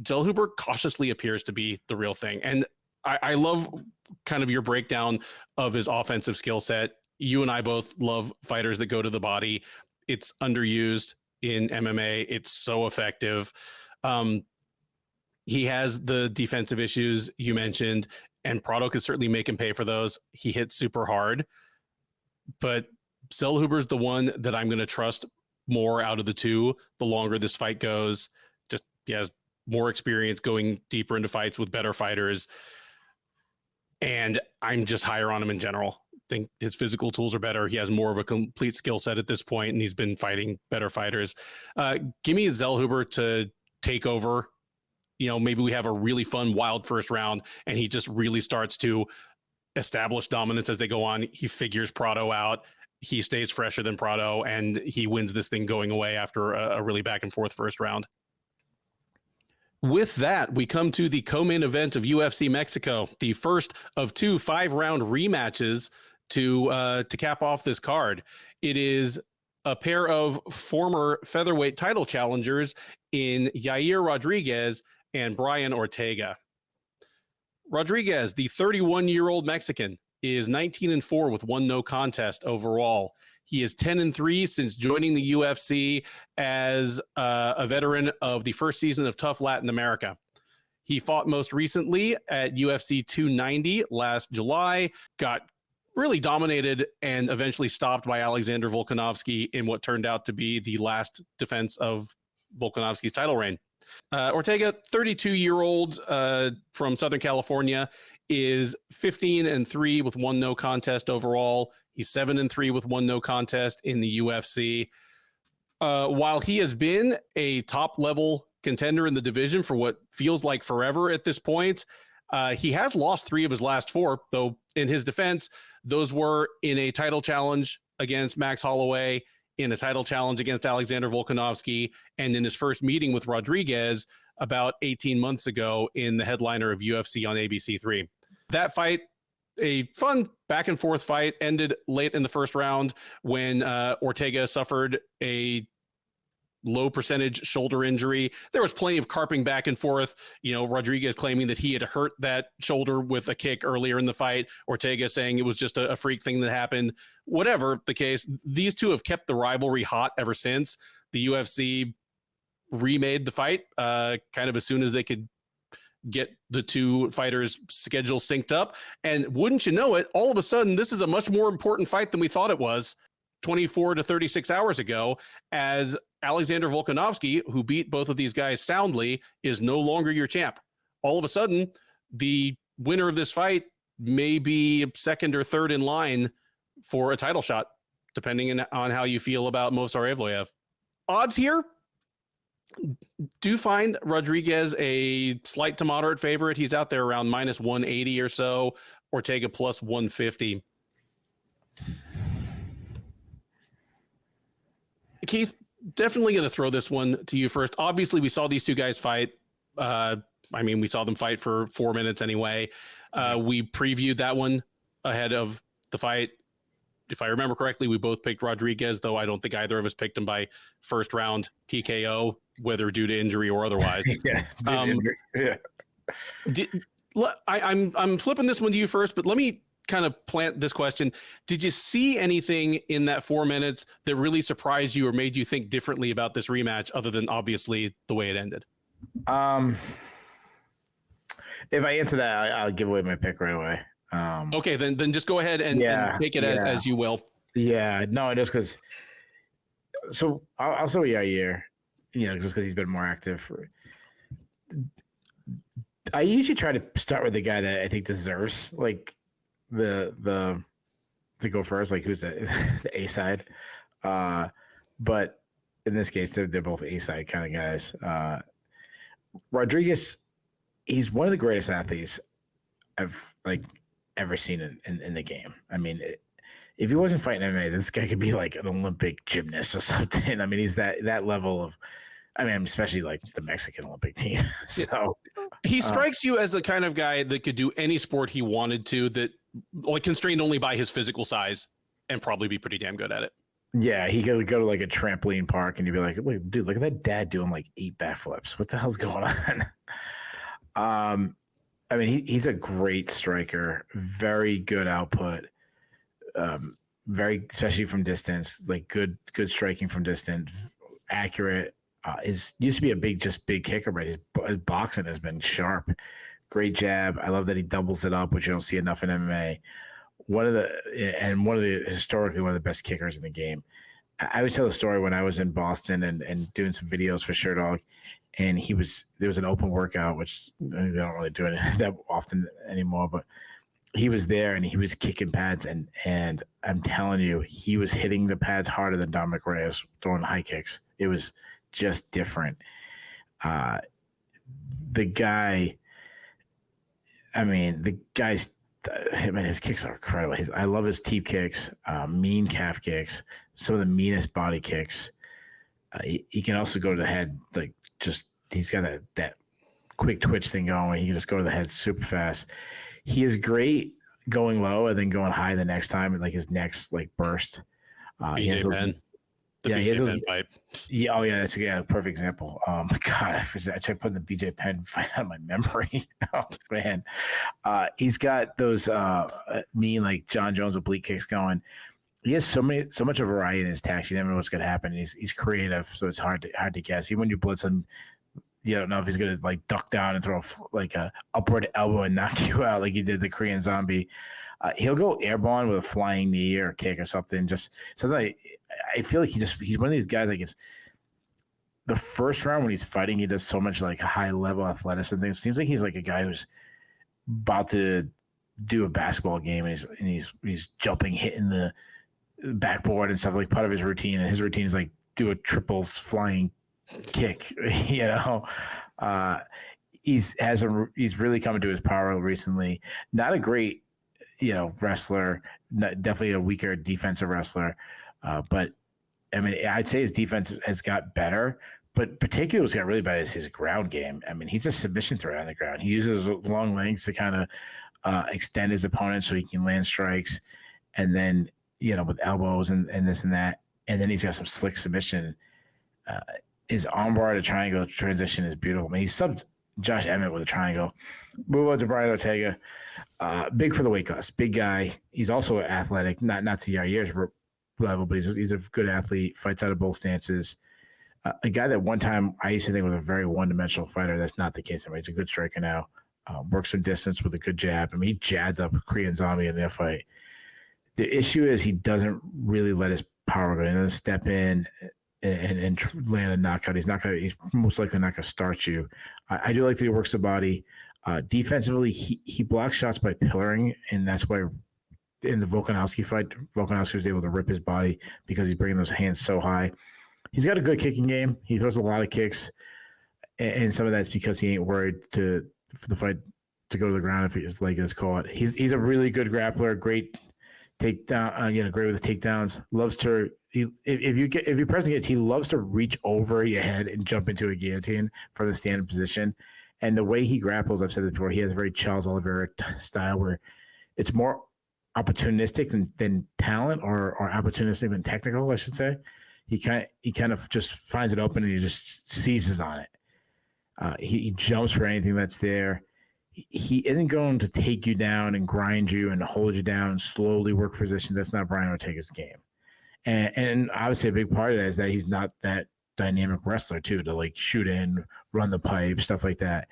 Zellhuber cautiously appears to be the real thing. And I love kind of your breakdown of his offensive skill set. You and I both love fighters that go to the body. It's underused in MMA. It's so effective. He has the defensive issues you mentioned, and Prado could certainly make him pay for those. He hits super hard, but Zellhuber's the one that I'm going to trust more out of the two the longer this fight goes. Just he has more experience going deeper into fights with better fighters, and I'm just higher on him in general. I think his physical tools are better. He has more of a complete skill set at this point, and he's been fighting better fighters. Give me Zellhuber to take over. Maybe we have a really fun, wild first round, and he just really starts to establish dominance as they go on. He figures Prado out. He stays fresher than Prado, and he wins this thing going away after a really back and forth first round. With that, we come to the co-main event of UFC Mexico, the first of 2 5-round rematches to cap off this card. It is a pair of former featherweight title challengers in Yair Rodriguez and Brian Ortega. Rodriguez, the 31-year-old Mexican, is 19-4 with 1 no contest overall. He is 10-3 since joining the UFC as a veteran of the first season of Tough Latin America. He fought most recently at UFC 290 last July, got really dominated and eventually stopped by Alexander Volkanovski in what turned out to be the last defense of Volkanovski's title reign. Ortega, 32-year-old from Southern California, is 15-3 with 1 no contest overall. He's 7-3 with 1 no contest in the UFC. While he has been a top-level contender in the division for what feels like forever at this point, he has lost 3 of his last 4, though in his defense, those were in a title challenge against Max Holloway, in a title challenge against Alexander Volkanovski, and in his first meeting with Rodriguez about 18 months ago in the headliner of UFC on ABC3. That fight, a fun back and forth fight, ended late in the first round when Ortega suffered a low percentage shoulder injury. There was plenty of carping back and forth. Rodriguez claiming that he had hurt that shoulder with a kick earlier in the fight. Ortega saying it was just a freak thing that happened. Whatever the case, these two have kept the rivalry hot ever since. The UFC remade the fight kind of as soon as they could get the two fighters' schedules synced up. And wouldn't you know it, all of a sudden, this is a much more important fight than we thought it was 24 to 36 hours ago, as Alexander Volkanovski, who beat both of these guys soundly, is no longer your champ. All of a sudden, the winner of this fight may be second or third in line for a title shot, depending on how you feel about Movsar Evloev. Odds here do find Rodriguez a slight to moderate favorite. He's out there around minus 180 or so. Ortega plus 150. Keith, definitely going to throw this one to you first. Obviously, we saw these two guys fight. We saw them fight for 4 minutes anyway. We previewed that one ahead of the fight. If I remember correctly, we both picked Rodriguez, though I don't think either of us picked him by first round TKO, whether due to injury or otherwise. I'm flipping this one to you first, but let me kind of plant this question. Did you see anything in that 4 minutes that really surprised you or made you think differently about this rematch, other than obviously the way it ended? If I answer that, I'll give away my pick right away. Okay, then just go ahead and take it as you will. Yeah, no, just because. So I'll say Yair, just because he's been more active. I usually try to start with the guy that I think deserves like the to go first, like who's the A side. But in this case, they're both A side kind of guys. Rodriguez, he's one of the greatest athletes I've ever seen in the game. I mean, if he wasn't fighting MMA, this guy could be like an Olympic gymnast or something. I mean, he's that level of. I mean, especially like the Mexican Olympic team. So he strikes you as the kind of guy that could do any sport he wanted to, that like constrained only by his physical size, and probably be pretty damn good at it. Yeah, he could go to like a trampoline park and you'd be like, dude, look at that dad doing like 8 backflips. What the hell's going on? I mean, he's a great striker, very good output, very, especially from distance, like good striking from distance, accurate. Used to be a big kicker, but his boxing has been sharp. Great jab. I love that he doubles it up, which you don't see enough in MMA. Historically one of the best kickers in the game. I always tell the story when I was in Boston and doing some videos for Sherdog, and there was an open workout, which they don't really do it that often anymore, but he was there and he was kicking pads, and I'm telling you, he was hitting the pads harder than Dominic Reyes throwing high kicks. It was just different. The guy, I mean, his kicks are incredible. I love his teep kicks, mean calf kicks, some of the meanest body kicks. He can also go to the head, like he's got that quick twitch thing going where he can just go to the head super fast. He is great going low and then going high the next time, like his next like burst. BJ Penn. BJ Penn pipe. Yeah, oh yeah, that's a perfect example. Oh my god, I tried putting the BJ Penn fight out of my memory. Oh man, he's got those mean like John Jones oblique kicks going. He has so much of variety in his attacks. You never know what's going to happen. He's creative, so it's hard to guess. Even when you blitz him, you don't know if he's going to like duck down and throw like a upward elbow and knock you out like he did the Korean Zombie. He'll go airborne with a flying knee or a kick or something. Just sometimes I feel like he's one of these guys. Like, it's the first round when he's fighting, he does so much like high level athleticism things. Seems like he's like a guy who's about to do a basketball game and he's jumping, hitting the backboard and stuff, like part of his routine. And his routine is like do a triple flying kick. You know, he's really coming to his power recently. Not a great, wrestler. Definitely a weaker defensive wrestler. But I mean, I'd say his defense has got better, but particularly what's got really bad is his ground game. I mean, he's a submission threat on the ground. He uses long legs to kind of extend his opponent so he can land strikes, and then, with elbows and this and that. And then he's got some slick submission. His armbar to triangle transition is beautiful. I mean, he subbed Josh Emmett with a triangle. Move on to Brian Ortega. Big for the weight class. Big guy. He's also athletic, not to Yair's level, but he's a good athlete, fights out of both stances. A guy that one time I used to think was a very one-dimensional fighter. That's not the case anymore. He's a good striker now. Works from distance with a good jab. I mean, he jabbed up Korean Zombie in their fight. The issue is he doesn't really let his power go. He doesn't step in and land a knockout. He's most likely not going to start you. I do like that he works the body. Defensively, he blocks shots by pillaring, and that's why in the Volkanovski fight, Volkanovski was able to rip his body because he's bringing those hands so high. He's got a good kicking game. He throws a lot of kicks, and some of that's because he ain't worried for the fight to go to the ground if his leg is caught. He's a really good grappler, great takedown, great with the takedowns. Loves to if you press against, he loves to reach over your head and jump into a guillotine for the standing position. And the way he grapples, I've said this before, he has a very Charles Oliveira style where it's more opportunistic than talent, or opportunistic than technical, I should say. He kind of just finds it open and he just seizes on it. He jumps for anything that's there. He isn't going to take you down and grind you and hold you down and slowly work position. That's not Brian Ortega's game. And obviously a big part of that is that he's not that dynamic wrestler too, to like shoot in, run the pipe, stuff like that.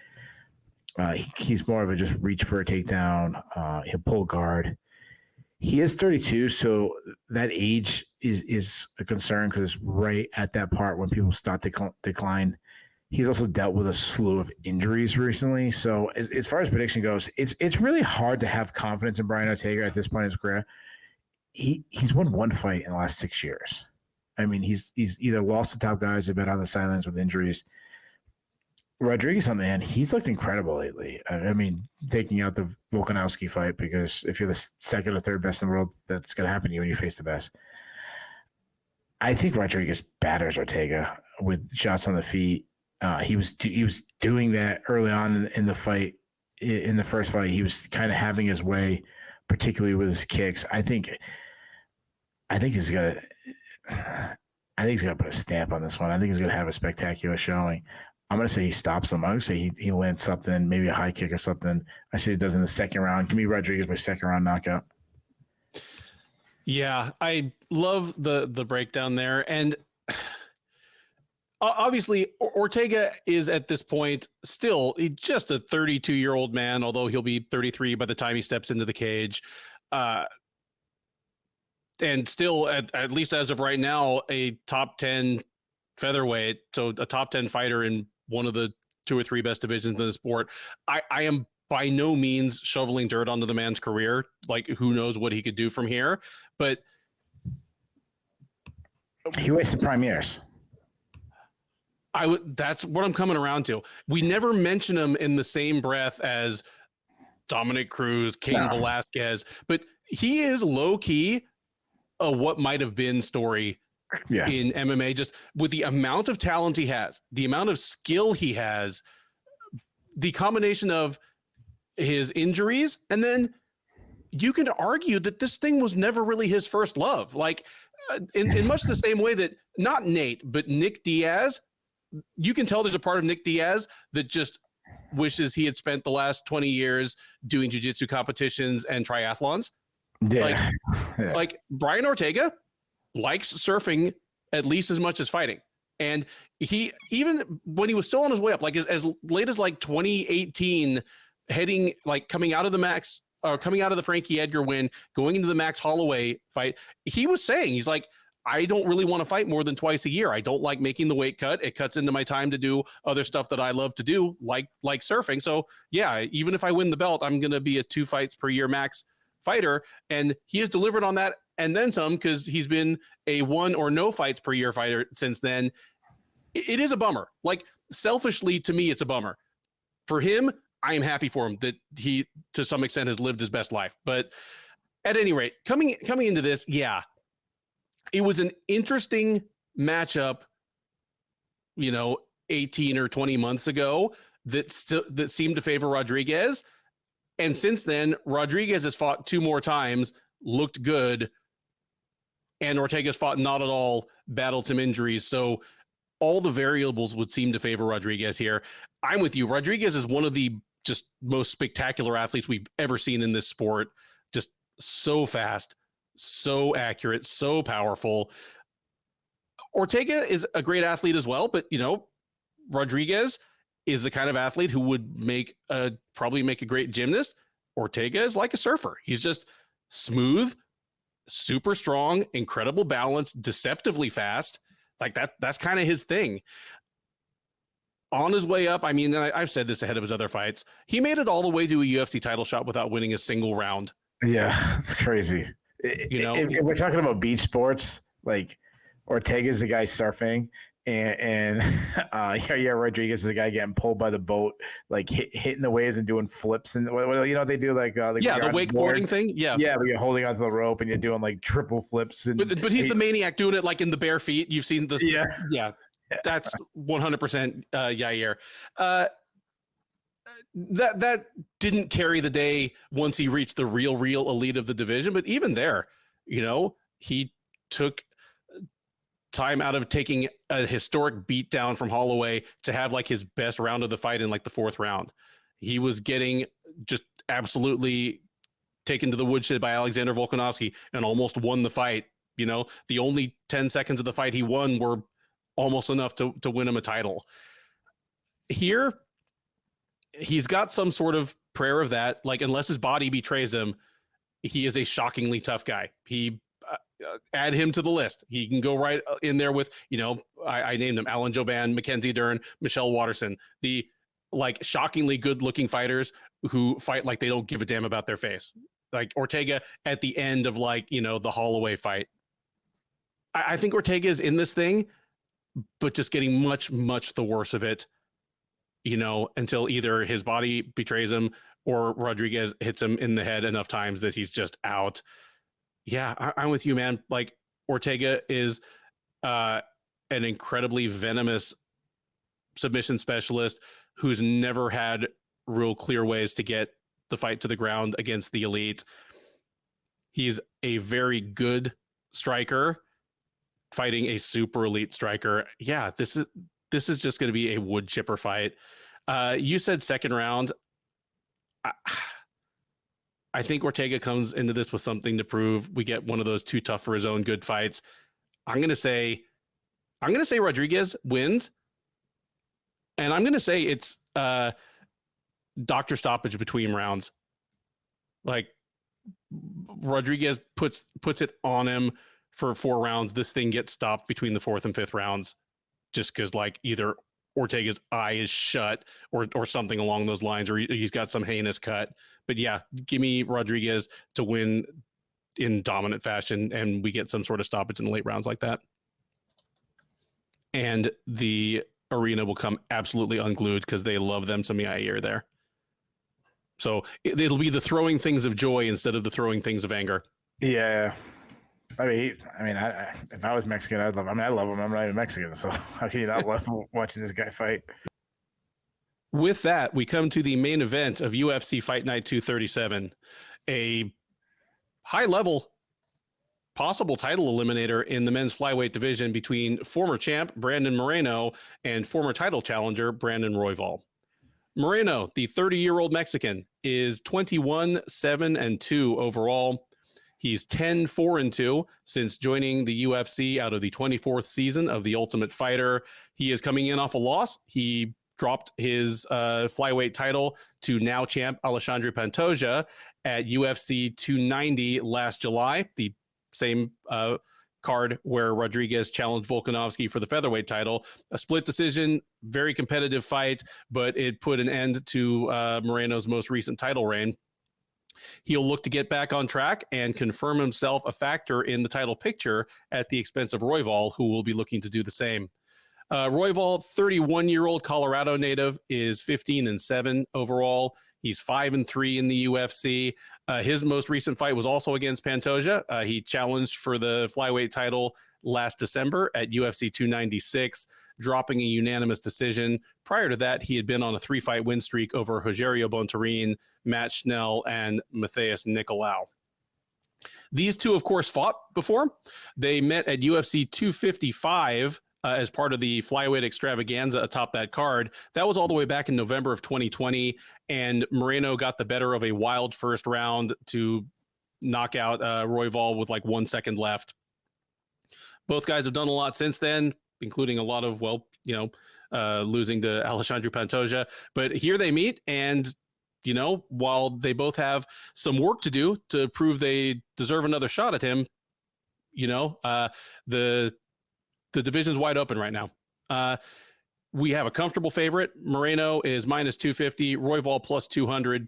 He's more of a just reach for a takedown. He'll pull guard. He is 32, so that age is a concern because it's right at that part when people start to decline. He's also dealt with a slew of injuries recently. So as far as prediction goes, it's really hard to have confidence in Brian Ortega at this point in his career. He's won one fight in the last 6 years. I mean, he's either lost to top guys or been on the sidelines with injuries. Rodriguez, on the end, he's looked incredible lately. I mean, taking out the Volkanovski fight, because if you're the second or third best in the world, that's going to happen to you when you face the best. I think Rodriguez batters Ortega with shots on the feet. He was doing that early on in the fight. In the first fight, he was kind of having his way, particularly with his kicks. I think he's got to put a stamp on this one. I think he's going to have a spectacular showing. I'm going to say he stops him. I'm going to say he lands something, maybe a high kick or something. I say he does in the second round. Give me Rodriguez by second round knockout. Yeah, I love the breakdown there. And obviously, Ortega is at this point still just a 32-year-old man, although he'll be 33 by the time he steps into the cage. And still, at least as of right now, a top 10 featherweight, so a top 10 fighter in one of the 2 or 3 best divisions in the sport. I am by no means shoveling dirt onto the man's career. Like, who knows what he could do from here, but he wasted prime years. That's what I'm coming around to. We never mention him in the same breath as Dominic Cruz, Cain Velasquez, but he is low key a what might have been story in MMA, just with the amount of talent he has, the amount of skill he has, the combination of his injuries, and then you can argue that this thing was never really his first love. Like, in much the same way that not Nate, but Nick Diaz, you can tell there's a part of Nick Diaz that just wishes he had spent the last 20 years doing jiu-jitsu competitions and triathlons. Yeah. Like Brian Ortega likes surfing at least as much as fighting. And he, even when he was still on his way up, like as late as like 2018, heading, like coming out of the Max, or coming out of the Frankie Edgar win, going into the Max Holloway fight, he was saying, he's like, I don't really want to fight more than twice a year. I don't like making the weight cut. It cuts into my time to do other stuff that I love to do, like surfing. So yeah, even if I win the belt, I'm going to be a 2 fights per year max fighter. And he has delivered on that and then some, because he's been a 1 or no fights per year fighter since then. It is a bummer. Like, selfishly, to me, it's a bummer. For him, I am happy for him that he, to some extent, has lived his best life. But at any rate, coming into this, yeah, it was an interesting matchup, 18 or 20 months ago that seemed to favor Rodriguez. And since then, Rodriguez has fought 2 more times, looked good, and Ortega's fought not at all, battled some injuries. So all the variables would seem to favor Rodriguez here. I'm with you. Rodriguez is one of the just most spectacular athletes we've ever seen in this sport. Just so fast, so accurate, so powerful. Ortega is a great athlete as well, but Rodriguez is the kind of athlete who would probably make a great gymnast. Ortega is like a surfer. He's just smooth, super strong, incredible balance, deceptively fast. Like that's kind of his thing. On his way up, I mean, I've said this ahead of his other fights, he made it all the way to a UFC title shot without winning a single round. Yeah, it's crazy. If we're talking about beach sports, like Ortega's the guy surfing, and Rodriguez is the guy getting pulled by the boat, like hitting the waves and doing flips, and they do like the wakeboarding thing. Yeah, but you're holding onto the rope and you're doing like triple flips. And but he's the maniac doing it like in the bare feet. You've seen this. Yeah. That's 100% Yair. That didn't carry the day once he reached the real elite of the division. But even there, he took time out of taking a historic beatdown from Holloway to have like his best round of the fight in like the 4th round. He was getting just absolutely taken to the woodshed by Alexander Volkanovski and almost won the fight. The only 10 seconds of the fight he won were almost enough to win him a title. Here, he's got some sort of prayer of that. Like, unless his body betrays him, he is a shockingly tough guy. He add him to the list. He can go right in there with, I named them Alan Jouban, Mackenzie Dern, Michelle Watterson, the like shockingly good looking fighters who fight like they don't give a damn about their face. Like Ortega at the end of the Holloway fight. I think Ortega is in this thing, but just getting much, much the worse of it. until either his body betrays him or Rodriguez hits him in the head enough times that he's just out. Yeah, I'm with you, man. Like, Ortega is an incredibly venomous submission specialist who's never had real clear ways to get the fight to the ground against the elite. He's a very good striker fighting a super elite striker. Yeah, this is just going to be a wood chipper fight. You said second round. I think Ortega comes into this with something to prove. We get one of those too tough for his own good fights. I'm going to say Rodriguez wins. And I'm going to say it's doctor stoppage between rounds. Like, Rodriguez puts it on him for 4 rounds. This thing gets stopped between the 4th and 5th rounds just because, like, either Ortega's eye is shut or something along those lines, or he's got some heinous cut. But yeah, give me Rodriguez to win in dominant fashion, and we get some sort of stoppage in the late rounds like that. And the arena will come absolutely unglued because they love them some Yair there. So it'll be the throwing things of joy instead of the throwing things of anger. Yeah. I mean, if I was Mexican, I'd love him. I mean, I love him. I'm not even Mexican, so how can you not love watching this guy fight? With that, we come to the main event of UFC Fight Night 237, a high-level possible title eliminator in the men's flyweight division between former champ Brandon Moreno and former title challenger Brandon Royval. Moreno, the 30-year-old Mexican, is 21-7-2 overall. He's 10-4-2 since joining the UFC out of the 24th season of The Ultimate Fighter. He is coming in off a loss. He dropped his flyweight title to now champ Alexandre Pantoja at UFC 290 last July, the same card where Rodriguez challenged Volkanovski for the featherweight title. A split decision, very competitive fight, but it put an end to Moreno's most recent title reign. He'll look to get back on track and confirm himself a factor in the title picture at the expense of Royval, who will be looking to do the same. Royval, 31-year-old Colorado native, is 15-7 overall. He's 5-3 in the UFC. His most recent fight was also against Pantoja. He challenged for the flyweight title last December at UFC 296, dropping a unanimous decision. Prior to that, he had been on a 3-fight win streak over Rogerio Bontorin, Matt Schnell, and Mateus Nicolau. These two, of course, fought before. They met at UFC 255 as part of the flyweight extravaganza atop that card. That was all the way back in November of 2020, and Moreno got the better of a wild first round to knock out Royval with like 1 second left. Both guys have done a lot since then, including a lot of, losing to Alexandre Pantoja. But here they meet, and while they both have some work to do to prove they deserve another shot at him, the division's wide open right now. We have a comfortable favorite. Moreno is -250, Royval +200.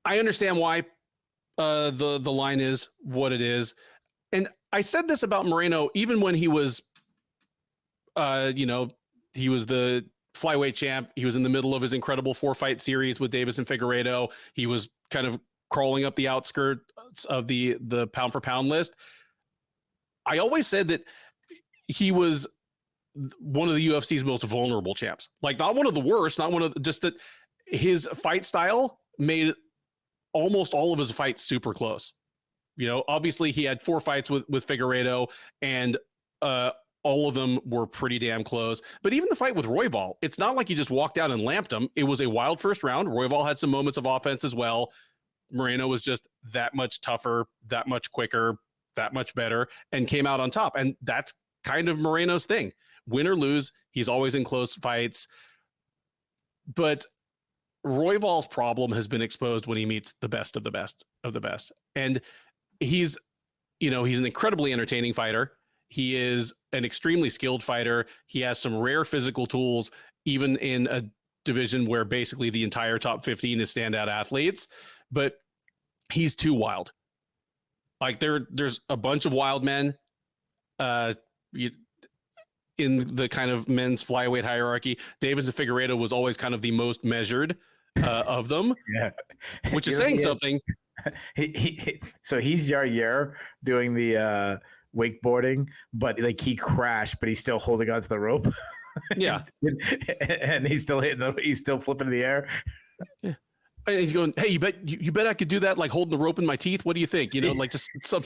I understand why the line is what it is. And I said this about Moreno even when he was, he was the flyweight champ. He was in the middle of his incredible 4-fight series with Davis and Figueiredo. He was kind of crawling up the outskirts of the pound for pound list. I always said that he was one of the UFC's most vulnerable champs. Like, not one of the worst, not one of the, just that his fight style made almost all of his fights super close. Obviously he had 4 fights with Figueiredo, and all of them were pretty damn close. But even the fight with Royval, it's not like he just walked out and lamped him. It was a wild first round. Royval had some moments of offense as well. Moreno was just that much tougher, that much quicker, that much better, and came out on top. And that's kind of Moreno's thing. Win or lose, he's always in close fights. But Royval's problem has been exposed when he meets the best of the best of the best. And he's an incredibly entertaining fighter. He is an extremely skilled fighter. He has some rare physical tools, even in a division where basically the entire top 15 is standout athletes. But he's too wild. Like, there's a bunch of wild men in the kind of men's flyweight hierarchy. Davis and Figueiredo was always kind of the most measured of them, Yeah. which is saying something. So he's Yair doing the wakeboarding, but like he crashed, but he's still holding onto the rope. Yeah. And he's still he's still flipping in the air. Yeah. And he's going, hey, you bet I could do that, like holding the rope in my teeth. What do you think? You know, like just some.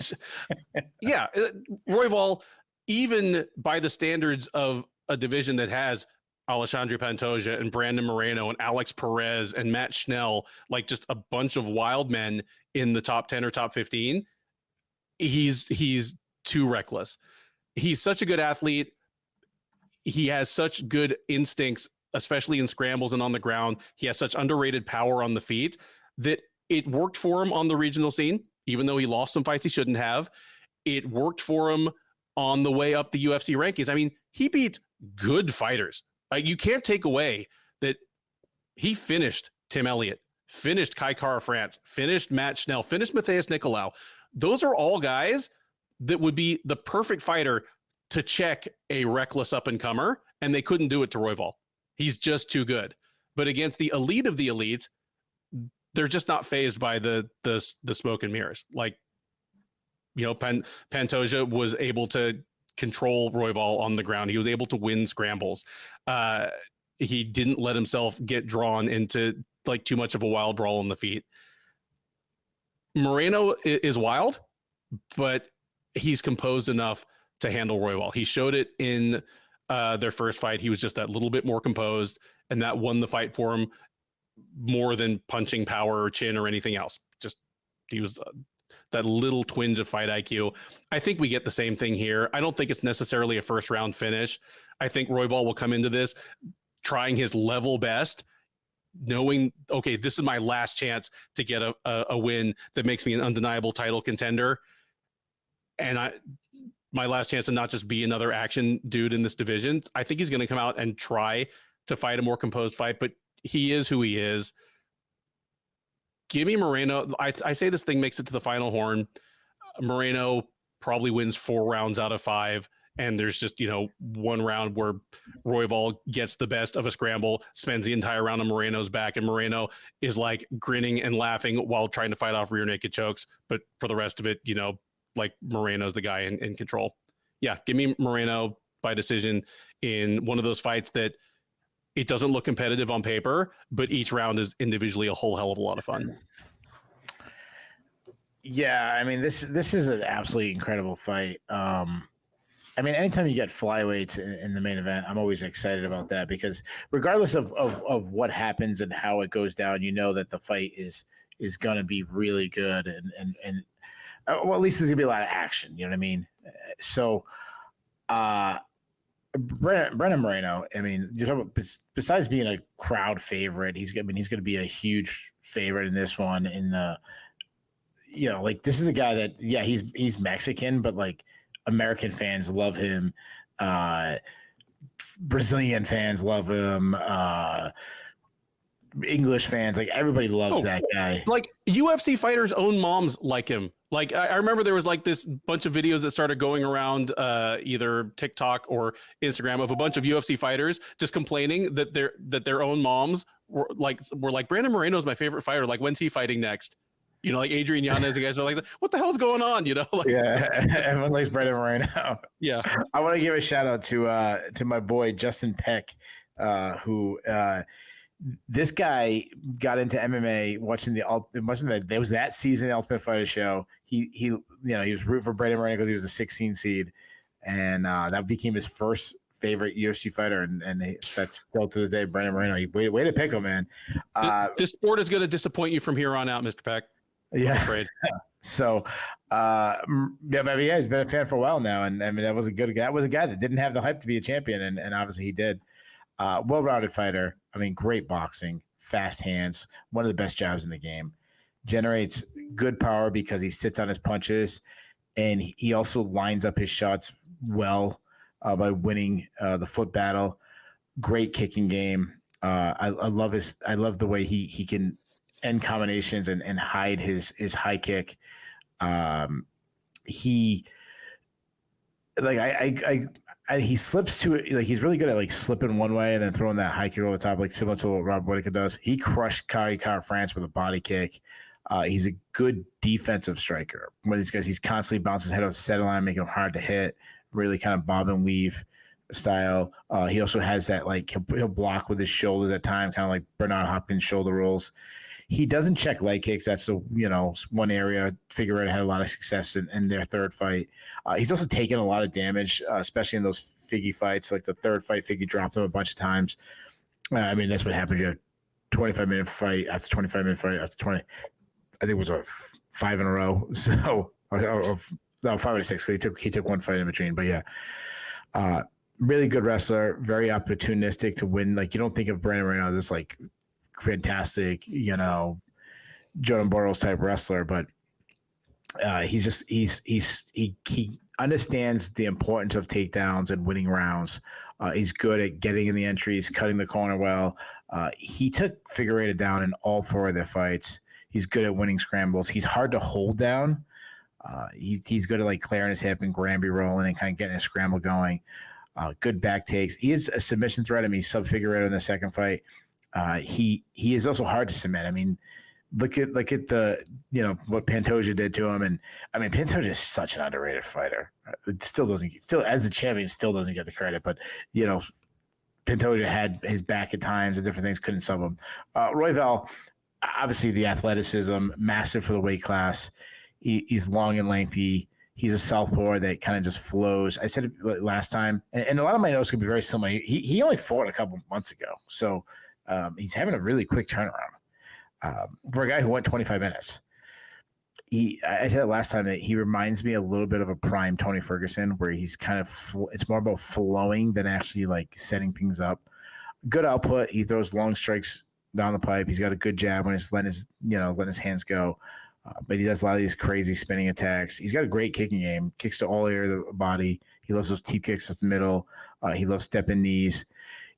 Yeah. Royval, even by the standards of a division that has Alexandre Pantoja and Brandon Moreno and Alex Perez and Matt Schnell, like just a bunch of wild men in the top 10 or top 15, he's too reckless. He's such a good athlete. He has such good instincts, especially in scrambles and on the ground. He has such underrated power on the feet that it worked for him on the regional scene, even though he lost some fights he shouldn't have. It worked for him on the way up the UFC rankings. I mean, he beat good fighters. You can't take away that he finished Tim Elliott, finished Kai Kara France, finished Matt Schnell, finished Mateus Nicolau. Those are all guys that would be the perfect fighter to check a reckless up-and-comer, and they couldn't do it to Royval. He's just too good. But against the elite of the elites, they're just not fazed by the smoke and mirrors. Like, you know, Pantoja was able to control Royval on the ground. He was able to win scrambles. He didn't let himself get drawn into like too much of a wild brawl on the feet. Moreno is wild, but he's composed enough to handle Royval. He showed it in their first fight. He was just that little bit more composed, and that won the fight for him more than punching power or chin or anything else. Just he was that little twinge of fight IQ. I think we get the same thing here. I don't think it's necessarily a first round finish. I think Royval will come into this trying his level best, knowing, okay, this is my last chance to get a win that makes me an undeniable title contender. And my last chance to not just be another action dude in this division. I think he's going to come out and try to fight a more composed fight, but he is who he is. Give me Moreno. I say this thing makes it to the final horn. Moreno probably wins 4 rounds out of 5. And there's just, you know, one round where Royval gets the best of a scramble, spends the entire round on Moreno's back, and Moreno is like grinning and laughing while trying to fight off rear naked chokes. But for the rest of it, you know, like Moreno's the guy in control. Yeah, give me Moreno by decision in one of those fights that it doesn't look competitive on paper, but each round is individually a whole hell of a lot of fun. Yeah, I mean, this is an absolutely incredible fight. I mean, anytime you get flyweights in the main event, I'm always excited about that because regardless of what happens and how it goes down, you know that the fight is going to be really good and well, at least there's going to be a lot of action. You know what I mean? So, Brandon Moreno, I mean, you're talking about, besides being a crowd favorite, he's going to be a huge favorite in this one. In the, you know, like this is a guy that, yeah, he's Mexican, but like American fans love him. Brazilian fans love him. English fans, like everybody loves that guy. Like UFC fighters' own moms like him. Like I remember there was like this bunch of videos that started going around either TikTok or Instagram of a bunch of UFC fighters just complaining that their own moms were like Brandon Moreno's my favorite fighter. Like when's he fighting next? You know, like Adrian Yanez, and guys are like, what the hell's going on? You know, like, yeah, everyone likes Brandon Moreno. Yeah, I want to give a shout out to my boy Justin Peck, who this guy got into MMA watching there was that season of the Ultimate Fighter show. He was rooting for Brandon Moreno because he was a 16 seed, and that became his first favorite UFC fighter, and that's still to this day Brandon Moreno. Way to pick him, man. This sport is going to disappoint you from here on out, Mr. Peck. Yeah, I'm afraid. So, yeah, he's been a fan for a while now, and I mean that was a guy that didn't have the hype to be a champion, and obviously he did. Well-rounded fighter. I mean, great boxing, fast hands, one of the best jabs in the game. Generates good power because he sits on his punches, and he also lines up his shots well by winning the foot battle. Great kicking game. I love the way he can end combinations and hide his high kick. he slips to it. Like, he's really good at like slipping one way and then throwing that high kick over the top, like similar to what Rob Whittaker does. He crushed Kai France with a body kick. He's a good defensive striker. One of these guys, he's constantly bouncing his head off the center line, making him hard to hit, really kind of bob and weave style. He also has that, like, he'll block with his shoulders at times, kind of like Bernard Hopkins shoulder rolls. He doesn't check leg kicks. That's the, one area Figueroa had a lot of success in their third fight. He's also taken a lot of damage, especially in those Figgy fights. Like the third fight, Figgy dropped him a bunch of times. I mean, that's what happens. You have 25-minute fight after 25-minute fight after 20. I think it was 5 in a row. So, no, 5 out of 6. He took one fight in between. But yeah, really good wrestler. Very opportunistic to win. Like, you don't think of Brandon Moreno as this like fantastic, Jordan Burroughs type wrestler, but he understands the importance of takedowns and winning rounds. He's good at getting in the entries, cutting the corner well. He took Figueroa down in all 4 of their fights. He's good at winning scrambles. He's hard to hold down. He's good at like clearing his hip and Granby rolling and kind of getting a scramble going. Good back takes. He is a submission threat. I mean, he sub Figueroa in the second fight. He is also hard to submit. I mean, look at the what Pantoja did to him, and I mean Pantoja is such an underrated fighter. It still as the champion still doesn't get the credit, but Pantoja had his back at times and different things, couldn't sub him. Royval, obviously the athleticism, massive for the weight class. He's long and lengthy. He's a southpaw that kind of just flows. I said it last time, and a lot of my notes could be very similar. He only fought a couple months ago, so he's having a really quick turnaround. For a guy who went 25 minutes. I said it last time that he reminds me a little bit of a prime Tony Ferguson, where he's kind of it's more about flowing than actually like setting things up. Good output. He throws long strikes down the pipe. He's got a good jab when he's letting his hands go. But he does a lot of these crazy spinning attacks. He's got a great kicking game. Kicks to all areas of the body. He loves those teep kicks up the middle. He loves stepping knees.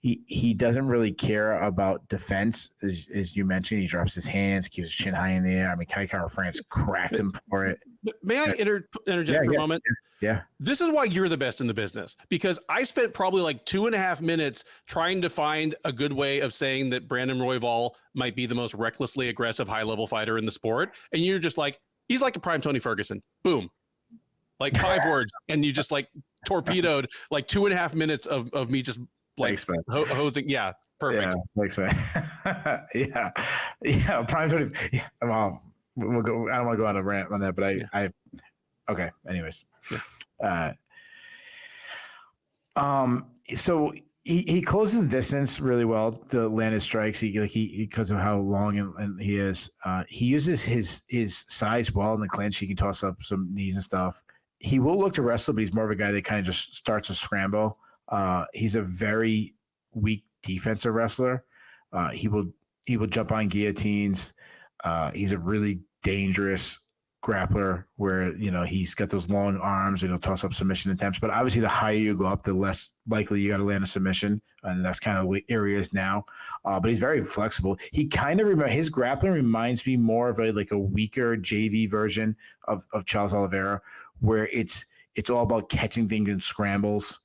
He doesn't really care about defense, as you mentioned. He drops his hands, keeps his chin high in the air. I mean, Kai France cracked him for it. May I interject for a moment? Yeah. This is why you're the best in the business, because I spent probably like 2.5 minutes trying to find a good way of saying that Brandon Royval might be the most recklessly aggressive high-level fighter in the sport. And you're just like, he's like a prime Tony Ferguson. Boom. Like 5 words. And you just like torpedoed like 2.5 minutes of me just like hosing. Yeah. Perfect. Yeah, thanks, man. Yeah. Prime 20. Yeah, well, we'll go. I don't want to go on a rant on that, but okay. Anyways. Yeah. So he closes the distance really well to land his strikes. He because of how long and he is. He uses his size well in the clinch. He can toss up some knees and stuff. He will look to wrestle, but he's more of a guy that kind of just starts a scramble. He's a very weak defensive wrestler. He will jump on guillotines. He's a really dangerous grappler where, he's got those long arms and he'll toss up submission attempts. But obviously the higher you go up, the less likely you got to land a submission. And that's kind of what area is now. But he's very flexible. He kind of his grappling reminds me more of a weaker JV version of Charles Oliveira, where it's all about catching things in scrambles.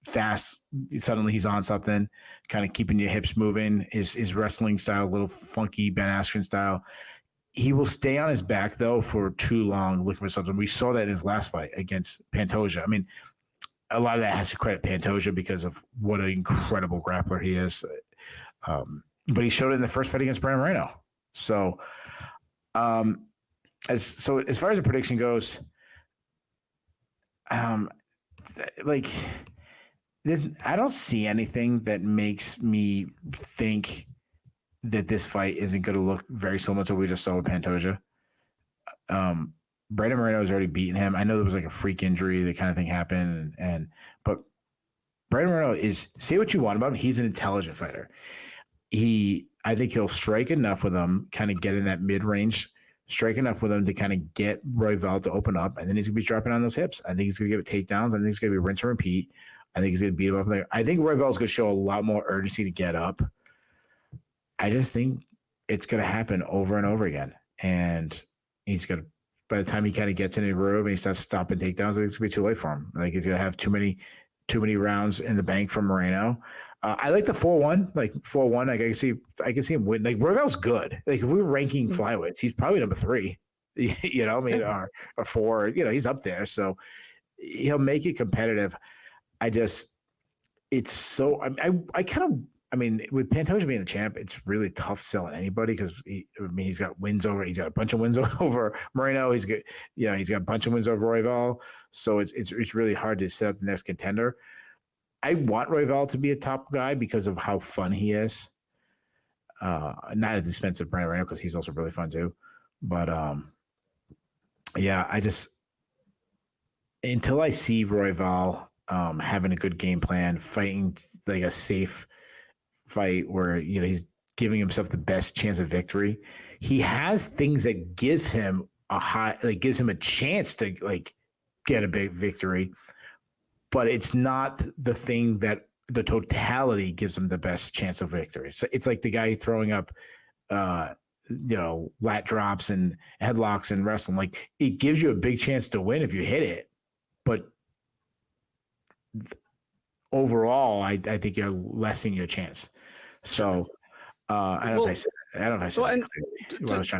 Fast, suddenly he's on something, kind of keeping your hips moving. His wrestling style, a little funky Ben Askren style. He will stay on his back though for too long looking for something. We saw that in his last fight against Pantoja. I mean, a lot of that has to credit Pantoja because of what an incredible grappler he is. But he showed it in the first fight against Brandon Moreno. So, as far as the prediction goes, I don't see anything that makes me think that this fight isn't going to look very similar to what we just saw with Pantoja. Brandon Moreno has already beaten him. I know there was like a freak injury, that kind of thing happened, but Brandon Moreno is, say what you want about him, he's an intelligent fighter. I think he'll strike enough with him, kind of get in that mid-range, strike enough with him to kind of get Royval to open up, and then he's going to be dropping on those hips. I think he's going to give it takedowns. I think he's going to be rinse and repeat. I think he's going to beat him up there. I think Royval's going to show a lot more urgency to get up. I just think it's going to happen over and over again, and he's going to by the time he kind of gets in a groove and he starts stopping takedowns, I think it's gonna be too late for him. Like he's gonna have too many rounds in the bank from Moreno. I like the 4-1, like 4-1. Like I can see him win. Like Royval's good. Like if we were ranking flyweights, he's probably number 3. You know, I mean, or 4. You know, he's up there, so he'll make it competitive. It's so. I kind of. I mean, with Pantoja being the champ, it's really tough selling anybody because he's got wins over. He's got a bunch of wins over Moreno. He's got a bunch of wins over Royval. So it's really hard to set up the next contender. I want Royval to be a top guy because of how fun he is. Not at the expense of Moreno because he's also really fun too. But yeah, until I see Royval having a good game plan, fighting like a safe fight where he's giving himself the best chance of victory. He has things that gives him a chance to like get a big victory, but it's not the thing that the totality gives him the best chance of victory. So it's like the guy throwing up lat drops and headlocks and wrestling. Like it gives you a big chance to win if you hit it, but overall, I think you're lessening your chance. So I don't know if I said. And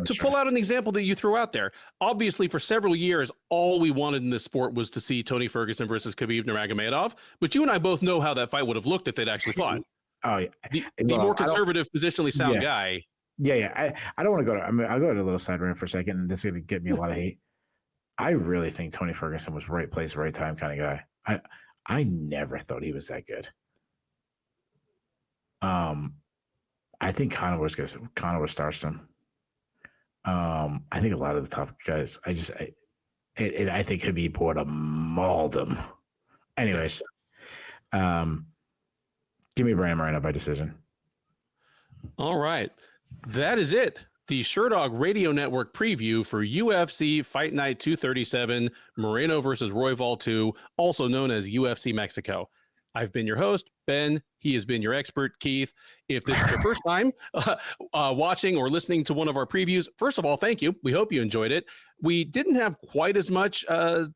to pull out an example that you threw out there, obviously for several years, all we wanted in this sport was to see Tony Ferguson versus Khabib Nurmagomedov. But you and I both know how that fight would have looked if they'd actually fought. Oh yeah, the more conservative, positionally sound guy. Yeah. I don't want to go to. I'll go to a little side rant for a second, and this is going to get me a lot of hate. I really think Tony Ferguson was right place, right time kind of guy. I never thought he was that good. I think Conor was starched him. I think a lot of the top guys. I think Khabib would have mauled him. Anyways, give me Brandon Moreno by decision. All right, that is it. The Sherdog Radio Network preview for UFC Fight Night 237, Moreno versus Royval 2, also known as UFC Mexico. I've been your host, Ben. He has been your expert, Keith. If this is your first time watching or listening to one of our previews, first of all, thank you. We hope you enjoyed it. We didn't have quite as much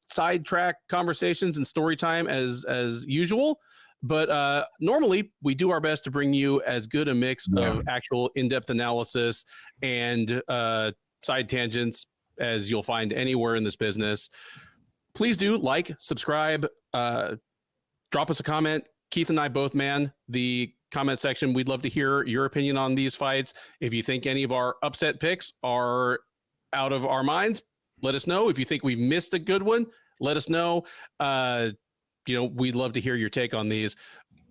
sidetrack conversations and story time as usual, but normally we do our best to bring you as good a mix of actual in-depth analysis and side tangents as you'll find anywhere in this business. Please do like, subscribe, drop us a comment. Keith and I both man the comment section. We'd love to hear your opinion on these fights. If you think any of our upset picks are out of our minds, let us know. If you think we've missed a good one, let us know. We'd love to hear your take on these.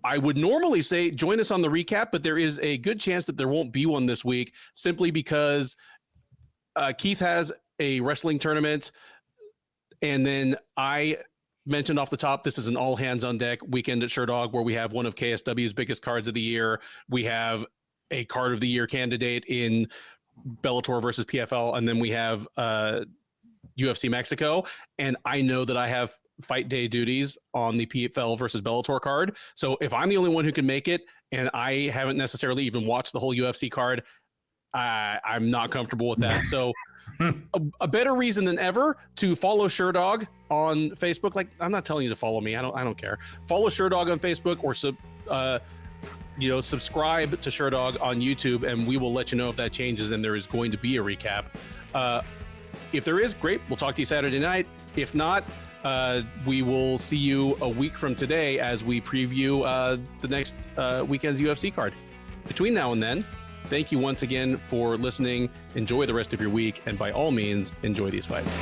I would normally say join us on the recap, but there is a good chance that there won't be one this week simply because Keith has a wrestling tournament. And then I mentioned off the top, this is an all hands on deck weekend at Sherdog where we have one of KSW's biggest cards of the year. We have a card of the year candidate in Bellator versus PFL. And then we have UFC Mexico. And I know that I have fight day duties on the PFL versus Bellator card. So if I'm the only one who can make it and I haven't necessarily even watched the whole UFC card, I'm not comfortable with that. So a better reason than ever to follow Sherdog on Facebook. Like, I'm not telling you to follow me. I don't care. Follow Sherdog on Facebook or subscribe to Sherdog on YouTube, and we will let you know if that changes and there is going to be a recap. If there is, great. We'll talk to you Saturday night. If not, we will see you a week from today as we preview the next weekend's UFC card. Between now and then, thank you once again for listening. Enjoy the rest of your week, and by all means, enjoy these fights.